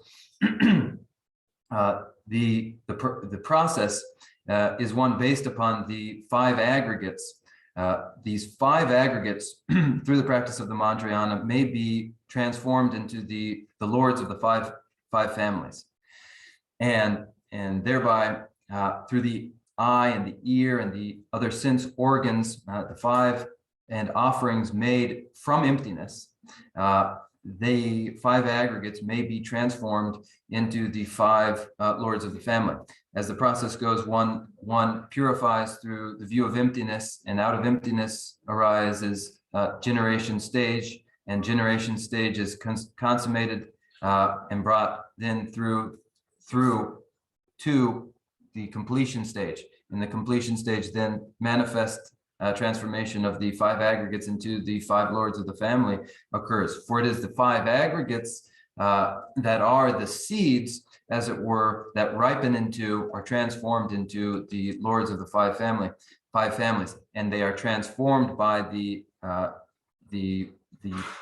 the process is one based upon the five aggregates. These five aggregates, through the practice of the Mantrayana, may be transformed into the lords of the five families. And and thereby through the eye and the ear and the other sense organs, the 5 and offerings made from emptiness, the 5 aggregates may be transformed into the 5 lords of the family. As the process goes, one purifies through the view of emptiness, and out of emptiness arises generation stage, and generation stage is consummated and brought then through to the completion stage. And the completion stage then manifests transformation of the 5 aggregates into the 5 lords of the family occurs. For it is the 5 aggregates that are the seeds, as it were, that ripen into or transformed into the lords of the 5 families, and they are transformed by the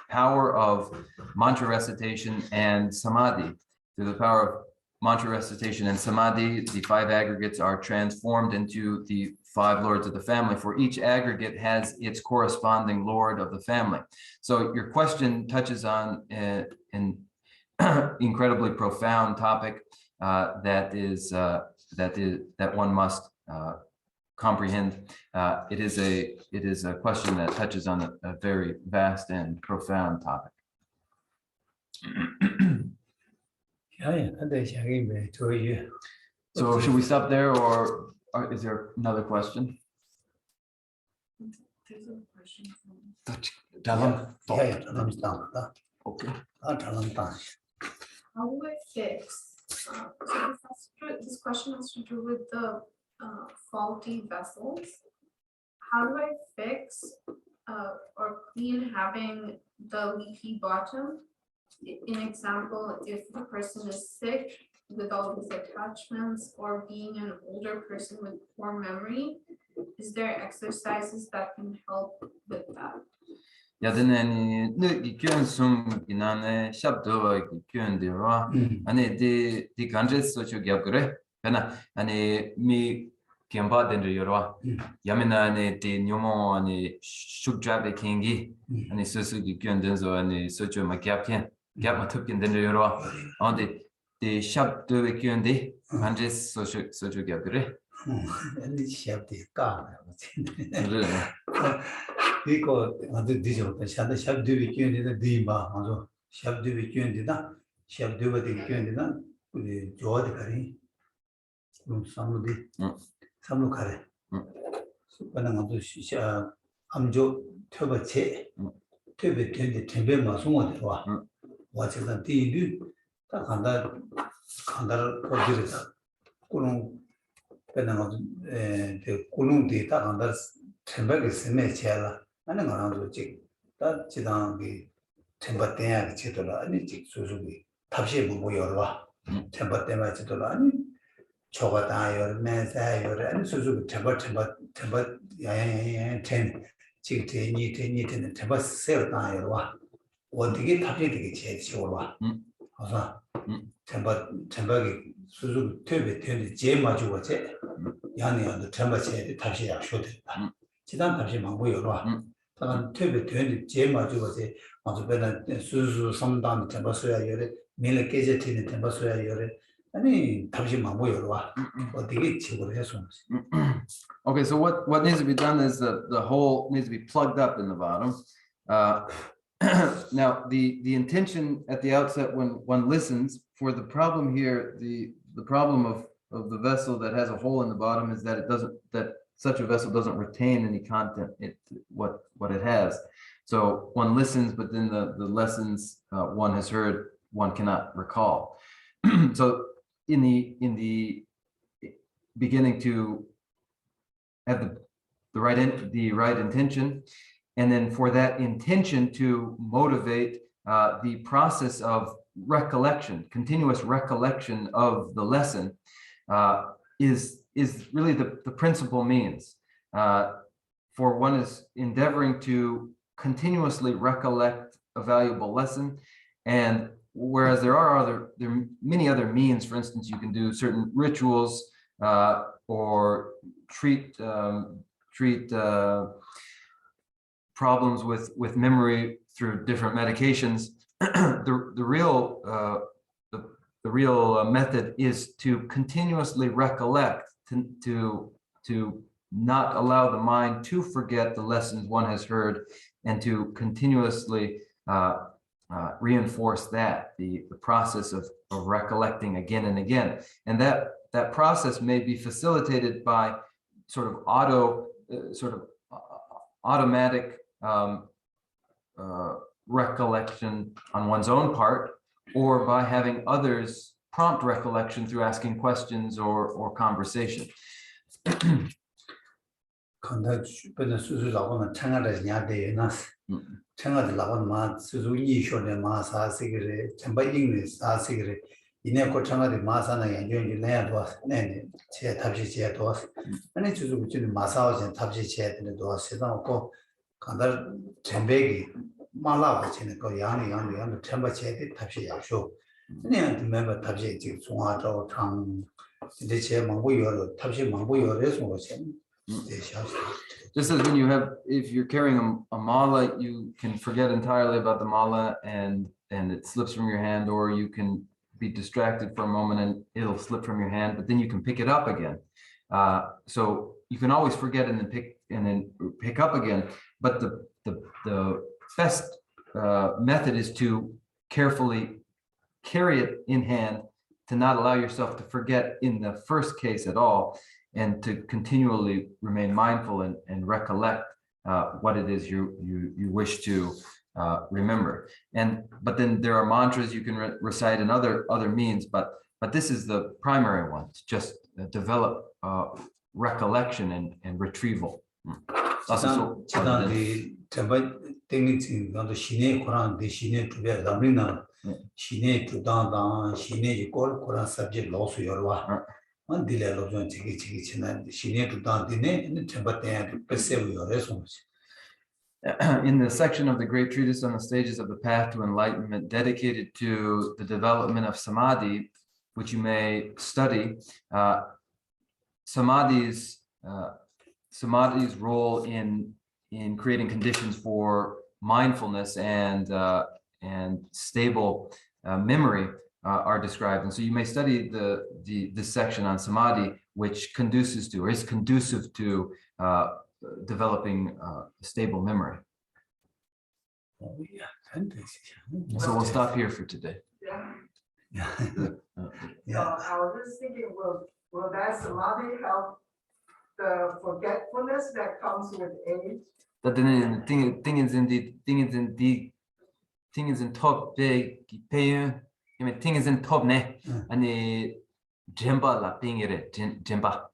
power of mantra recitation and samadhi. Through the power of mantra recitation and samadhi, the 5 aggregates are transformed into the 5 lords of the family, for each aggregate has its corresponding lord of the family. So your question touches on an incredibly profound topic that one must comprehend. It is a question that touches on a very vast and profound topic. So should we stop there, or is there another question? There's a question from. Okay. How do I fix? This question has to do with the faulty vessels. How do I fix or clean having the leaky bottom? In example, if the person is sick with all these attachments, or being an older person with poor memory, is there exercises that can help with that? Ja, den gyön sum inane shabdo gyön dira ane de ganjes so chu gyapre bena ane mi kemba den yorwa yamina ane de nyomo ane shukjabe kingi ane susu gyön den so ane so chu ma gyapken gyap ma tupkin den yorwa ande de shabdo gyön de ganjes so chu gyapre ane shabde ka 이거 아주 뒤져 샤다 샤드비 끼는데 뒤바 아주 샤드비 끼는데다 샤드비 끼는데다 우리 좋아도 가리 좀 삼로 가래 그러나 아주 시샤 암조 tö버체 tö베 된데 템베 마송어데 와 와체다 뒤뒤 다 간다를 거기르다 그런 그러나 아주 그런데 다 간다 템베게 세메 제라 아니 말아도 다 지당이 템바 때야 지도라 아니 직 수수비 답시 뭐 열어 템바 때만 지도라 아니 저거 다 열면서 열어 아니 수수비 템바 야야야 템 지금 대니 템바 세어 다 열어 어디게 답시 되게 제일 쉬워 그래서 템바기 수수비 퇴베 제 맞고 제 야니한테 템바 제 답시 약쇼됐다 지단 답시 뭐 열어 다만 퇴베 되는 제 맞고 제 아주 배는 수수 삼단 템바스야 열에 밀레 깨제티는 템바스야 열에 아니 답시 뭐 열어 어디게 지고를 해서 Okay, so what needs to be done is the hole needs to be plugged up in the bottom. Now the intention at the outset when one listens for the problem here, the problem of the vessel that has a hole in the bottom is that such a vessel doesn't retain any content what it has. So one listens, but then the lessons one has heard one cannot recall. So in the beginning to have the right intention, and then for that intention to motivate the process of recollection, continuous recollection of the lesson is really the principal means. For one is endeavoring to continuously recollect a valuable lesson, and whereas there are many other means. For instance, you can do certain rituals or treat problems with memory through different medications. The method is to continuously recollect, to not allow the mind to forget the lessons one has heard, and to continuously reinforce that, the process of recollecting again and again. And that process may be facilitated by sort of automatic recollection on one's own part, or by having others prompt recollection through asking questions or conversation. Just as when if you're carrying a mala, you can forget entirely about the mala and it slips from your hand, or you can be distracted for a moment and it'll slip from your hand, but then you can pick it up again. So you can always forget and then pick up again. But the best method is to carefully carry it in hand, to not allow yourself to forget in the first case at all, and to continually remain mindful and recollect what it is you wish to remember. But then there are mantras you can recite and other means, but this is the primary one, to just develop recollection and retrieval. In the section of the Great Treatise on the Stages of the Path to Enlightenment dedicated to the development of samadhi, which you may study, samadhi's role in creating conditions for mindfulness and stable memory are described. And so you may study this section on samadhi, which is conducive to developing stable memory. So we'll stop here for today. So I was just thinking, will that samadhi help the forgetfulness that comes with age? That the thing is in top big pay. I mean, thing is in top ne. And the jemba la pingere, jemba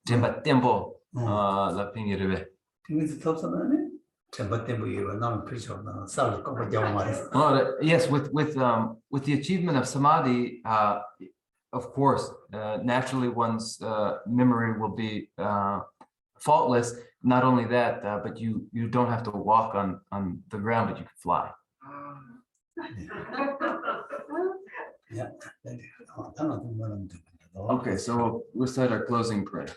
tempo la pingere. Yes, with the achievement of samadhi, of course, naturally one's memory will be faultless. Not only that, but you don't have to walk on the ground, but you can fly. Yeah. Okay, so we'll recite our closing prayer.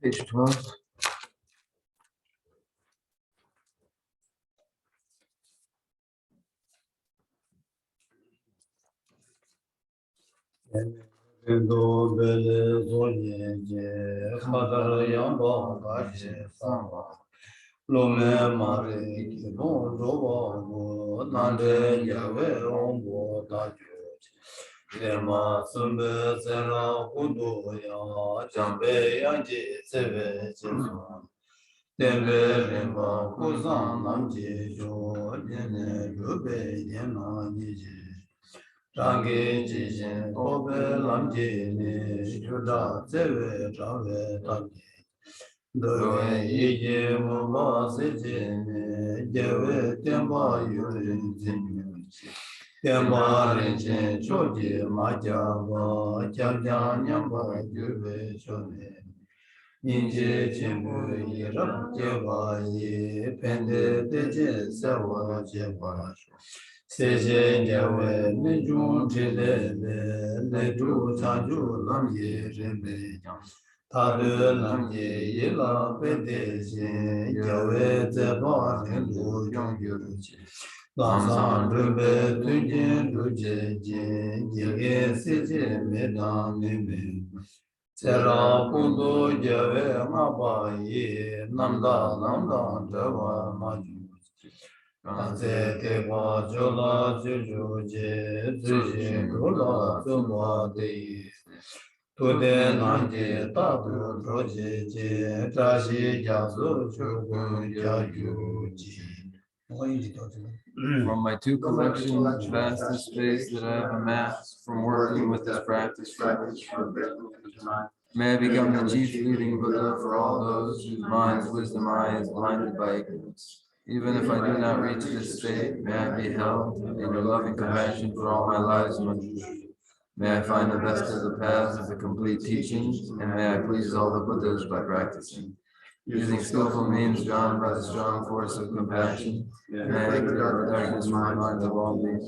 Page 12. Lome mare ki don roba nande yave ombo da ju lema sumbe zera kudo ya jambe yanji seve jesu tembe lema kuzan namji jo yene rube yena niji rangi jijin tobe lamji ni juda seve jave tangi Dove ye mama se jene jeve temba yurin jinu temba rechen choji majava jabjan nyamba juve chone inje chembu yirap jeva ye pende teje sewa jeva seje jave nejun chile le le ju chanju lam ye rembe Tadu Namje Yila Pedeshin Yawe Zeba Hindu Yongyuruchi Lamsan Rumbe Tunjin Ruje Jin Jige Sije Medam Nime Sera Kundu Yawe Mabayi Namda Namda Jawa Maju Kanze Teba Jola Jujuje Zujin Rula Zumba Deyi Tude Nanje Tatu Roje Je Trashi Jazu Chugun Jayuji. From my two collections, vast in space that I have amassed from working with this practice, may I become the chief leading Buddha for all those whose minds' wisdom eye is blinded by ignorance. Even if I do not reach this state, may I be held in your loving compassion for all my lives, Manjushri. May I find the best of the paths of the complete teachings, and may I please all the Buddhas by practicing. Using skillful means drawn by the strong force of compassion, may I clear the darkness from the minds of all beings,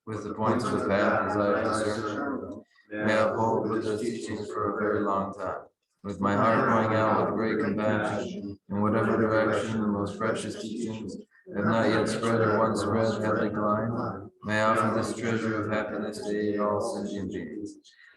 with the points of the path as I have discerned. May I uphold Buddha's teachings for a very long time, with my heart going out with great compassion, in whatever direction the most precious teachings have not yet spread or once spread have declined. May I offer this treasure of happiness to aid all sentient beings.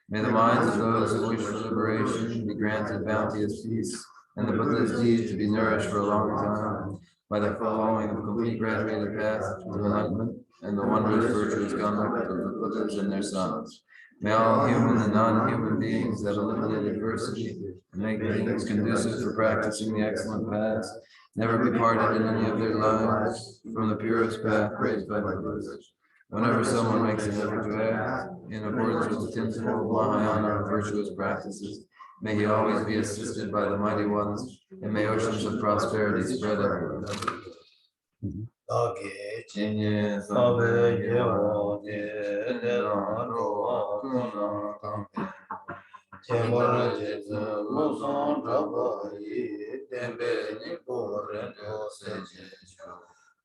May the minds of those who wish for liberation be granted bounteous peace, and the Buddha's deeds be nourished for a long time by the following of complete graduated path to enlightenment and the wondrous virtuous conduct of the Buddhas and their sons. May all human and non-human beings that eliminate adversity and make things conducive for practicing the excellent paths never be parted in any of their lives from the purest path praised by the Buddhas. Whenever someone makes an effort to act in accordance with the tenfold Mahayana of virtuous practices, may he always be assisted by the mighty ones, and may oceans of prosperity spread everywhere.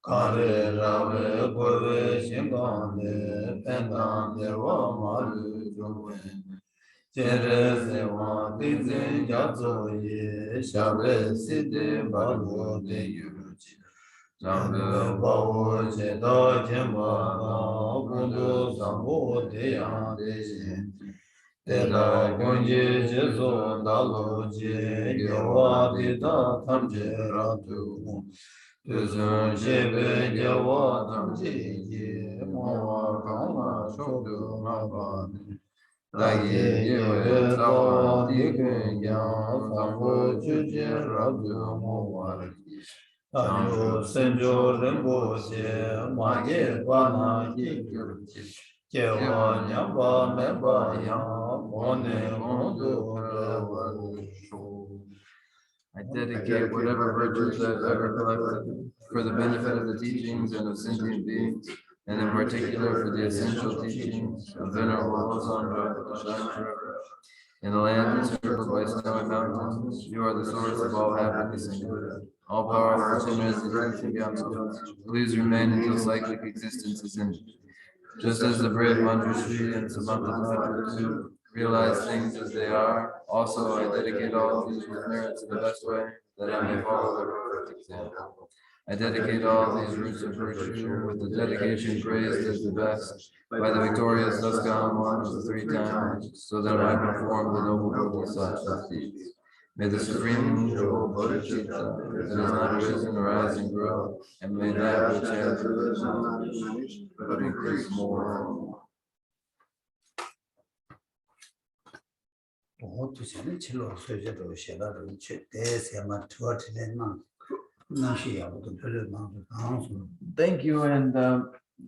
Kare rave gove shingane pendan dewa malu jungwen Jere sewa tizen jazo ye shabe side balu de yuji Jambe bawo jeda jemba na kundu sambo de ya de shen Tenda gonje jezo dalo je yewa de da tamje ratu Tuzun shebe jawa tamje ye mawa kama shodu mabani Dagi yewe tawa dikun yang sambo chuje rabdu mawari Tanyo senjo rinpo che maye bana yikyo Kewa nyamba meba yang mone mondo rewa I dedicate whatever virtues I've ever collected for the benefit of the teachings and of sentient beings, and in particular for the essential teachings of Venerable Losandra to shine forever. In the land encircled by snowy mountains, you are the source of all happiness and good. All powerful Chenmo, please remain until cyclic existence is ended. Just as the brave Manjushri and Samantha too realize things as they are, also I dedicate all these with merit to the best way, that I may follow their perfect example. I dedicate all these roots of virtue with the dedication praised as the best by the victorious Duskan one of the 3 times, so that I might perform the noble Bodhisattva's deeds. May the supreme jewel bodhicitta that has not risen, rise, and grow, and may that which has risen not diminish, but increase more and more. Thank you, and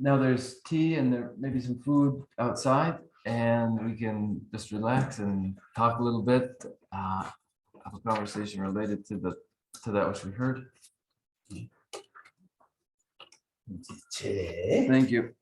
now there's tea and there may be some food outside, and we can just relax and talk a little bit, have a conversation related to that which we heard. Thank you.